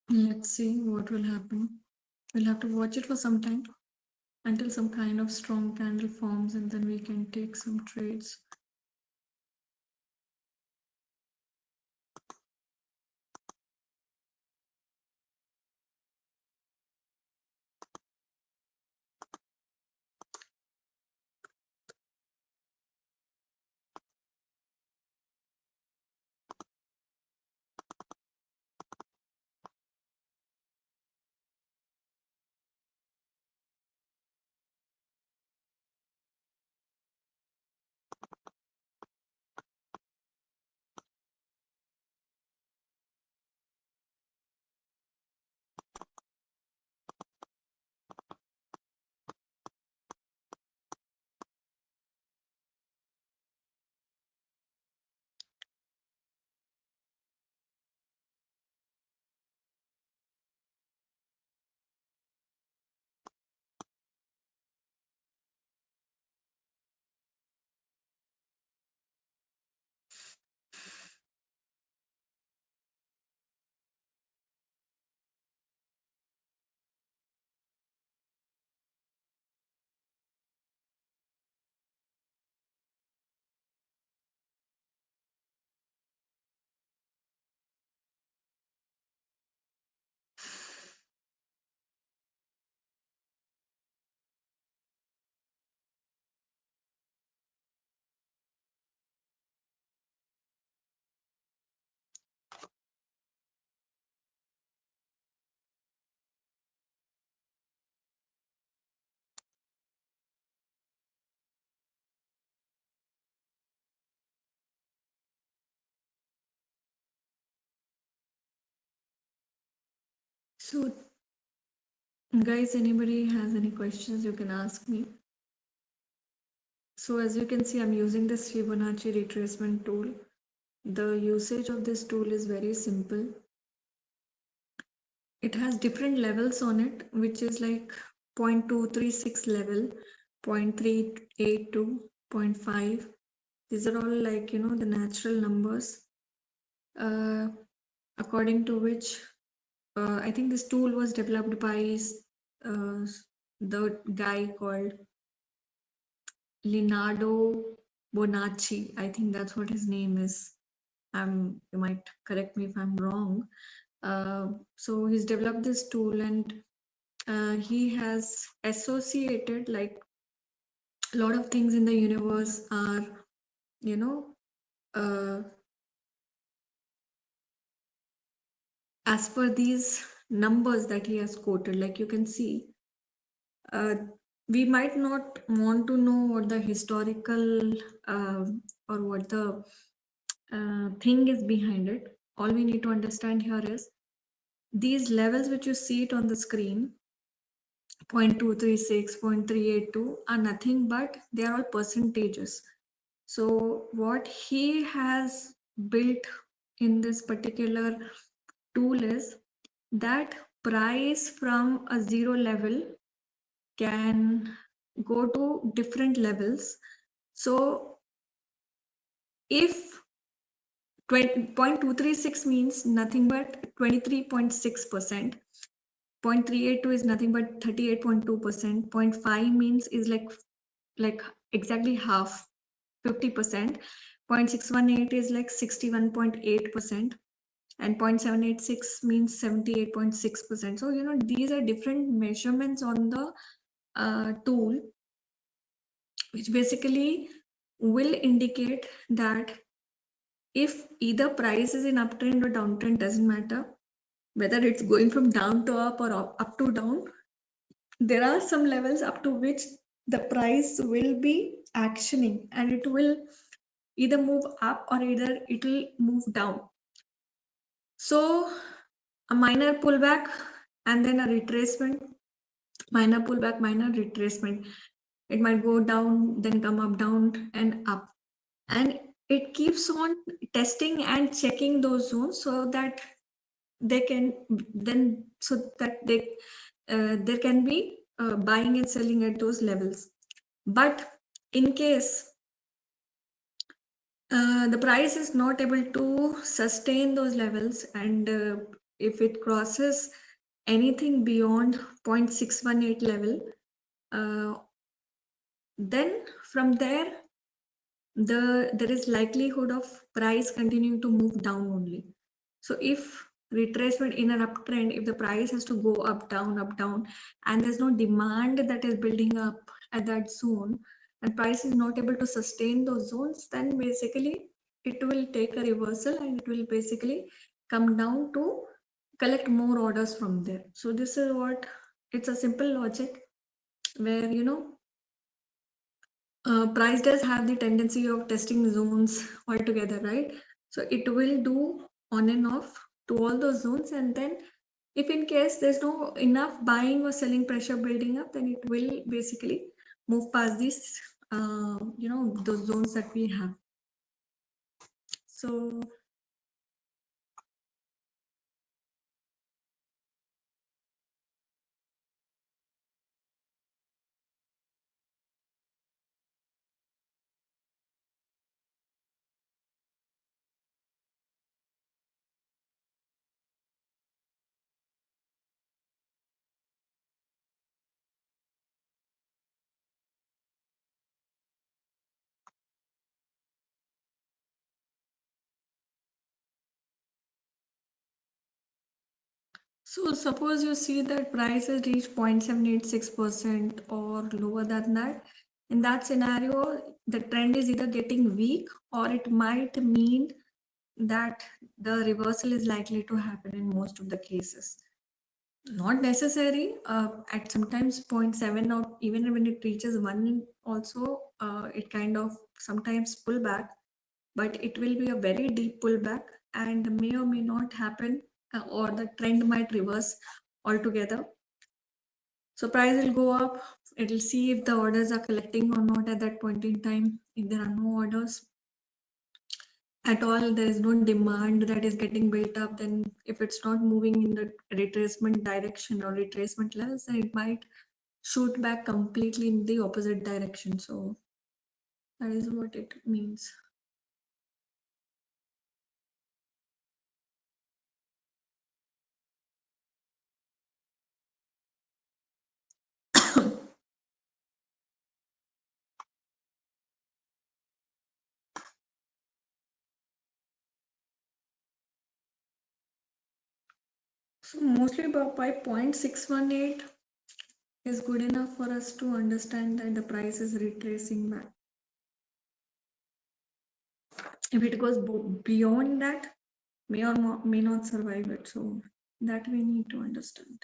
let's see what will happen. We'll have to watch it for some time until some kind of strong candle forms, and then we can take some trades. So, guys, anybody has any questions, you can ask me. So as you can see, I'm using this Fibonacci retracement tool. The usage of this tool is very simple. It has different levels on it, which is like 0.236 level, 0.382, 0.5. These are all like, the natural numbers, according to which I think this tool was developed by uh, the guy called Leonardo Bonacci. I think that's what his name is. You might correct me if I'm wrong. So he's developed this tool, and he has associated like a lot of things in the universe are, you know, uh, as per these numbers that he has quoted. Like you can see, uh, we might not want to know what the historical or what the thing is behind it. All we need to understand here is these levels which you see it on the screen, 0.236, 0.382, are nothing but they are all percentages. So what he has built in this particular tool is that price from a zero level can go to different levels. So if 0.236 means nothing but 23.6%, 0.382 is nothing but 38.2%, 0.5 means is like exactly half, 50%, 0.618 is like 61.8%, and 0.786 means 78.6%. So these are different measurements on the tool, which basically will indicate that if either price is in uptrend or downtrend, doesn't matter whether it's going from down to up or up to down, there are some levels up to which the price will be actioning, and it will either move up or either it will move down. So a minor pullback and then a retracement, minor pullback, minor retracement. It might go down, then come up, down and up. And it keeps on testing and checking those zones so that they can then so that there can be buying and selling at those levels. But in case the price is not able to sustain those levels, and if it crosses anything beyond 0.618 level, uh, then from there there is likelihood of price continuing to move down only. So if retracement in an uptrend, if the price has to go up down, and there's no demand that is building up at that zone, and price is not able to sustain those zones, then basically it will take a reversal and it will basically come down to collect more orders from there. So this is what, it's a simple logic where, price does have the tendency of testing zones altogether, right? So it will do on and off to all those zones, and then if in case there's no enough buying or selling pressure building up, then it will basically move past these, those zones that we have. So So suppose you see that price has reached 0.786% or lower than that. In that scenario, the trend is either getting weak, or it might mean that the reversal is likely to happen in most of the cases. Not necessary. At sometimes 0.7, or even when it reaches 1 also, it kind of sometimes pull back, but it will be a very deep pullback and may or may not happen, or the trend might reverse altogether. So price will go up. It'll see if the orders are collecting or not at that point in time. If there are no orders at all, there is no demand that is getting built up, then if it's not moving in the retracement direction or retracement levels, then it might shoot back completely in the opposite direction. So that is what it means. So mostly by 0.618 is good enough for us to understand that the price is retracing back. If it goes beyond that, may or may not survive it. So that we need to understand.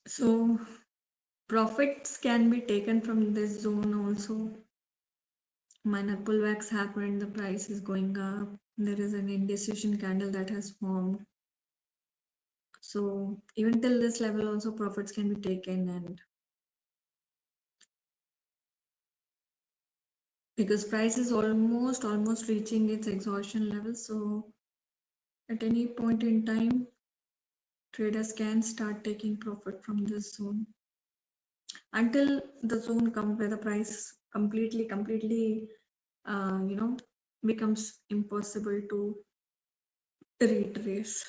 So profits can be taken from this zone also. Minor pullbacks happen, the price is going up. There is an indecision candle that has formed. So even till this level also profits can be taken, and because price is almost reaching its exhaustion level, so at any point in time traders can start taking profit from this zone until the zone comes where the price completely becomes impossible to retrace.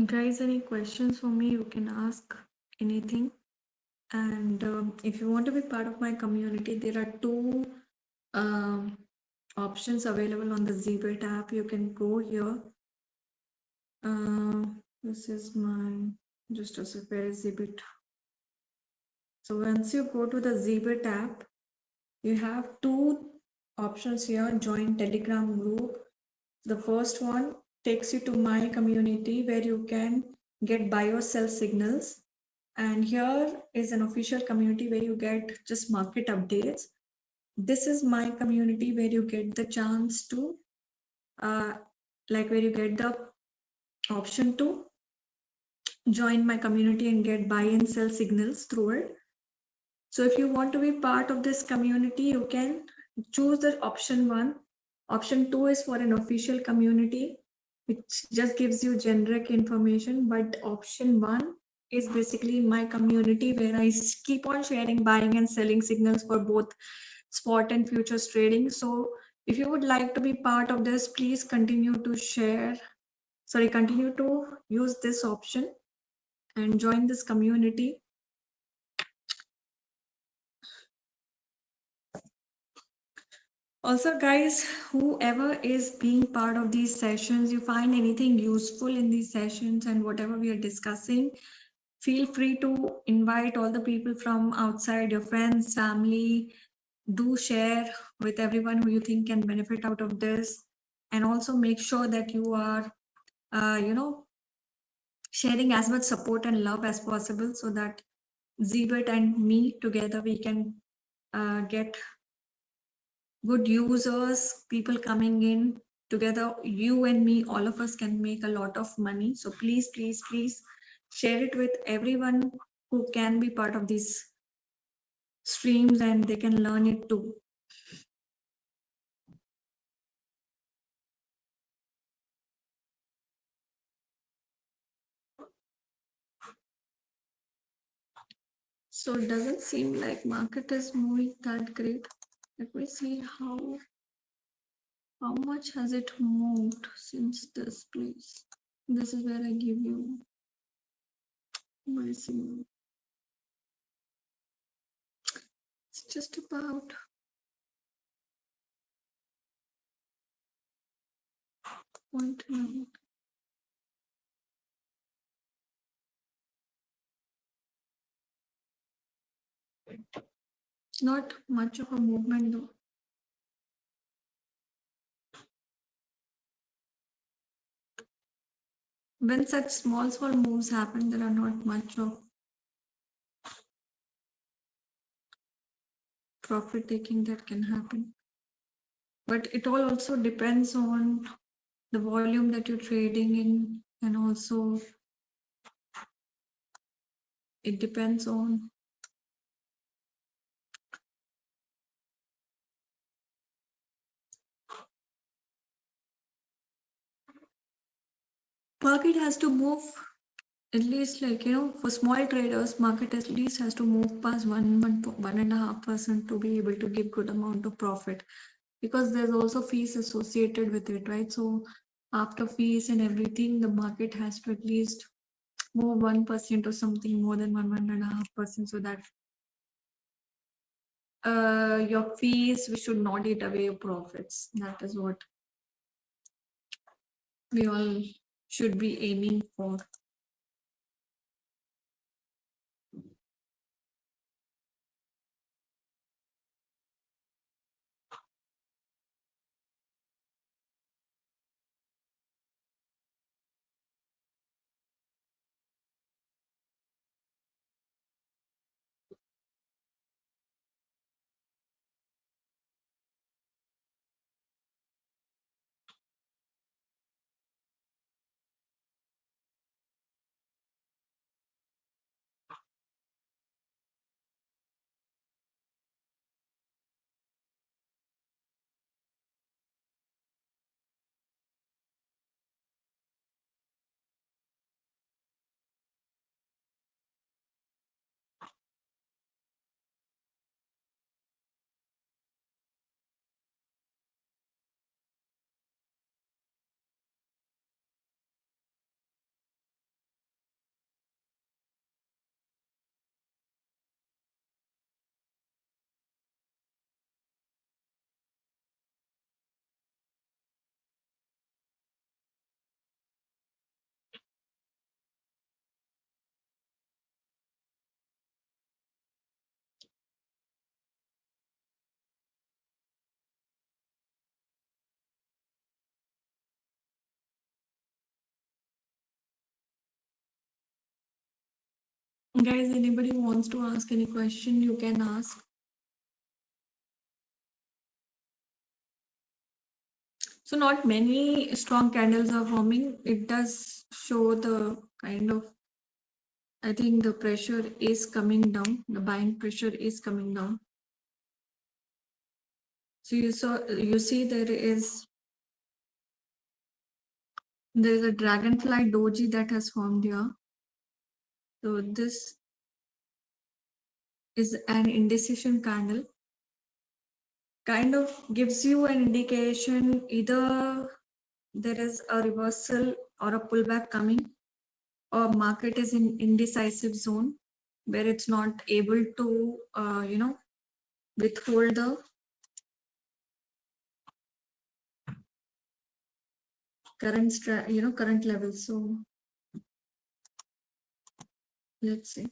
Guys, any questions for me, you can ask anything. And if you want to be part of my community, there are two um, options available on the Zbit app. You can go here. This is my, just a sec, where is Zbit? So once you go to the Zbit app, you have two options here. Join Telegram group. The first one takes you to my community where you can get buy or sell signals. And here is an official community where you get just market updates. This is my community where you get the chance to, like where you get the option to join my community and get buy and sell signals through it. So if you want to be part of this community, you can choose the option one. Option two is for an official community, which just gives you generic information. But option one is basically my community where I keep on sharing buying and selling signals for both spot and futures trading. So if you would like to be part of this, please continue to use this option and join this community. Also, guys, whoever is being part of these sessions, you find anything useful in these sessions and whatever we are discussing, feel free to invite all the people from outside, your friends, family. Do share with everyone who you think can benefit out of this. And also make sure that you are, sharing as much support and love as possible so that Zbit and me together, we can get good users, people coming in together. You and me, all of us can make a lot of money. So please, please, please share it with everyone who can be part of these streams and they can learn it too. So it doesn't seem like market is moving that great. Let me see how much has it moved since this place. This is where I give you my signal. It's just about 0.9. Not much of a movement though. When such small moves happen, there are not much of profit taking that can happen. But it all also depends on the volume that you're trading in, and also it depends on market has to move at least, like, for small traders, market at least has to move past 1.5% to be able to give good amount of profit, because there's also fees associated with it, right? So after fees and everything, the market has to at least move 1% or something more than 1.5%, so that your fees, we should not eat away your profits. That is what we all should be aiming for. Guys, anybody wants to ask any question, you can ask. So not many strong candles are forming. It does show the kind of, I think the pressure is coming down. The buying pressure is coming down. So you see there is a dragonfly doji that has formed here. So this is an indecision candle. Kind of gives you an indication either there is a reversal or a pullback coming, or market is in indecisive zone where it's not able to withhold the current level. So let's see.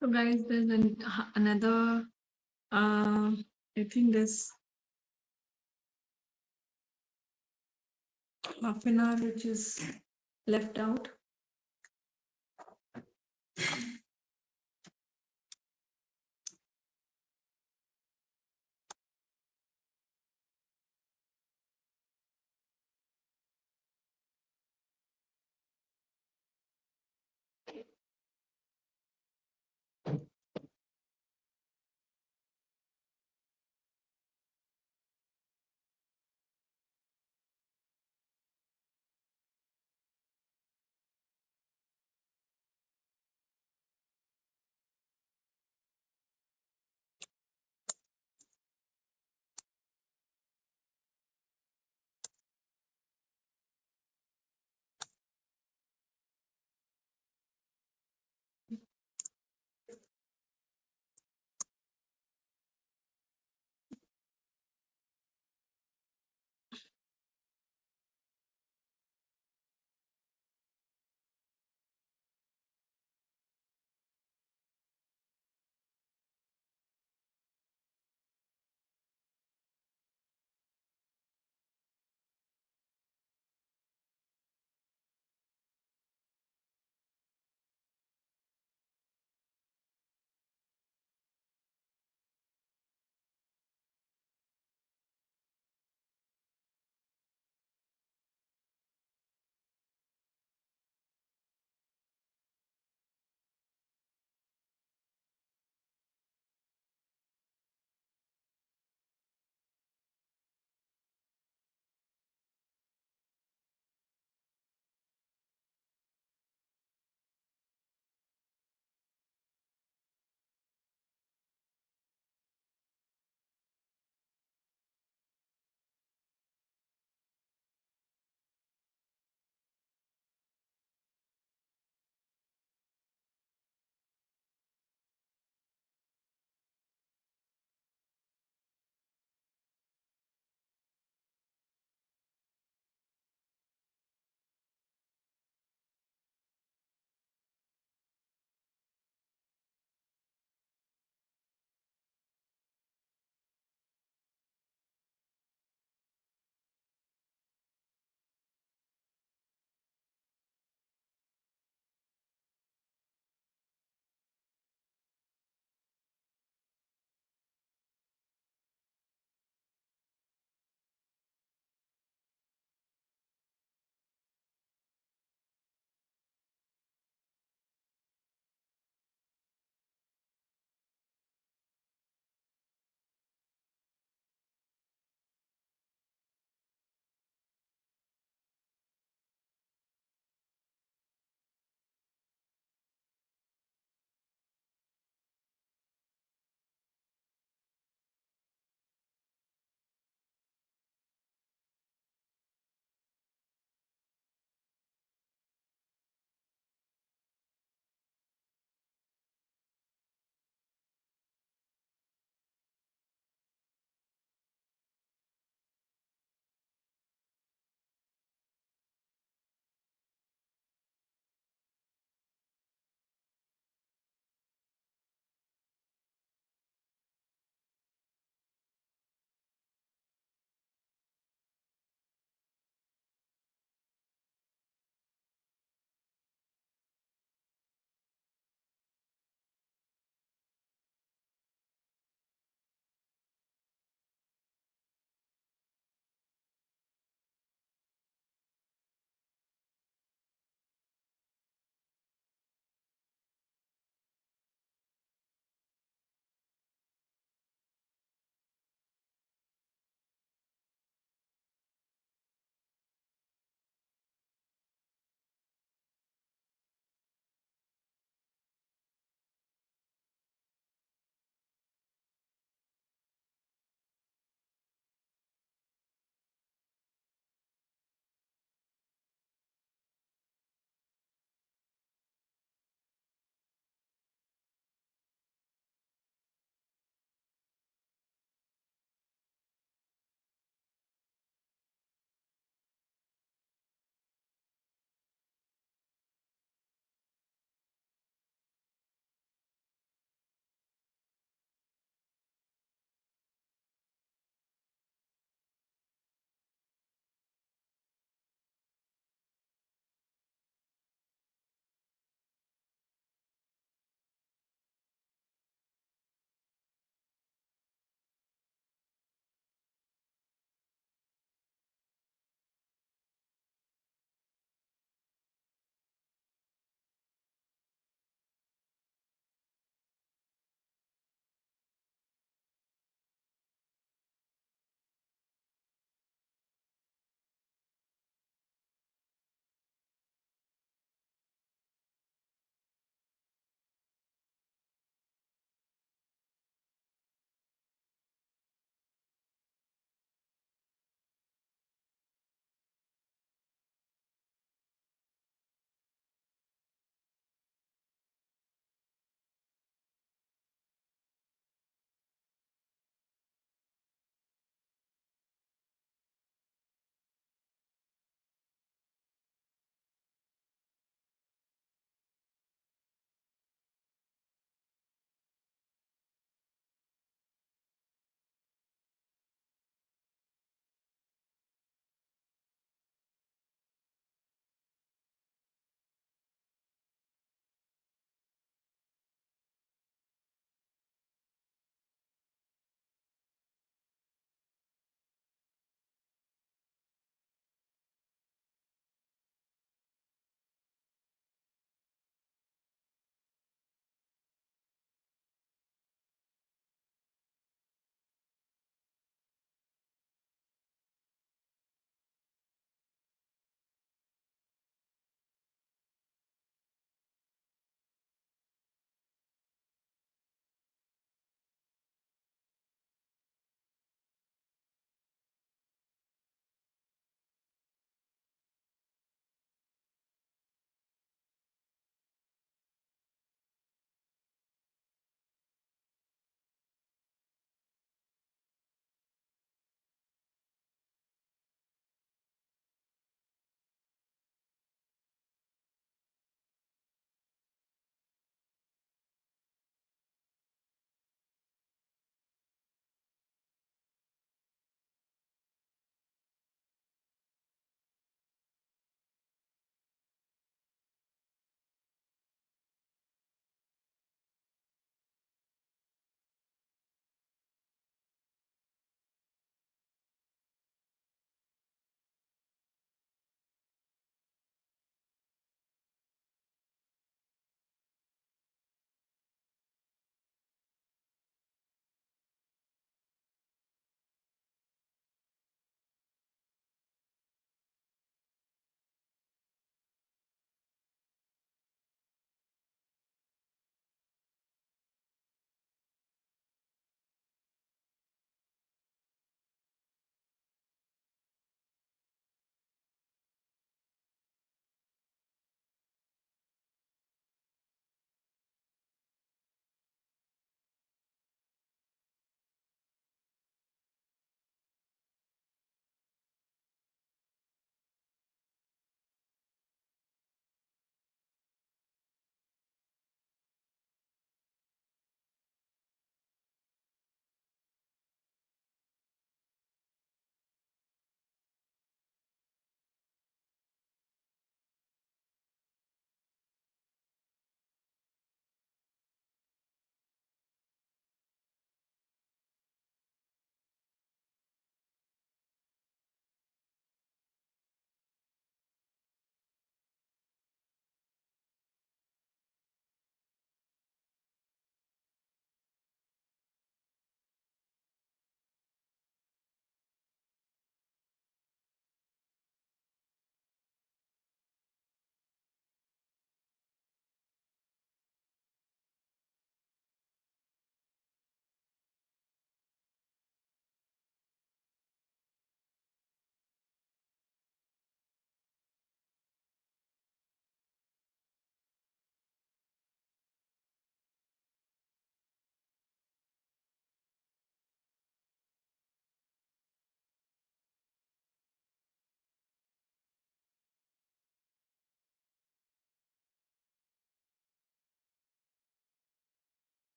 So guys, there's another I think this half an hour which is left out.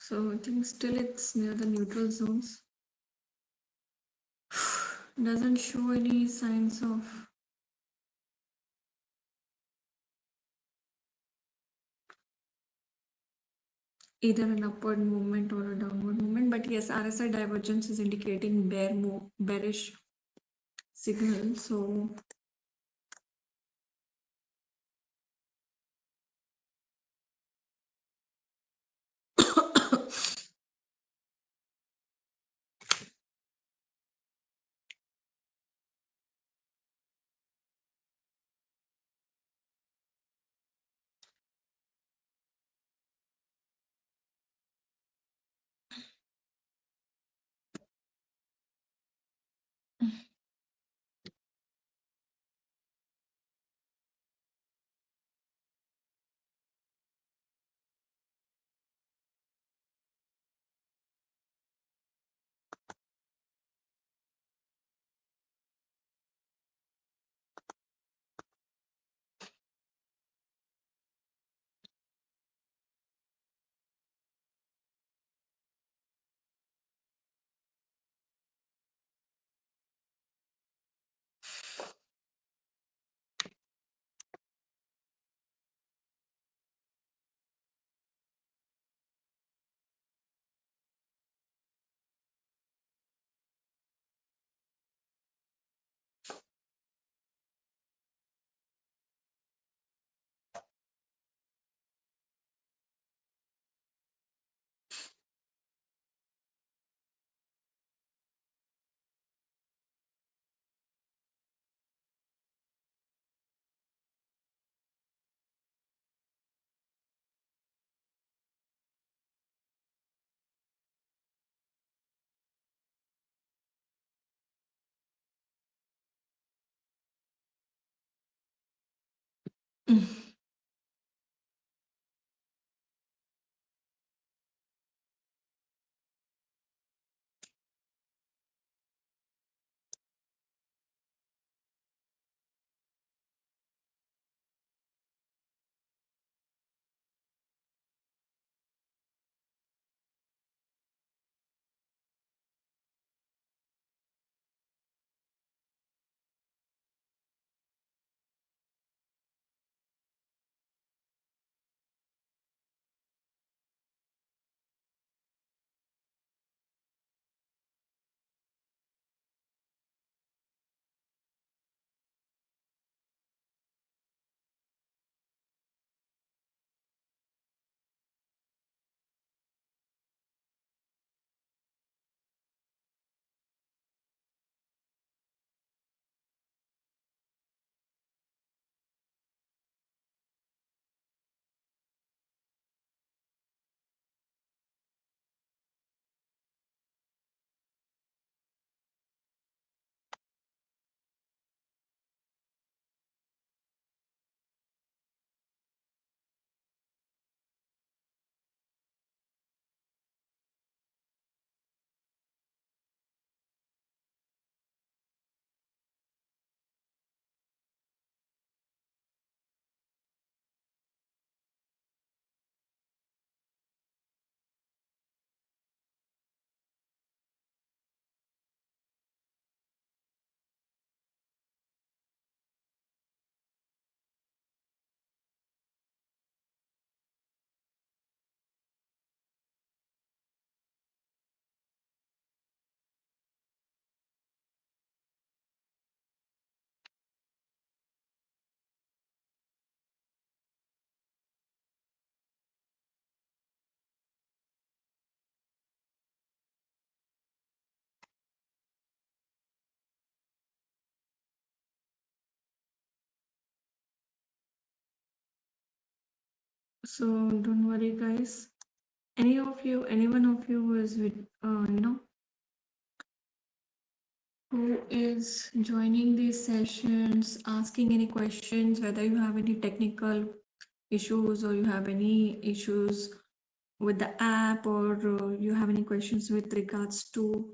So I think still it's near the neutral zones. Doesn't show any signs of either an upward movement or a downward movement. But yes, RSI divergence is indicating bearish signal. So so don't worry, guys. Any one of you who is with who is joining these sessions, asking any questions, whether you have any technical issues or you have any issues with the app or you have any questions with regards to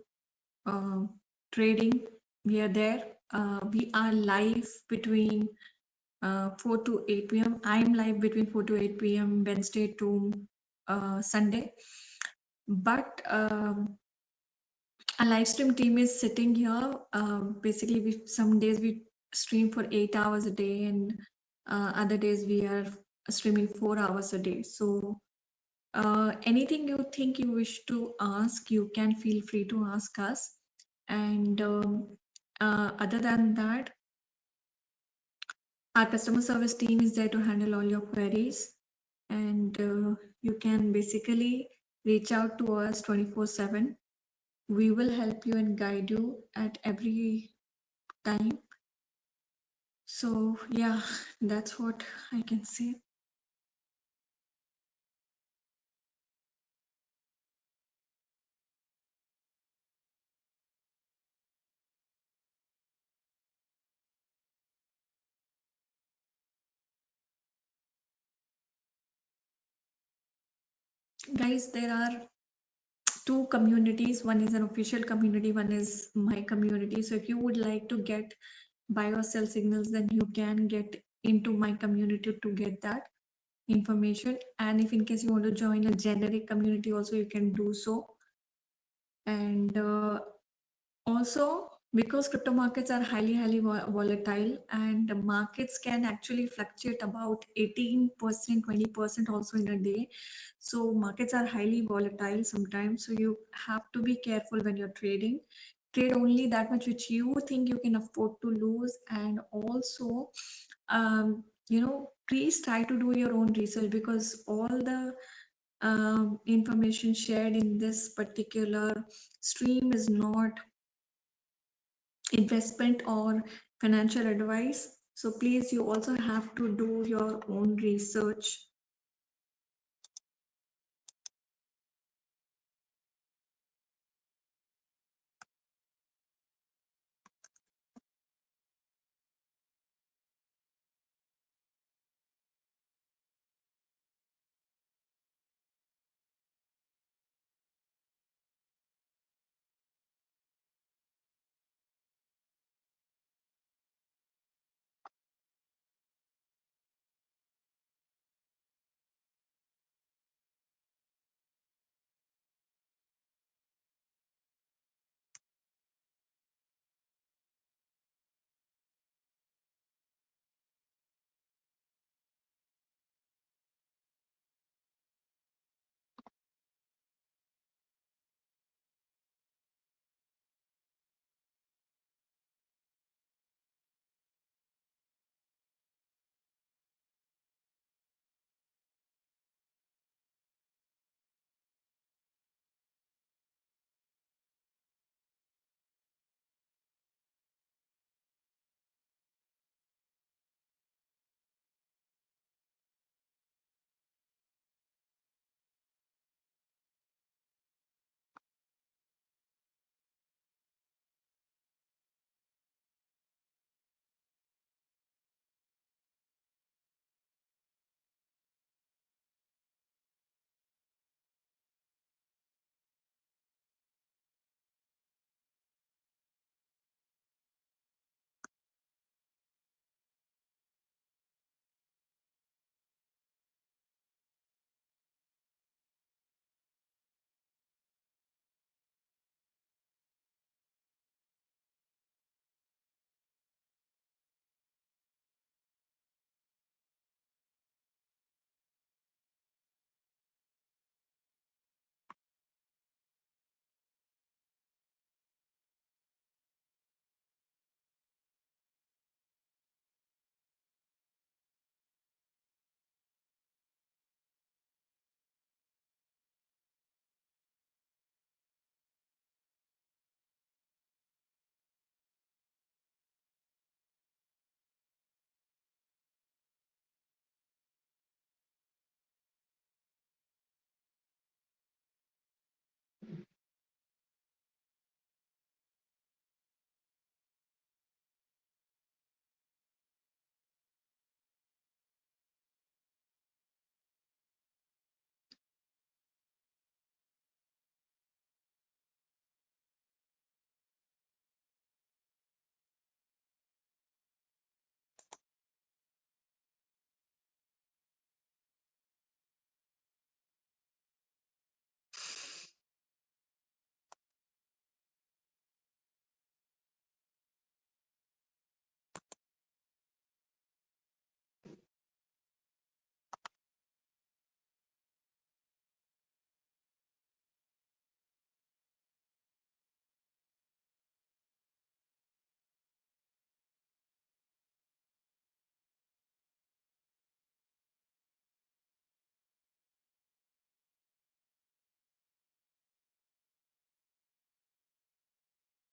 uh, trading, we are there. We are live between 4 to 8 p.m. I'm live between 4 to 8 p.m. Wednesday to Sunday. But a live stream team is sitting here. Basically, we some days we stream for 8 hours a day, and other days we are streaming 4 hours a day. So anything you think you wish to ask, you can feel free to ask us. And other than that, our customer service team is there to handle all your queries. And you can basically reach out to us 24/7. We will help you and guide you at every time. So, yeah, that's what I can say. Guys, there are two communities. One is an official community, one is my community. So, if you would like to get buy or sell signals, then you can get into my community to get that information. And if in case you want to join a generic community, also you can do so. And also, because crypto markets are highly volatile, and the markets can actually fluctuate about 18%, 20% also in a day. So markets are highly volatile sometimes. So you have to be careful when you're trading. Trade only that much which you think you can afford to lose. And also, please try to do your own research, because all the information shared in this particular stream is not investment or financial advice. So please, you also have to do your own research.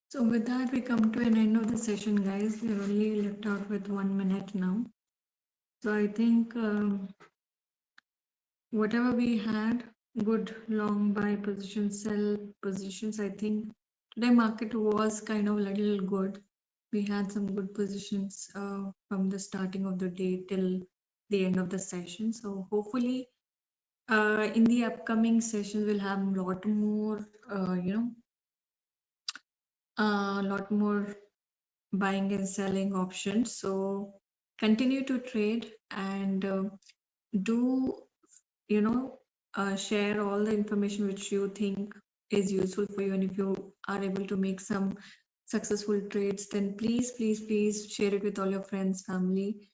So with that, we come to an end of the session, guys. We're only left out with 1 minute now. So I think whatever we had, good long buy positions, sell positions. I think today market was kind of a little good. We had some good positions from the starting of the day till the end of the session. So hopefully, in the upcoming sessions, we'll have a lot more, a lot more buying and selling options. So continue to trade and do, you know, share all the information which you think is useful for you. And if you are able to make some successful trades, then please share it with all your friends, family.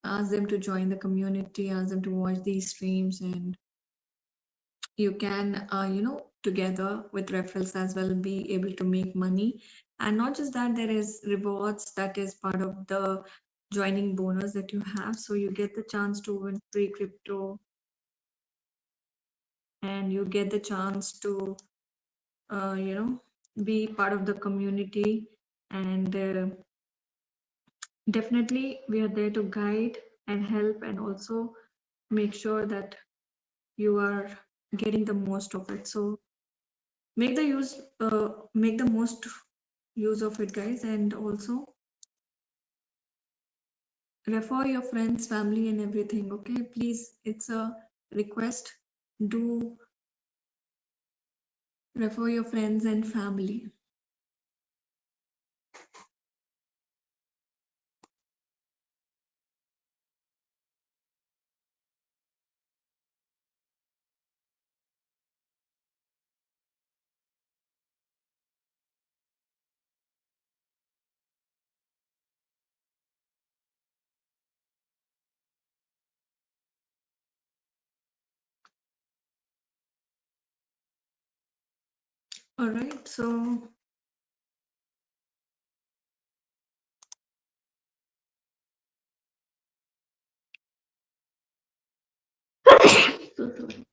Ask them to join the community, ask them to watch these streams, and you can together with referrals as well be able to make money. And not just that, there is rewards that is part of the joining bonus that you have. So you get the chance to win free crypto, and you get the chance to be part of the community. And definitely we are there to guide and help, and also make sure that you are getting the most of it. So make the most use of it, guys. And also refer your friends, family, and everything. Okay, please, it's a request. Do refer your friends and family. All right, so so sorry.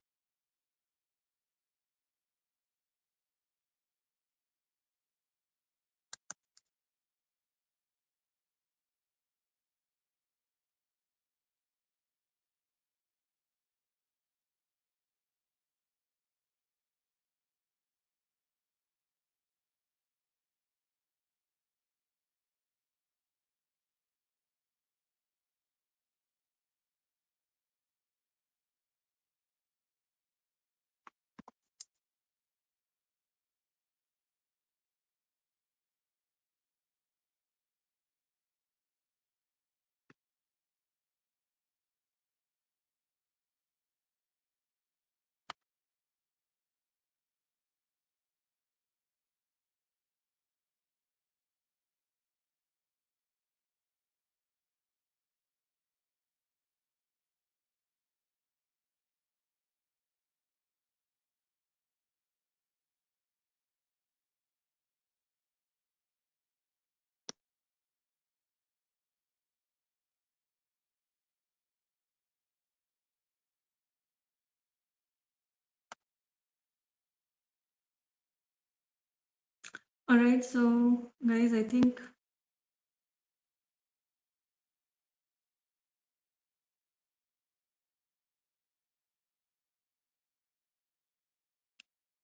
All right, so guys, I think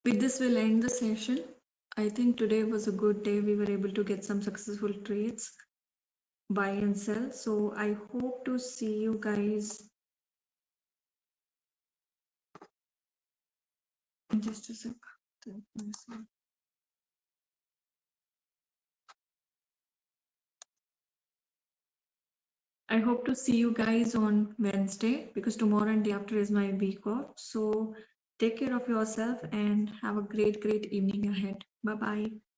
with this we'll end the session. I think today was a good day. We were able to get some successful trades, buy and sell. So I hope to see you guys in just a sec. I hope to see you guys on Wednesday, because tomorrow and day after is my week off. So take care of yourself and have a great evening ahead. Bye bye.